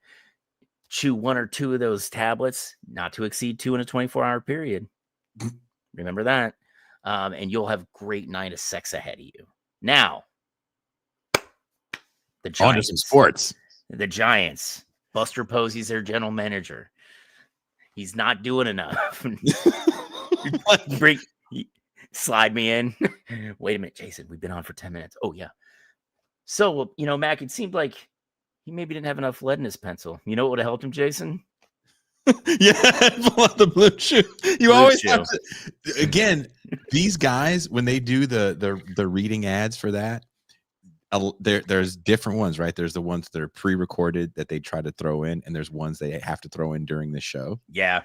Chew 1 or 2 of those tablets, not to exceed 2 in a 24-hour period. Remember that. And you'll have a great night of sex ahead of you. Now, the Giants. On to some sports. The Giants. Buster Posey's their general manager. He's not doing enough. Slide me in. Wait a minute, Jason. We've been on for 10 minutes. Oh, yeah. So, Mac, it seemed like he maybe didn't have enough lead in his pencil. You know what would have helped him, Jason? Pull out the blue chew. You Blue always chew. have to. Again, these guys, when they do the reading ads for that, there's different ones, right? There's the ones that are pre-recorded that they try to throw in, and there's ones they have to throw in during the show. Yeah.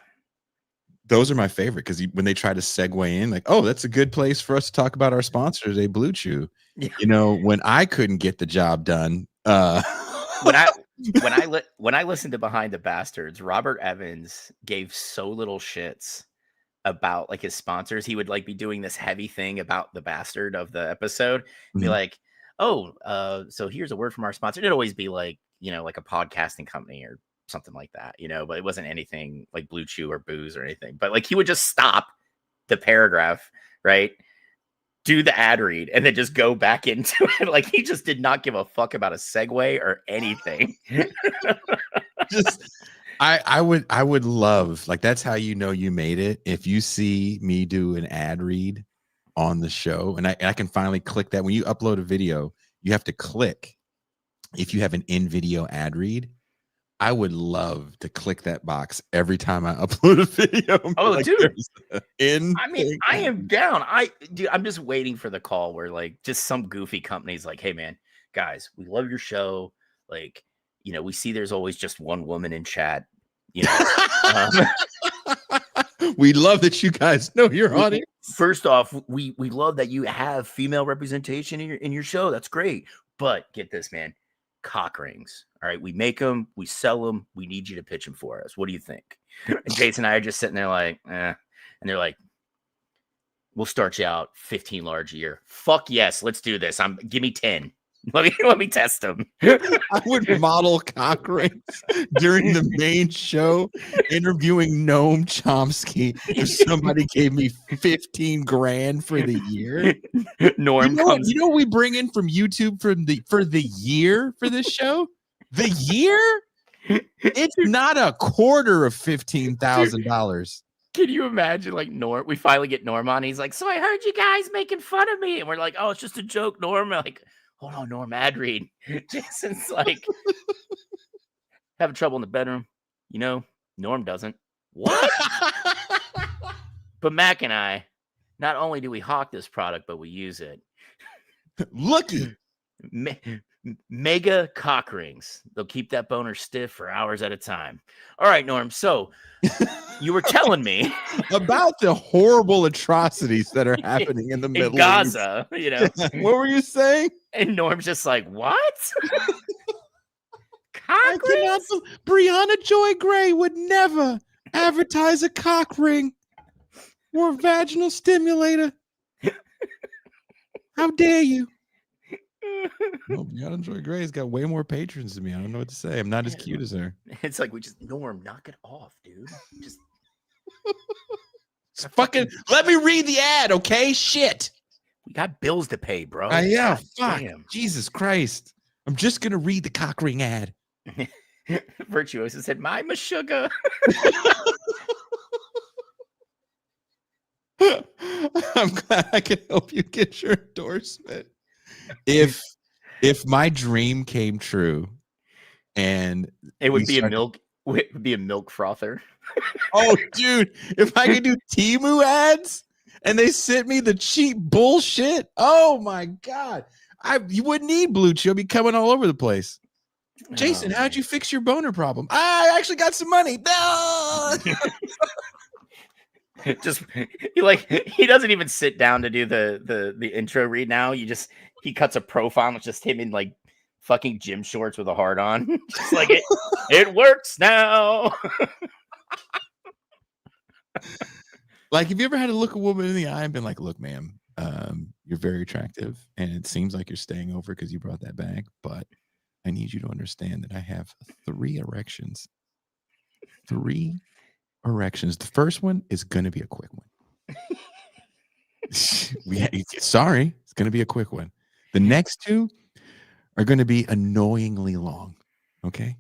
Those are my favorite because when they try to segue in, like, oh, that's a good place for us to talk about our sponsors, a Blue Chew. Yeah. When I couldn't get the job done, when I listened to Behind the Bastards, Robert Evans gave so little shits about like his sponsors. He would like be doing this heavy thing about the bastard of the episode, be like, oh, so here's a word from our sponsor. It'd always be like, like a podcasting company or something like that, but it wasn't anything like Blue Chew or booze or anything. But like he would just stop the paragraph, right? Do the ad read and then just go back into it. Like he just did not give a fuck about a segue or anything. I would love, like, that's how you made it. If you see me do an ad read on the show, and I can finally click that. When you upload a video, you have to click if you have an in-video ad read. I would love to click that box every time I upload a video. Oh, like, dude. I am down. I'm just waiting for the call where like just some goofy company's like, hey man, guys, we love your show. Like, we see there's always just one woman in chat. We love that you guys know your audience. First off, we love that you have female representation in your show. That's great. But get this, man. Cock rings. All right, we make them, we sell them. We need you to pitch them for us. What do you think? And Jason and I are just sitting there like, and they're like, we'll start you out 15 large a year. Fuck yes, let's do this. Give me 10. Let me test them. I would model cock rings during the main show, interviewing Noam Chomsky. If somebody gave me 15 grand for the year, Norm you know what we bring in from YouTube for the year for this show? The year? It's not a quarter of $15,000. Can you imagine, like, Norm? We finally get Norm on. He's like, so I heard you guys making fun of me. And we're like, oh, it's just a joke, Norm. We're like, hold on, Norm, ad read. Jason's like, having trouble in the bedroom. Norm doesn't. What? But Mac and I, not only do we hawk this product, but we use it. Looky. Mega cock rings. They'll keep that boner stiff for hours at a time. All right, Norm. So you were telling me about the horrible atrocities that are happening in the Middle Gaza, East. What were you saying? And Norm's just like, what? Cock rings? Brianna Joy Gray would never advertise a cock ring or a vaginal stimulator. How dare you? No, Brianna Joy Gray's got way more patrons than me. I don't know what to say. I'm not as cute as her. It's like Norm, knock it off, dude. Just fucking let me read the ad, okay? Shit. We got bills to pay, bro. Yeah, fuck. Damn. Jesus Christ. I'm just gonna read the cock ring ad. Virtuoso said, "My sugar." I'm glad I can help you get your endorsement. If my dream came true, and it would be a milk frother. Oh, dude! If I could do Temu ads and they sent me the cheap bullshit, oh my god! You wouldn't need Blue Chew. I'd be coming all over the place. Jason, how'd you fix your boner problem? I actually got some money. No. Just he doesn't even sit down to do the intro read now. He cuts a profile and it's just him in like fucking gym shorts with a heart on. Just like it works now. Like, have you ever had to look a woman in the eye and been like, look, ma'am, you're very attractive and it seems like you're staying over because you brought that bag, but I need you to understand that I have 3 erections. 3 erections. The first one is going to be a quick one. Sorry, it's going to be a quick one. The next 2 are going to be annoyingly long. Okay.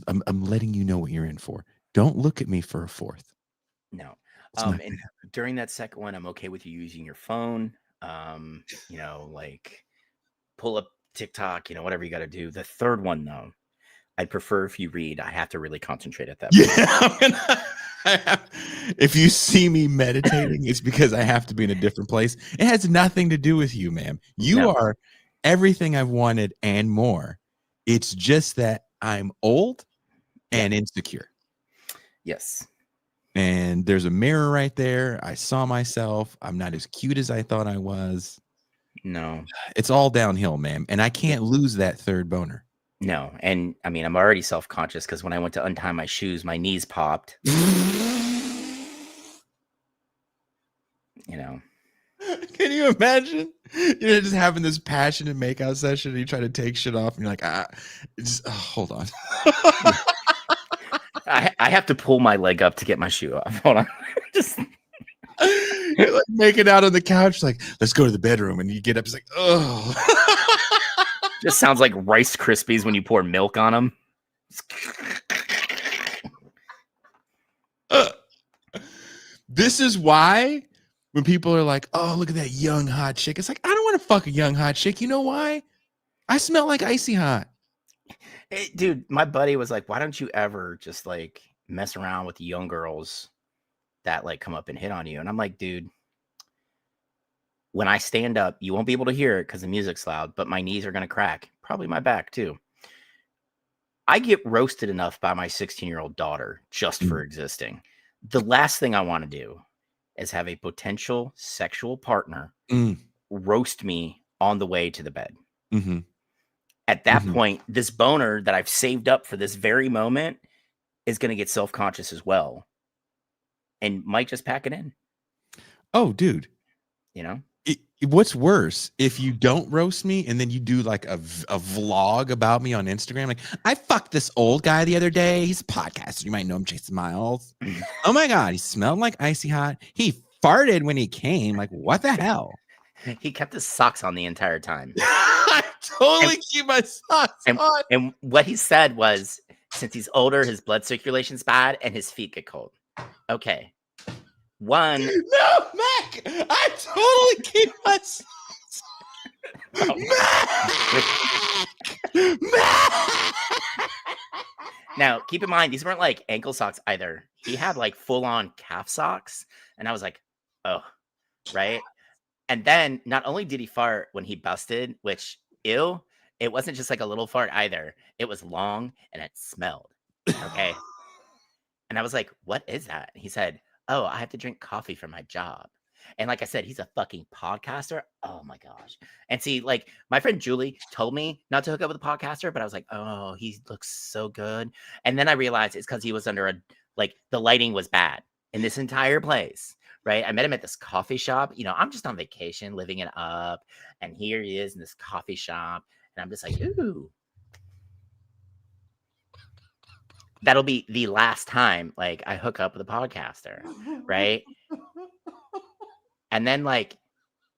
I'm letting you know what you're in for. Don't look at me for a fourth. No. It's not And during that second one, I'm okay with you using your phone. Like pull up TikTok, whatever you got to do. The third one, though, I'd prefer if you read. I have to really concentrate at that point. Yeah. If you see me meditating, it's because I have to be in a different place. It has nothing to do with you, ma'am. You are everything I've wanted and more. It's just that I'm old and insecure. Yes. And there's a mirror right there. I saw myself. I'm not as cute as I thought I was. No. It's all downhill, ma'am. And I can't lose that third boner. No. And I mean, I'm already self-conscious because when I went to untie my shoes, my knees popped. Can you imagine? You're just having this passionate makeout session and you try to take shit off and you're like, hold on. I have to pull my leg up to get my shoe off. Hold on. Just you're like making out on the couch, like, let's go to the bedroom. And you get up, it's like, oh. Just sounds like Rice Krispies when you pour milk on them. This is why when people are like, oh, look at that young hot chick. It's like, I don't want to fuck a young hot chick. You know why? I smell like icy hot. Hey, dude, my buddy was like, why don't you ever just like mess around with young girls that like come up and hit on you? And I'm like, dude, when I stand up, you won't be able to hear it because the music's loud, but my knees are going to crack. Probably my back too. I get roasted enough by my 16-year-old daughter just for existing. The last thing I want to do is have a potential sexual partner roast me on the way to the bed. Mm-hmm. At that point, this boner that I've saved up for this very moment is going to get self-conscious as well and might just pack it in. Oh, dude. What's worse, if you don't roast me and then you do like a vlog about me on Instagram, like, I fucked this old guy the other day. He's a podcaster. You might know him, Jason Miles. Oh my God, he smelled like icy hot. He farted when he came. Like, what the hell? He kept his socks on the entire time. I totally keep my socks on. And what he said was, since he's older, his blood circulation's bad and his feet get cold. Okay. No, Mac, I totally keep my socks. Mac! Now, keep in mind, these weren't like ankle socks either. He had like full-on calf socks. And I was like, oh, right? And then not only did he fart when he busted, which, ew, it wasn't just like a little fart either. It was long and it smelled. Okay. And I was like, what is that? And he said, oh, I have to drink coffee for my job. And like I said, he's a fucking podcaster. Oh my gosh. And see, like my friend Julie told me not to hook up with a podcaster, but I was like, oh, he looks so good. And then I realized it's because he was under the lighting was bad in this entire place. Right. I met him at this coffee shop. I'm just on vacation, living it up. And here he is in this coffee shop. And I'm just like, ooh. That'll be the last time like I hook up with a podcaster. Right. And then like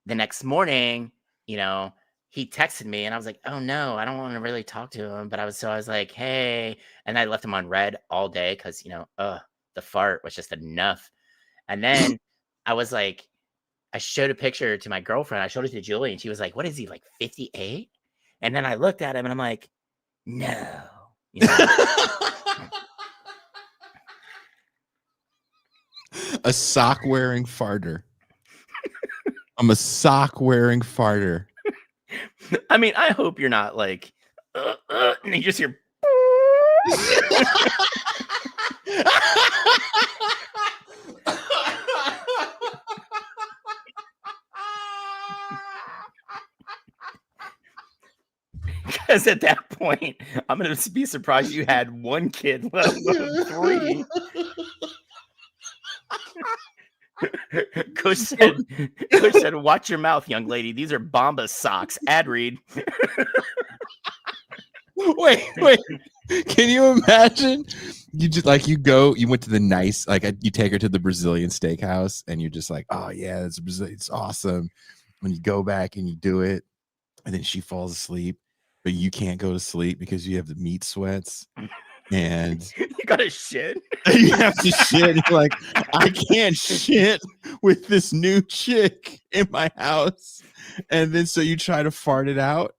the next morning, he texted me and I was like, oh no, I don't want to really talk to him. But I was like, hey, and I left him on red all day because, the fart was just enough. And then I was like, I showed a picture to my girlfriend. I showed it to Julie and she was like, what is he, like 58? And then I looked at him and I'm like, no. A sock wearing farter. I'm a sock wearing farter. I mean, I hope you're not like, and you just hear. Because at that point, I'm going to be surprised you had one kid, let alone 3. Coach said, watch your mouth, young lady. These are Bomba socks. Ad read. Wait. Can you imagine? You just like you went to the nice, like you take her to the Brazilian steakhouse and you're just like, oh yeah, it's awesome. When you go back and you do it, and then she falls asleep, but you can't go to sleep because you have the meat sweats. and You gotta shit. you have to shit. You're like, I can't shit with this new chick in my house. And then so you try to fart it out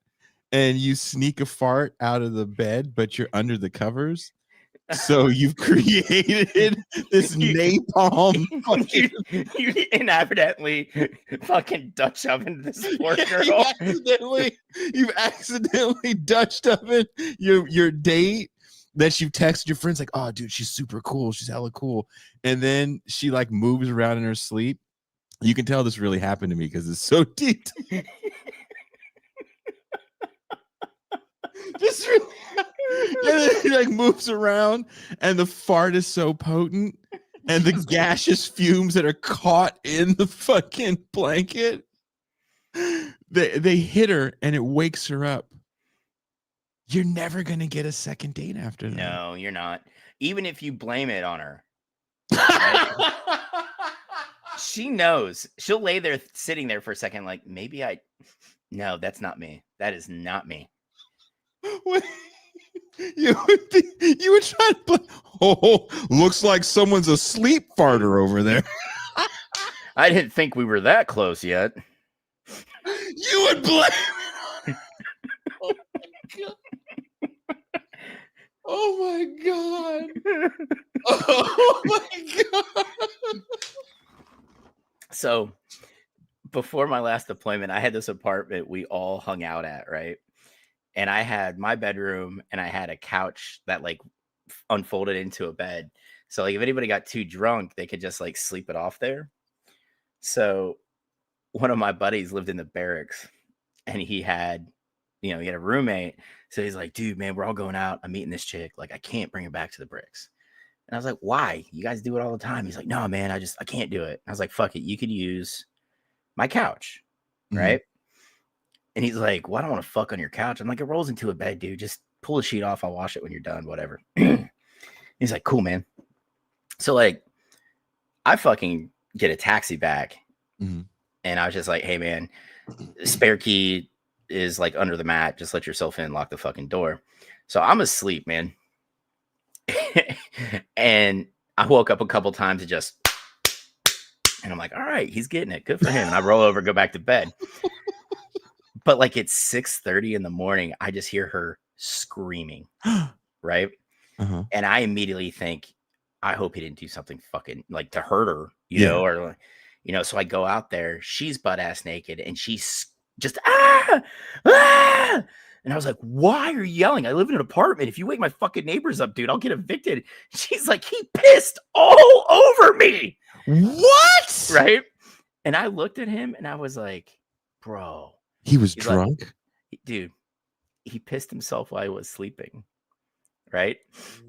and you sneak a fart out of the bed, but you're under the covers. So you've created this napalm. You inadvertently fucking Dutch oven this poor girl. You've accidentally Dutched oven your date that you've texted your friends like, oh dude, she's super cool, she's hella cool, and then she like moves around in her sleep. You can tell this really happened to me because it's so deep. Just really, and then he like moves around, and the fart is so potent, and the gaseous fumes that are caught in the fucking blanket, they hit her, and it wakes her up. You're never gonna get a second date after that. No, you're not. Even if you blame it on her, she knows. She'll lay there sitting there for a second, like maybe no, that's not me. That is not me. You would try to play, oh, looks like someone's a sleep farter over there. I didn't think we were that close yet. You would blame it on Oh my god. Oh my god. So before my last deployment, I had this apartment we all hung out at, right? And I had my bedroom and I had a couch that like unfolded into a bed. So like if anybody got too drunk, they could just like sleep it off there. So one of my buddies lived in the barracks and he had a roommate. So he's like, dude, man, we're all going out. I'm meeting this chick. Like, I can't bring her back to the bricks. And I was like, why? You guys do it all the time. He's like, no, man, I can't do it. I was like, fuck it. You could use my couch. Right. And he's like, well, I don't want to fuck on your couch. I'm like, it rolls into a bed, dude. Just pull the sheet off. I'll wash it when you're done, whatever. He's like, cool, man. So like, I fucking get a taxi back. And I was just like, hey, man, spare key is like under the mat. Just let yourself in, lock the fucking door. So I'm asleep, man. And I woke up a couple times and I'm like, all right, he's getting it. Good for him. And I roll over, go back to bed. But like it's 6:30 in the morning, I just hear her screaming, right? And I immediately think, I hope he didn't do something fucking like to hurt her, you know, or so I go out there, she's butt ass naked, and she's just ah. And I was like, why are you yelling? I live in an apartment. If you wake my fucking neighbors up, dude, I'll get evicted. She's like, he pissed all over me. What? Right? And I looked at him and I was like, bro. He's drunk? Like, dude, he pissed himself while I was sleeping. Right?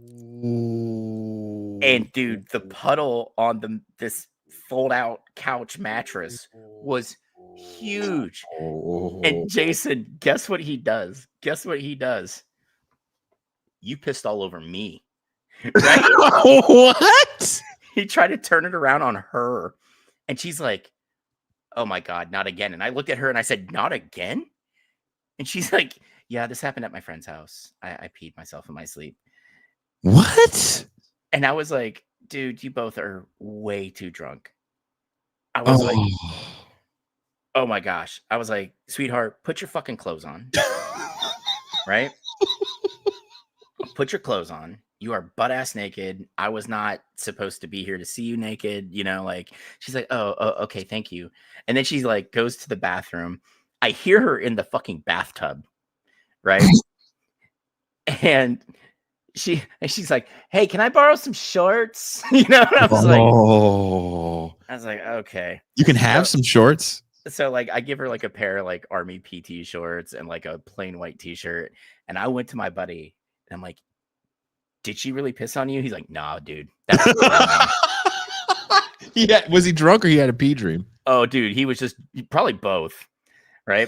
Ooh. And dude, the puddle on this fold out couch mattress was huge. And Jason, guess what he does? You pissed all over me. Right? What? He tried to turn it around on her. And she's like, oh my God, not again. And I looked at her and I said, not again? And she's like, yeah, this happened at my friend's house. I peed myself in my sleep. What? And I was like, dude, you both are way too drunk. I was like, oh my gosh. I was like, sweetheart, put your fucking clothes on. Right? Put your clothes on. You are butt ass naked. I was not supposed to be here to see you naked. Like she's like, oh, okay, thank you. And then she's like, goes to the bathroom. I hear her in the fucking bathtub. Right? And she's like, hey, can I borrow some shorts? And I was like, okay. You can have some shorts. So like I give her like a pair of like army PT shorts and like a plain white t-shirt. And I went to my buddy and I'm like, did she really piss on you? He's like, nah, dude. Yeah. Was he drunk or he had a pee dream? Oh, dude, he was just probably both. Right.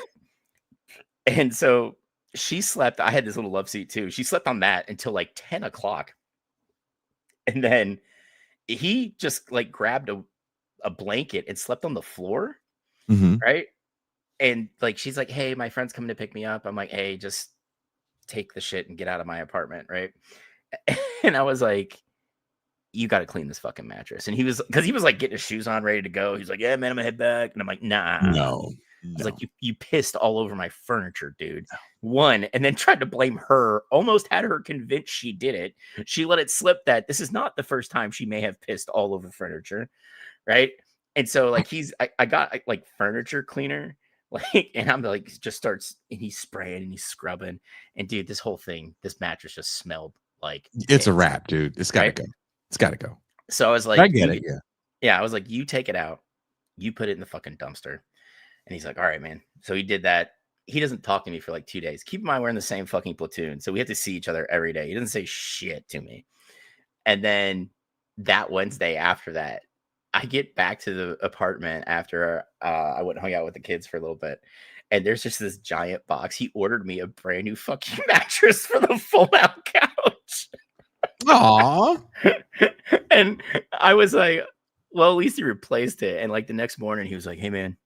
And so she slept. I had this little love seat too. She slept on that until like 10 o'clock. And then he just like grabbed a blanket and slept on the floor. Right. And like, she's like, hey, my friend's coming to pick me up. I'm like, hey, just take the shit and get out of my apartment. Right. And I was like, you got to clean this fucking mattress. And he was like getting his shoes on, ready to go. He's like, yeah, man, I'm gonna head back. And I'm like, nah. No. I was like, you pissed all over my furniture, dude. One, and then tried to blame her. Almost had her convinced she did it. She let it slip that this is not the first time she may have pissed all over furniture, right? And so like I got like furniture cleaner, like, and I'm like just starts and he's spraying and he's scrubbing, and dude, this whole thing, this mattress just smelled like it's a wrap, dude. It's gotta right? go. It's gotta go. So I was like, I get it. Yeah, I was like, you take it out, you put it in the fucking dumpster. And he's like, all right, man. So he did that. He doesn't talk to me for like 2 days. Keep in mind, we're in the same fucking platoon. So we have to see each other every day. He doesn't say shit to me. And then that Wednesday after that, I get back to the apartment after I went and hung out with the kids for a little bit. And there's just this giant box. He ordered me a brand new fucking mattress for the fold-out couch. Aw. And I was like, well, at least he replaced it. And like the next morning, he was like, hey, man,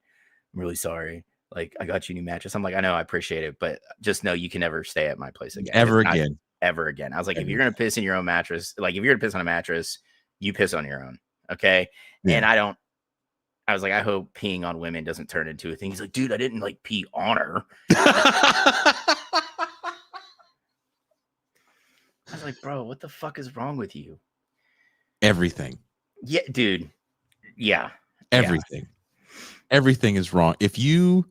I'm really sorry. Like, I got you a new mattress. I'm like, I know, I appreciate it, but just know you can never stay at my place again. Ever again. Ever again. I was like, if you're gonna piss in your own mattress, like if you're gonna piss on a mattress, you piss on your own. Okay. Yeah. And I was like, I hope peeing on women doesn't turn into a thing. He's like, dude, I didn't like pee on her. I was like, bro, what the fuck is wrong with you? Everything. Yeah, dude. Yeah. Everything. Everything is wrong. If you,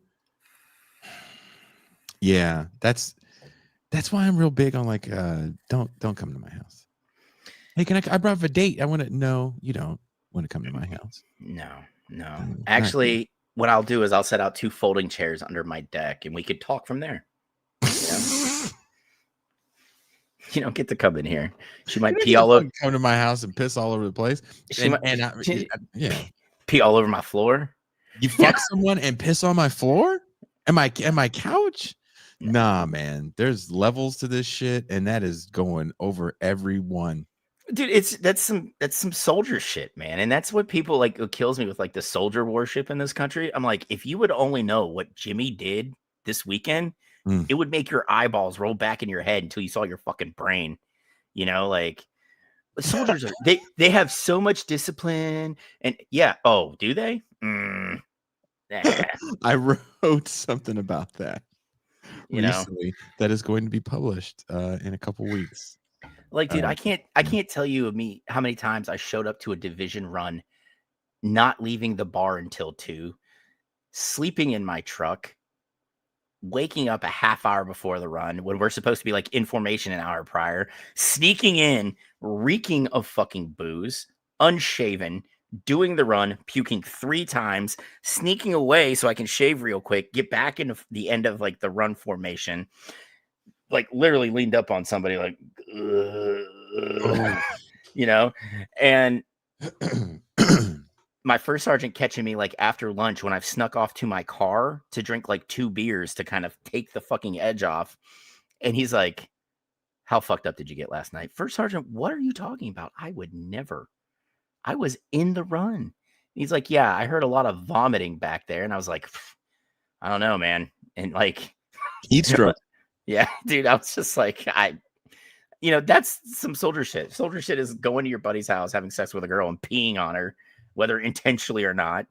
that's why I'm real big on like, don't come to my house. Hey, I brought up a date. No, you don't want to come to my house. No. Actually, what I'll do is I'll set out 2 folding chairs under my deck and we could talk from there. You don't get to come in here. She might pee all over. Come to my house and piss all over the place. Pee all over my floor. You fuck someone and piss on my floor? Am I couch? Nah, man. There's levels to this shit, and that is going over everyone. Dude, that's some soldier shit, man. And that's what people like. It kills me with like the soldier worship in this country. I'm like, if you would only know what Jimmy did this weekend, it would make your eyeballs roll back in your head until you saw your fucking brain. You know, like soldiers are they have so much discipline, and oh, do they? I wrote something about that recently that is going to be published in a couple weeks. Like, dude, I can't tell you how many times I showed up to a division run, not leaving the bar until 2, sleeping in my truck, waking up a half hour before the run when we're supposed to be like in formation an hour prior, sneaking in, reeking of fucking booze, unshaven, doing the run, puking 3 times, sneaking away so I can shave real quick, get back into the end of like the run formation, like literally leaned up on somebody like, you know, and my first sergeant catching me like after lunch when I've snuck off to my car to drink like 2 beers to kind of take the fucking edge off. And he's like, how fucked up did you get last night? First sergeant, what are you talking about? I would never. I was in the run. He's like, yeah, I heard a lot of vomiting back there. And I was like, I don't know, man. And like, heat stroke. Yeah, dude, I was just like, that's some soldier shit. Soldier shit is going to your buddy's house, having sex with a girl and peeing on her, whether intentionally or not.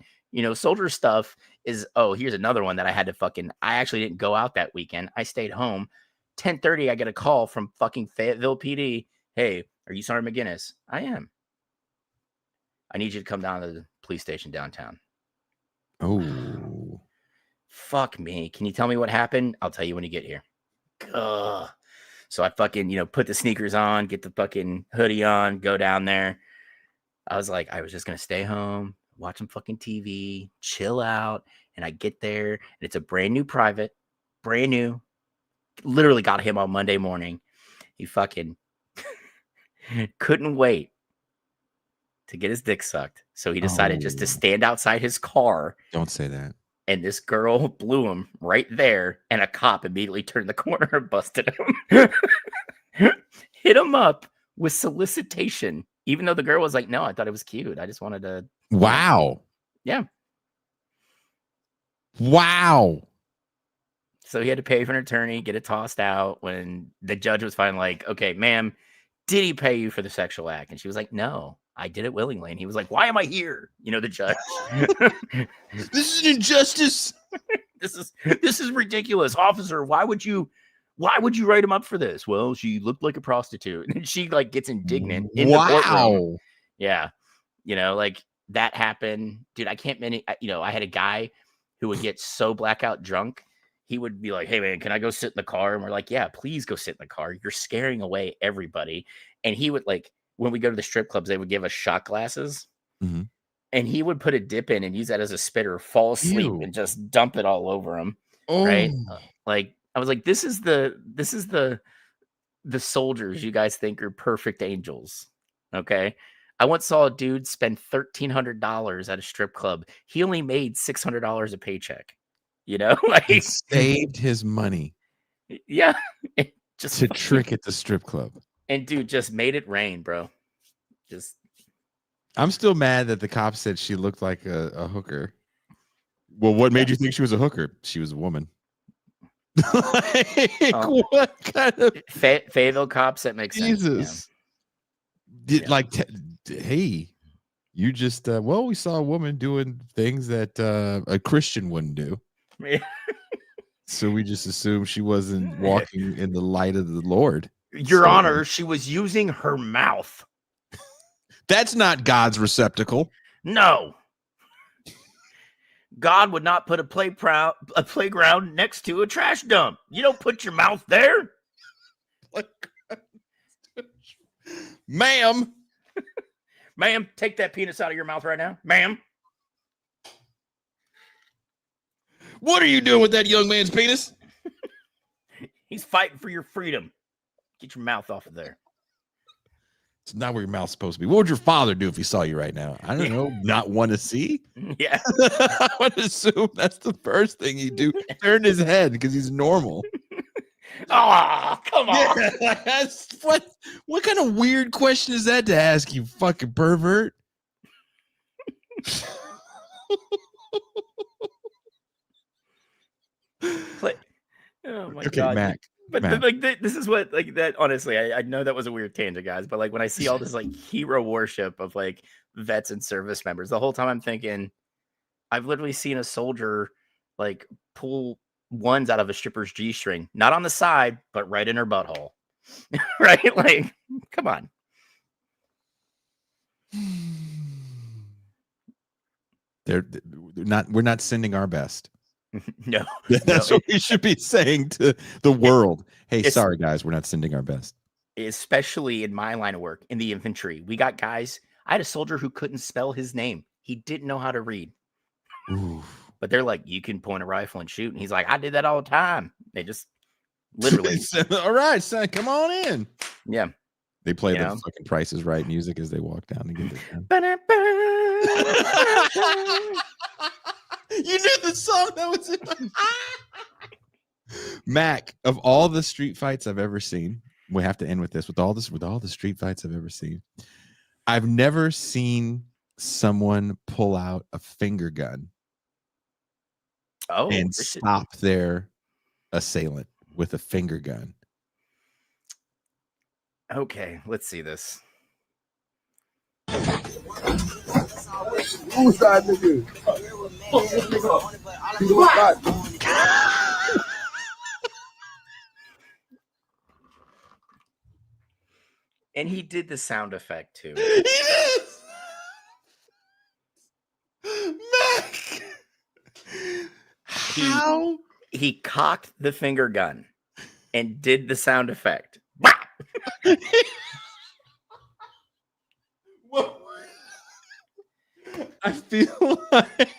Soldier stuff is, here's another one that I had to I actually didn't go out that weekend. I stayed home. 10:30, I get a call from fucking Fayetteville PD. Hey, are you Sergeant McGinnis? I am. I need you to come down to the police station downtown. Oh. Fuck me. Can you tell me what happened? I'll tell you when you get here. Ugh. So I fucking, put the sneakers on, get the fucking hoodie on, go down there. I was like, I was just going to stay home, watch some fucking TV, chill out. And I get there and it's a brand new private, brand new. Literally got him on Monday morning. He fucking couldn't wait to get his dick sucked. So he decided just to stand outside his car. Don't say that. And this girl blew him right there. And a cop immediately turned the corner and busted him. Hit him up with solicitation. Even though the girl was like, no, I thought it was cute. I just wanted to. Wow. Yeah. Wow. So he had to pay for an attorney, get it tossed out when the judge was finally like, okay, ma'am, did he pay you for the sexual act? And she was like, no, I did it willingly. And he was like, why am I here? You know, the judge. This is an injustice. This is ridiculous, officer. Why would you write him up for this? Well, she looked like a prostitute, and she like gets indignant in the courtroom. Yeah, you know, like that happened, dude. I can't many. You know, I had a guy who would get so blackout drunk, he would be like, "Hey man, can I go sit in the car?" And we're like, "Yeah, please go sit in the car. You're scaring away everybody." And he would like when we go to the strip clubs, they would give us shot glasses. Mm-hmm. And he would put a dip in and use that as a spitter, fall asleep, and just dump it all over him. Oh. Right? Like I was like, this is the soldiers you guys think are perfect angels. Okay. I once saw a dude spend $1,300 at a strip club. He only made $600 a paycheck. You know, like he saved his money. Yeah. Just to trick at the strip club. And dude just made it rain, bro. Just I'm still mad that the cop said she looked like a hooker. Well, what made you think she was a hooker? She was a woman. What kind of Fayetteville cops? That makes sense. Jesus. Hey, you just we saw a woman doing things that a Christian wouldn't do. Yeah. So we just assumed she wasn't walking in the light of the Lord. Your Honor, she was using her mouth. That's not God's receptacle. No. God would not put a playground next to a trash dump. You don't put your mouth there. Ma'am. Ma'am, take that penis out of your mouth right now. Ma'am. What are you doing with that young man's penis? He's fighting for your freedom. Get your mouth off of there. It's not where your mouth's supposed to be. What would your father do if he saw you right now? I don't know. Not want to see? Yeah. I would assume that's the first thing he'd do. Turn his head because he's normal. Oh, come on. Yeah, what kind of weird question is that to ask, you fucking pervert? Oh my God. Mac. But like this is what like that. Honestly, I know that was a weird tangent, guys. But like when I see all this like hero worship of like vets and service members, the whole time I'm thinking, I've literally seen a soldier like pull ones out of a stripper's G-string, not on the side, but right in her butthole. Right? Like, come on. They're not. We're not sending our best. No, that's what we should be saying to the world. Hey, sorry guys, we're not sending our best. Especially in my line of work in the infantry, we got guys. I had a soldier who couldn't spell his name. He didn't know how to read. Ooh. But they're like, you can point a rifle and shoot. And he's like, I did that all the time. They just literally said, all right, son, come on in. Yeah. They play the fucking Price is Right music as they walk down to get it done. You knew the song that was it. Mac, of all the street fights I've ever seen, we have to end with this. With all the street fights I've ever seen, I've never seen someone pull out a finger gun and stop their assailant with a finger gun. Okay, let's see this. Who's that nigga? And he did the sound effect too. He did. Mac. How? He cocked the finger gun and did the sound effect. I feel like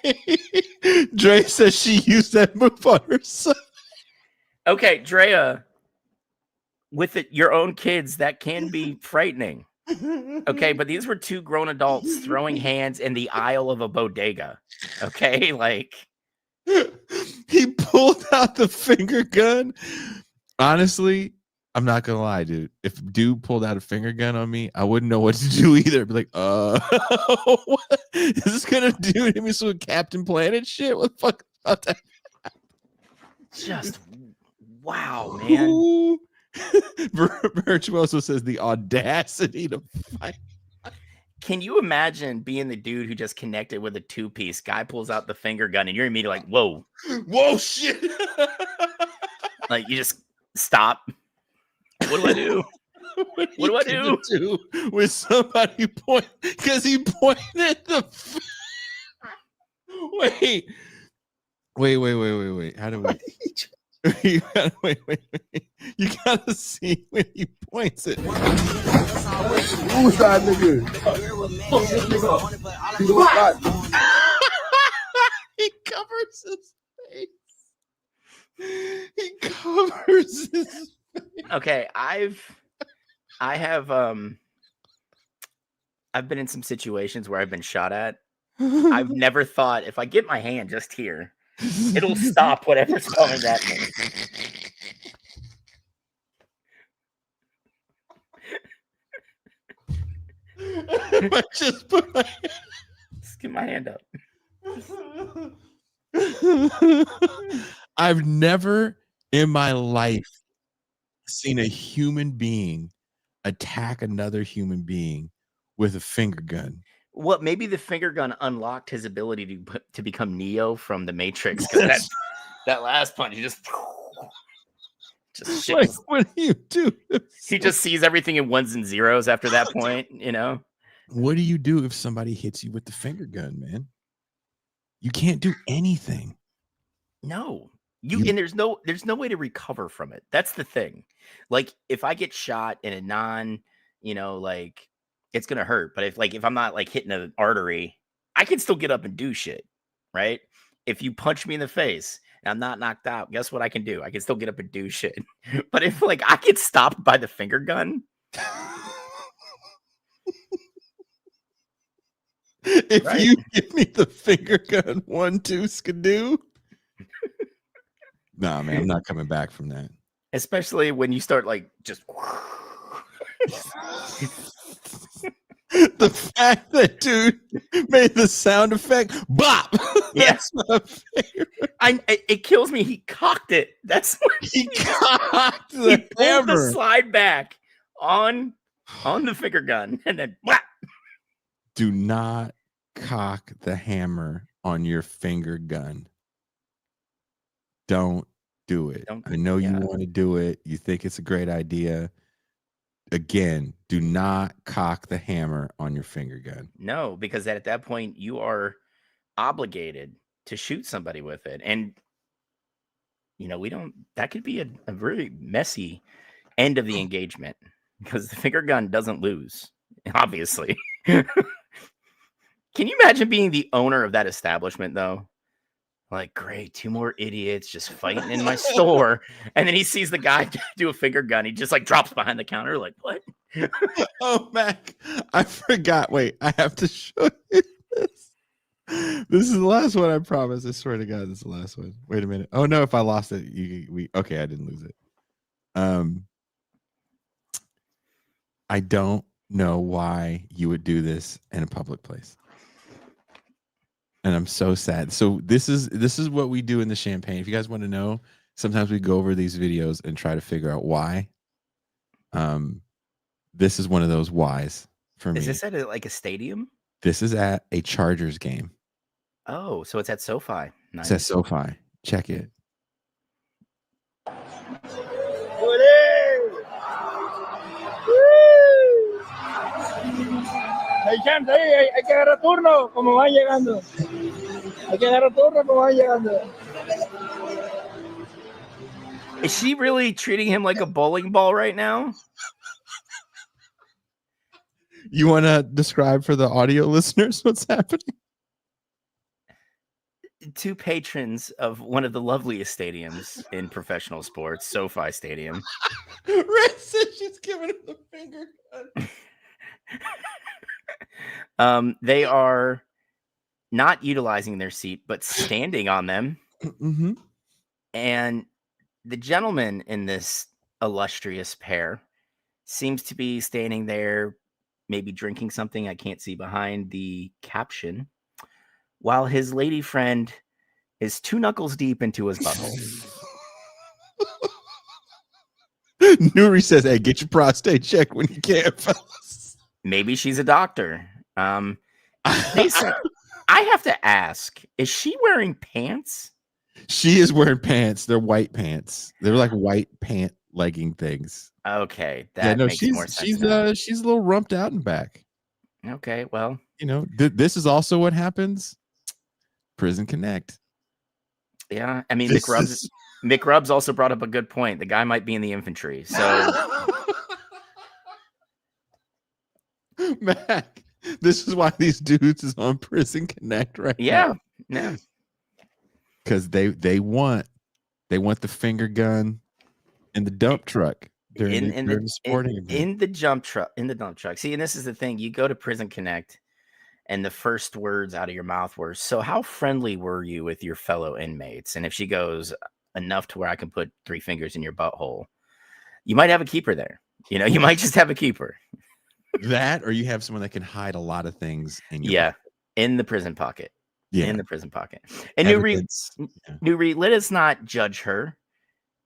Dre says she used that move on her son. Okay, Drea, with your own kids, that can be frightening. Okay, but these were two grown adults throwing hands in the aisle of a bodega. Okay, like he pulled out the finger gun. Honestly, I'm not gonna lie, dude. If dude pulled out a finger gun on me, I wouldn't know what to do either. I'd be like, what is this gonna do? Hit me some Captain Planet shit? What the fuck about that? Just wow, man. Virtuoso says the audacity to fight. Can you imagine being the dude who just connected with a 2-piece? Guy pulls out the finger gun, and you're immediately like, "Whoa, Whoa, shit!" Like you just stop. What do I do? What do I do? With somebody point because he pointed the. Wait. How do we? You gotta, wait. You gotta see when he points it. Who's that nigga? He covers his face. He covers his face. Okay, I've been in some situations where I've been shot at. I've never thought if I get my hand just here, it'll stop whatever's coming at me. I just put my Just get my hand up. I've never in my life seen a human being attack another human being with a finger gun. Well, maybe the finger gun unlocked his ability to become Neo from the Matrix. Because that last punch, he just shit. Like, what do you do? He just sees everything in ones and zeros after that point, you know? What do you do if somebody hits you with the finger gun, man? You can't do anything. No. And there's no way to recover from it. That's the thing. Like if I get shot in a like it's gonna hurt. But if I'm not like hitting an artery, I can still get up and do shit. Right? If you punch me in the face and I'm not knocked out, guess what I can do? I can still get up and do shit. But if like I get stopped by the finger gun. If you give me the finger gun 1-2 skidoo. Nah, man, I'm not coming back from that. Especially when you start like just the fact that dude made the sound effect bop. Yes, my favorite. It kills me. He cocked it. That's what he cocked the pulled the hammer. slide back on the finger gun and then whap. Do not cock the hammer on your finger gun. Don't do it. I know you want to do it. You think it's a great idea. Again, do not cock the hammer on your finger gun. No, because at that point you are obligated to shoot somebody with it. And that could be a very messy end of the engagement because the finger gun doesn't lose, obviously. Can you imagine being the owner of that establishment though? Like, great, 2 more idiots just fighting in my store. And then he sees the guy do a finger gun. He just like drops behind the counter. Like, what? Oh, Mac, I forgot. Wait, I have to show you this. This is the last one, I promise. I swear to God, this is the last one. Wait a minute. Oh no, if I lost it, okay, I didn't lose it. I don't know why you would do this in a public place. And I'm so sad. So this is what we do in the Champagne. If you guys want to know, sometimes we go over these videos and try to figure out why. This is one of those whys for me. Is this at a stadium? This is at a Chargers game. Oh, so it's at SoFi. Nice. It's at SoFi. Check it. Hay que agarrar turno como van llegando. Hay que agarrar turno como van llegando. Is she really treating him like a bowling ball right now? You want to describe for the audio listeners what's happening? 2 patrons of one of the loveliest stadiums in professional sports, SoFi Stadium. Red says she's giving him the finger gun. They are not utilizing their seat, but standing on them. Mm-hmm. And the gentleman in this illustrious pair seems to be standing there, maybe drinking something I can't see behind the caption, while his lady friend is 2 knuckles deep into his butthole. Nuri says, "Hey, get your prostate checked when you can, fellas." Maybe she's a doctor. Jason, I have to ask: is she wearing pants? She is wearing pants. They're white pants. They're like white pant legging things. Okay, that makes more sense. She's a little rumped out and back. Okay, well, this is also what happens. Prison Connect. Yeah, I mean, Mick Rubbs also brought up a good point. The guy might be in the infantry, so Mac, this is why these dudes is on Prison Connect now. Yeah. Because they want the finger gun in the dump truck during the sporting event. In the dump truck. See, and this is the thing. You go to Prison Connect, and the first words out of your mouth were, "So how friendly were you with your fellow inmates?" And if she goes, "Enough to where I can put 3 fingers in your butthole," you might have a keeper there. You might just have a keeper. That, or you have someone that can hide a lot of things in your butt. In the prison pocket. Yeah. In the prison pocket. And Nuri, let us not judge her.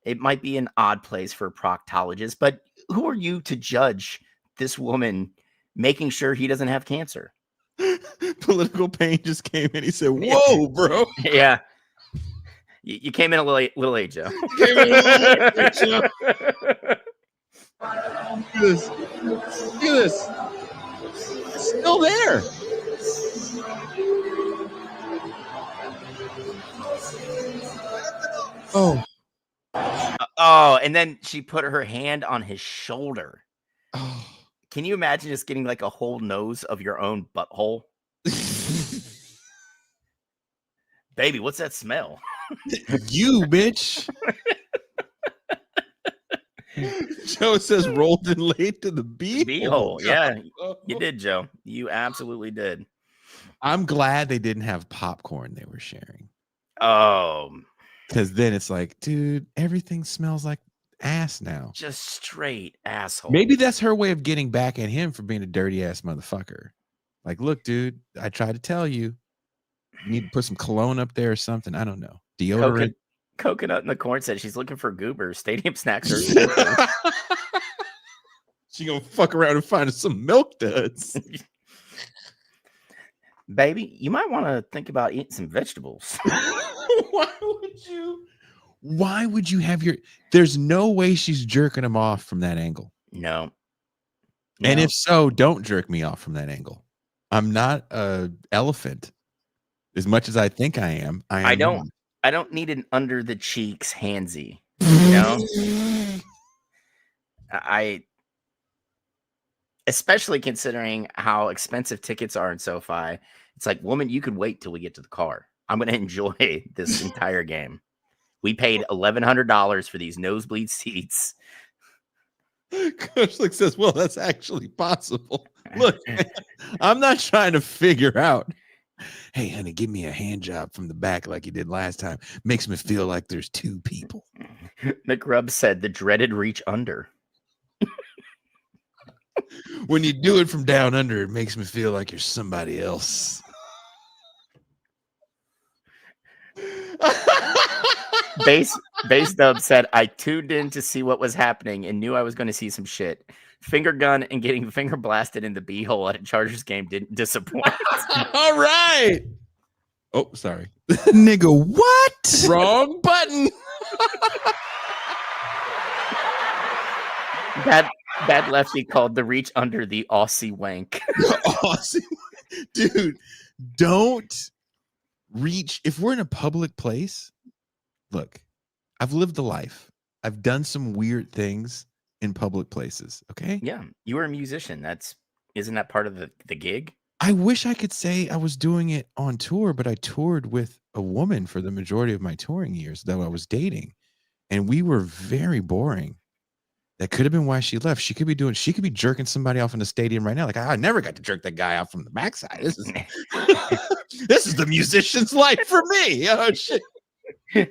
It might be an odd place for a proctologist, but who are you to judge this woman making sure he doesn't have cancer? Political Pain just came in. He said, "Whoa, bro." Yeah. You came in a little late, Joe. Look at this. Look at this. It's still there. Oh, and then she put her hand on his shoulder. Oh. Can you imagine just getting like a whole nose of your own butthole? Baby, what's that smell? You, bitch. Joe says rolled in late to the beehole. Yeah, you did, Joe. You absolutely did. I'm glad they didn't have popcorn they were sharing. Oh. Because then it's like, dude, everything smells like ass now. Just straight asshole. Maybe that's her way of getting back at him for being a dirty ass motherfucker. Like, look, dude, I tried to tell you. You need to put some cologne up there or something. I don't know. Deodorant. Coconut in the Corn said she's looking for goobers. Stadium snacks are She gonna fuck around and find some milk duds. Baby, you might want to think about eating some vegetables. Why would you have there's no way she's jerking him off from that angle. No. And if so, don't jerk me off from that angle. I'm not an elephant as much as I think I am. I don't need an under the cheeks handsy. Especially considering how expensive tickets are in SoFi. It's like, woman, you could wait till we get to the car. I'm going to enjoy this entire game. We paid $1,100 for these nosebleed seats. Coach Lick says, well, that's actually possible. Look, man, I'm not trying to figure out, hey, honey, give me a hand job from the back like you did last time. Makes me feel like there's 2 people. McRubb said the dreaded reach under. When you do it from down under, it makes me feel like you're somebody else. Base Dub said, I tuned in to see what was happening and knew I was going to see some shit. Finger gun and getting finger blasted in the beehole at a Chargers game didn't disappoint. All right. Oh, sorry. Nigga, what? Wrong button. Bad Lefty called the reach under the Aussie wank. Aussie, dude, don't reach. If we're in a public place, look, I've lived a life. I've done some weird things in public places. Okay. Yeah. You were a musician. Isn't that part of the gig? I wish I could say I was doing it on tour, but I toured with a woman for the majority of my touring years, though I was dating, and we were very boring. That could have been why she left. She could be jerking somebody off in the stadium right now. Like, I never got to jerk that guy off from the backside. This is the musician's life for me. Oh shit.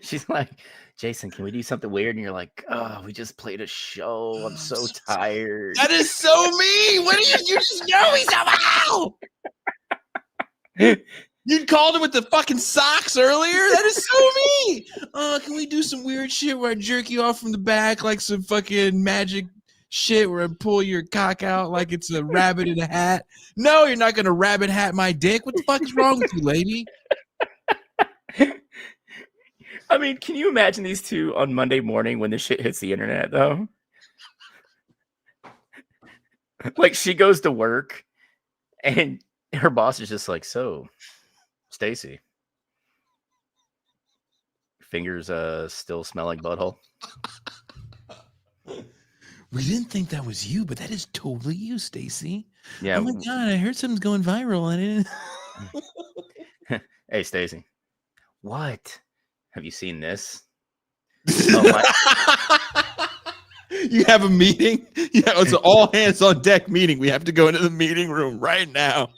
She's like, Jason, can we do something weird? And you're like, oh, we just played a show. I'm so tired. That is so me. What do you just know me somehow? You called him with the fucking socks earlier? That is so Wait, can we do some weird shit where I jerk you off from the back like some fucking magic shit where I pull your cock out like it's a rabbit in a hat? No, you're not gonna rabbit hat my dick. What the fuck is wrong with you, lady? I mean, can you imagine these two on Monday morning when this shit hits the internet, though? Like, she goes to work, and her boss is just like, so, Stacy, fingers still smell like butthole? We didn't think that was you, but that is totally you, Stacy. Yeah. Oh my god, I heard something's going viral on it. Hey, Stacy. What? Have you seen this? Oh my. You have a meeting? Yeah, it's an all hands on deck meeting. We have to go into the meeting room right now.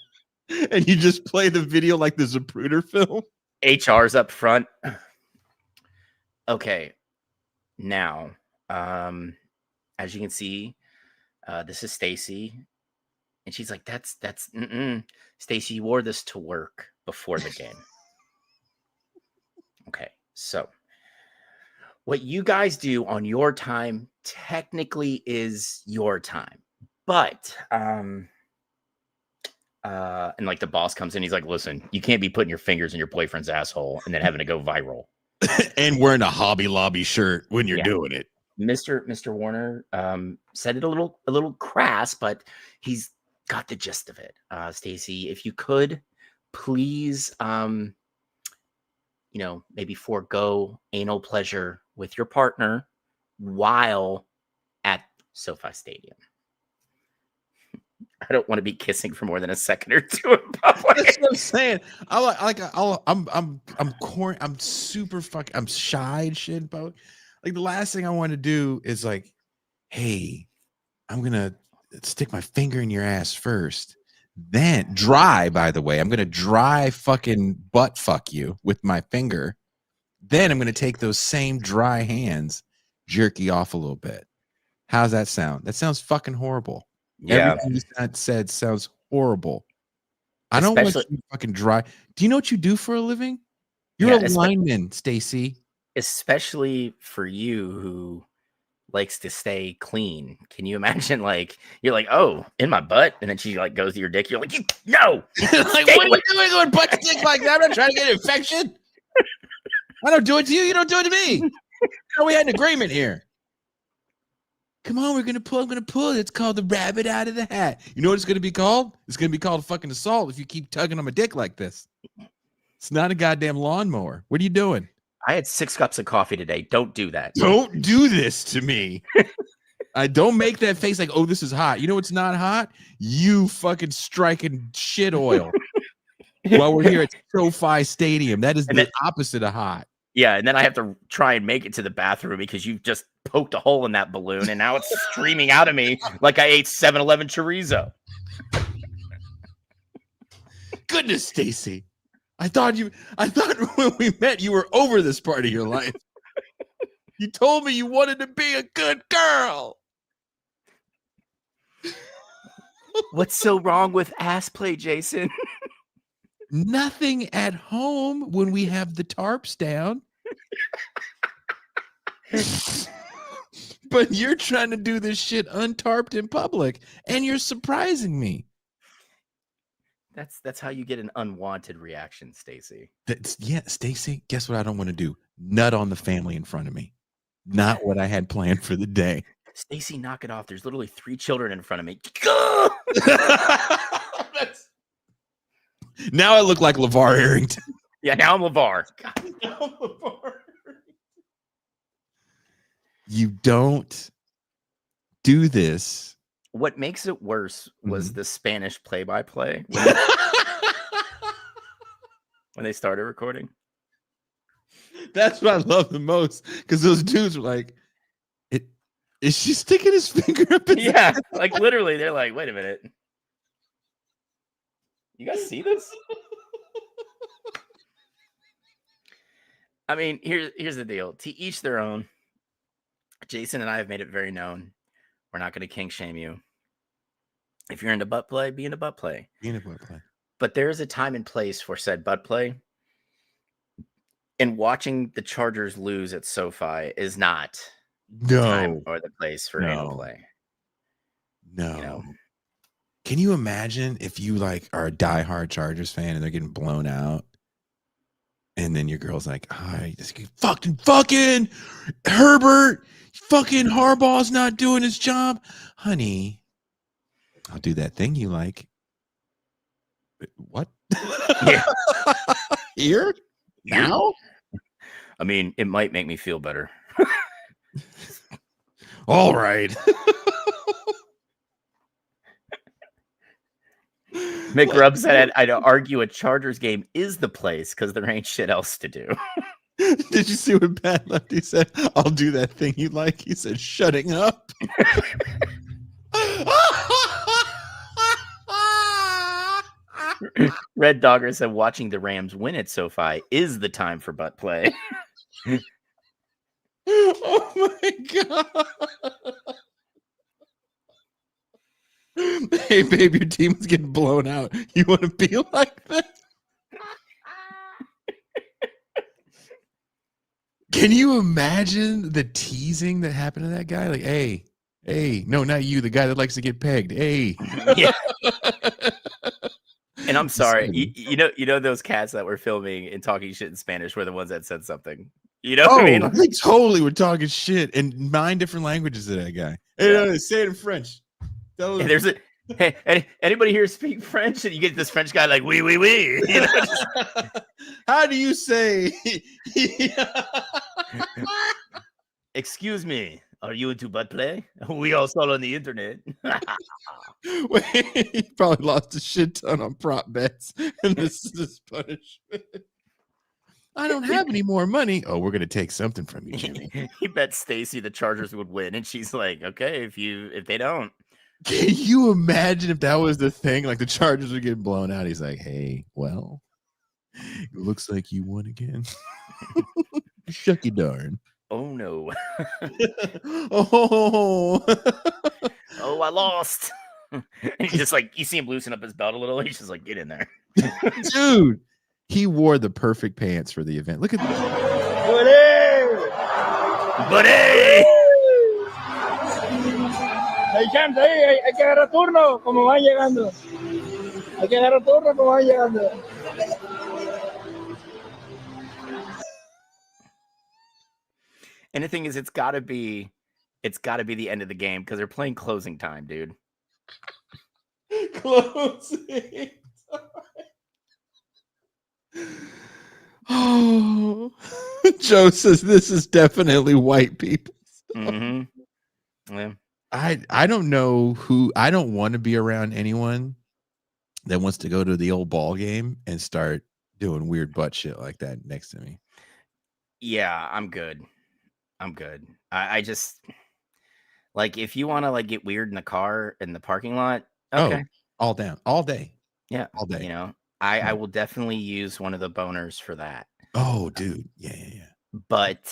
And you just play the video like the Zapruder film. HR's up front. Okay. Now, as you can see, this is Stacy. And she's like, that's Stacy, you wore this to work before the game. Okay. So what you guys do on your time technically is your time. But and like the boss comes in, he's like, listen, you can't be putting your fingers in your boyfriend's asshole and then having to go viral. And wearing a Hobby Lobby shirt when you're doing it. Mr. Warner said it a little crass, but he's got the gist of it. Stacy, if you could please maybe forego anal pleasure with your partner while at SoFi Stadium. I don't want to be kissing for more than a second or two in public. That's what I'm saying. I'm super fucking, I'm shy and shit in public. Like the last thing I want to do is like, hey, I'm gonna stick my finger in your ass first. Then dry, by the way, I'm gonna dry fucking butt fuck you with my finger. Then I'm gonna take those same dry hands, jerk you off a little bit. How's that sound? That sounds fucking horrible. Yeah. Everything you said sounds horrible. I don't want you fucking dry. Do you know what you do for a living? You're a lineman, Stacy. Especially for you who likes to stay clean. Can you imagine, like, you're like, oh, in my butt, and then she like goes to your dick. You're like, no. Like, what are you doing going butt to dick like that? I'm not trying to get an infection. I don't do it to you. You don't do it to me. No, we had an agreement here. Come on, I'm gonna pull. It's called the rabbit out of the hat. You know what it's gonna be called? It's gonna be called fucking assault if you keep tugging on my dick like this. It's not a goddamn lawnmower. What are you doing? I had 6 cups of coffee today. Don't do that. Don't do this to me. I don't make that face like, oh, this is hot. You know what's not hot? You fucking striking shit oil while we're here at SoFi Stadium. That is the opposite of hot. Yeah, and then I have to try and make it to the bathroom because you just poked a hole in that balloon, and now it's streaming out of me like I ate 7-Eleven chorizo. Goodness, Stacy. I thought when we met you were over this part of your life. You told me you wanted to be a good girl. What's so wrong with ass play, Jason? Nothing at home when we have the tarps down. But you're trying to do this shit untarped in public, and you're surprising me. That's how you get an unwanted reaction, Stacy. Stacy, guess what I don't want to do? Nut on the family in front of me. Not what I had planned for the day. Stacy, knock it off. There's literally 3 children in front of me. Now I look like LeVar Arrington. Yeah, now I'm LeVar. You don't do this. What makes it worse was the Spanish play-by-play when they started recording. That's what I love the most, because those dudes were like, is she sticking his finger up in Yeah, like literally, they're like, wait a minute. You guys see this? I mean, here's the deal. To each their own. Jason and I have made it very known. We're not going to kink shame you. If you're into butt play, be into butt play. Be into butt play. But there is a time and place for said butt play. And watching the Chargers lose at SoFi is not the time or the place for any play. No. You know? Can you imagine if you like are a diehard Chargers fan and they're getting blown out, and then your girl's like, fucking Herbert, fucking Harbaugh's not doing his job, honey. I'll do that thing you like. What? Yeah. Here? Now? I mean, it might make me feel better. All right. Mick Grubb said, I'd argue a Chargers game is the place because there ain't shit else to do. Did you see what Pat Lefty said? I'll do that thing you like. He said, shutting up. Red Dogger said, watching the Rams win at SoFi is the time for butt play. Oh my God. Hey, babe, your team is getting blown out. You want to be like that? Can you imagine the teasing that happened to that guy? Like, hey, no, not you, the guy that likes to get pegged. Hey. Yeah. And I'm sorry, you know those cats that were filming and talking shit in Spanish were the ones that said something. You know what I mean? They totally were talking shit in 9 different languages to that guy. Hey, no, say it in French. Hey, there's a hey, anybody here speak French? And you get this French guy like, oui, oui, oui. You know, how do you say? Excuse me, are you into butt play? We all saw it on the internet. Wait, he probably lost a shit ton on prop bets, and this is his punishment. I don't have any more money. Oh, we're gonna take something from you, Jimmy. He bet Stacy the Chargers would win, and she's like, okay, if they don't. Can you imagine if that was the thing? Like the Chargers would get blown out. He's like, hey, well, it looks like you won again. Shucky darn. Oh no. Oh, I lost. And he's just like, you see him loosen up his belt a little. He's just like, get in there. Dude, he wore the perfect pants for the event. Look at that. Buddy! Hay chance ahí, hay que agarrar turno como van llegando. Hay que agarrar turno como van llegando. And the thing is, it's got to be the end of the game because they're playing closing time, dude. Closing time. Oh, Joe says this is definitely white people. Mm-hmm. Yeah. I don't know who. I don't want to be around anyone that wants to go to the old ball game and start doing weird butt shit like that next to me. Yeah, I'm good. I just like if you want to like get weird in the car in the parking lot. Okay, all down, all day. Yeah, all day. You know, I will definitely use one of the boners for that. Oh, dude, yeah. But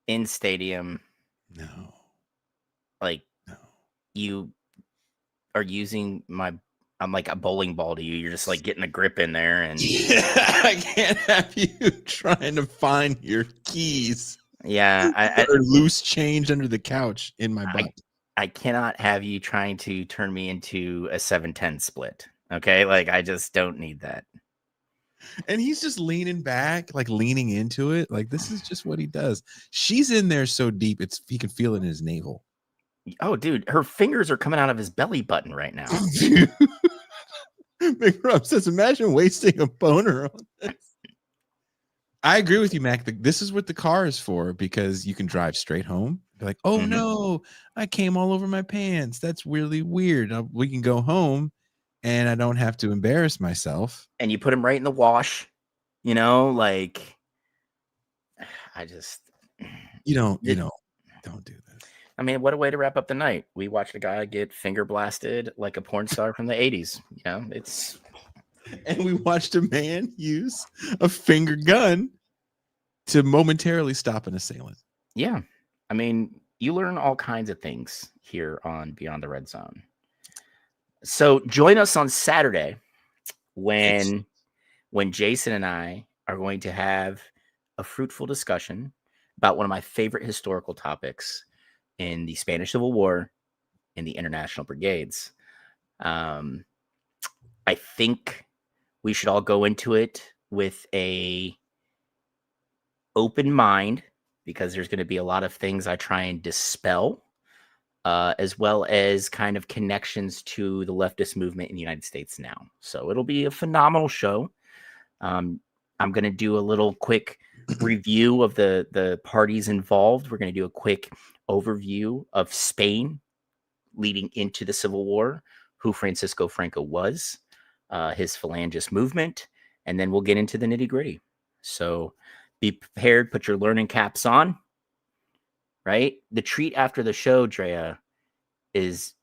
in stadium, no, like no. You are using I'm like a bowling ball to you. You're just like getting a grip in there, and I can't have you trying to find your keys. Yeah, or loose change under the couch in my butt. I cannot have you trying to turn me into a 7-10 split. Okay, like I just don't need that. And he's just leaning back, like leaning into it. Like this is just what he does. She's in there so deep, he can feel it in his navel. Oh, dude, her fingers are coming out of his belly button right now. Big Rob says, imagine wasting a boner on this. I agree with you, Mac. This is what the car is for, because you can drive straight home. Be like, oh no, I came all over my pants. That's really weird. We can go home and I don't have to embarrass myself. And you put him right in the wash, you know, like I just don't do this. I mean, what a way to wrap up the night. We watched a guy get finger blasted like a porn star from the 80s. You know, and we watched a man use a finger gun to momentarily stop an assailant. Yeah. I mean, you learn all kinds of things here on Beyond the Red Zone. So join us on Saturday when when Jason and I are going to have a fruitful discussion about one of my favorite historical topics in the Spanish Civil War and the International Brigades. I think we should all go into it with a open mind, because there's going to be a lot of things I try and dispel, as well as kind of connections to the leftist movement in the United States now. So it'll be a phenomenal show. I'm going to do a little quick review of the parties involved. We're going to do a quick overview of Spain leading into the Civil War, who Francisco Franco was, his Falangist movement, and then we'll get into the nitty-gritty. So be prepared, put your learning caps on, right? The treat after the show, Drea, is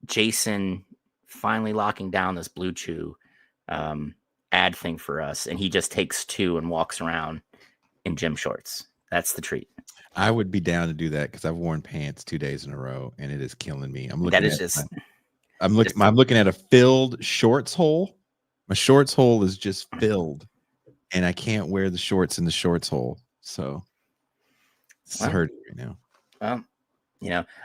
Jason finally locking down this Blue Chew ad thing for us, and he just takes 2 and walks around in gym shorts. That's the treat. I would be down to do that because I've worn pants 2 days in a row, and it is killing me. I'm looking at a filled shorts hole. My shorts hole is just filled, and I can't wear the shorts in the shorts hole. So it's hurting right now.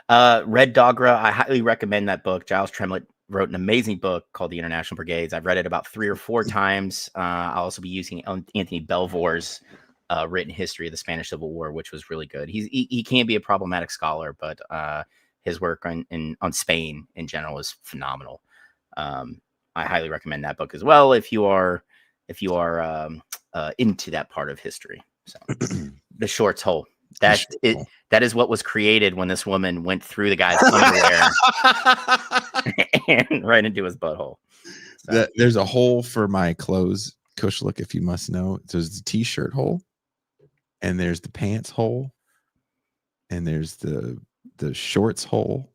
Well, Red Dogra, I highly recommend that book. Giles Tremlett wrote an amazing book called The International Brigades. I've read it about 3 or 4 times. I'll also be using Anthony Belvoir's written history of the Spanish Civil War, which was really good. He can be a problematic scholar, but his work on Spain in general is phenomenal. I highly recommend that book as well if you are into that part of history. So the shorts hole. That is what was created when this woman went through the guy's underwear and right into his butthole. So. There's a hole for my clothes, Kushlik, if you must know. There's the t-shirt hole, and there's the pants hole, and there's the shorts hole,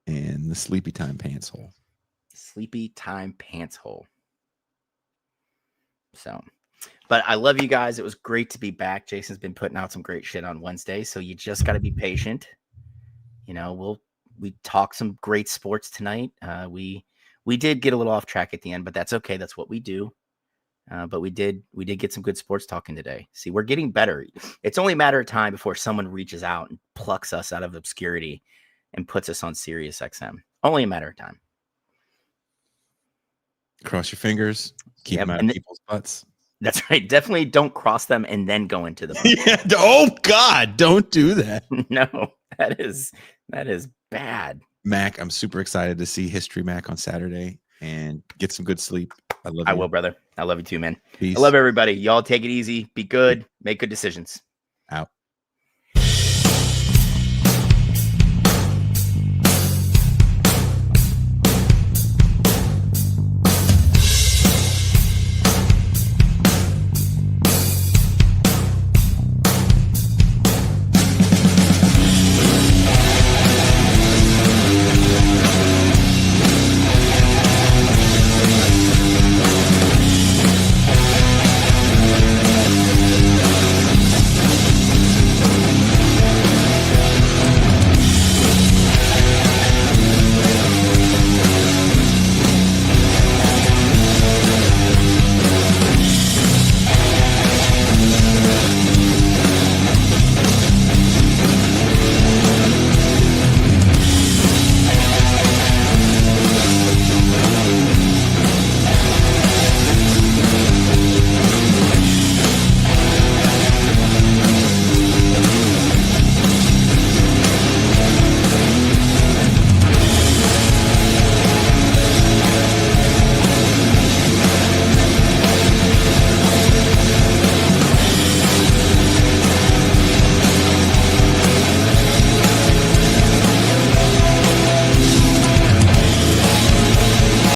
and the sleepy time pants hole. Sleepy time pants hole. So, but I love you guys. It was great to be back. Jason's been putting out some great shit on Wednesday, so you just got to be patient. We talked some great sports tonight. We did get a little off track at the end, but that's okay. That's what we do. But we did get some good sports talking today. See, we're getting better. It's only a matter of time before someone reaches out and plucks us out of obscurity and puts us on Sirius XM. Only a matter of time. Cross your fingers. Keep them out of people's butts. That's right. Definitely don't cross them and then go into the butt. Yeah. Oh God, don't do that. No, that is bad. Mac, I'm super excited to see History Mac on Saturday and get some good sleep. I love you. I will, brother. I love you too, man. Peace. I love everybody. Y'all take it easy. Be good. Make good decisions. Out.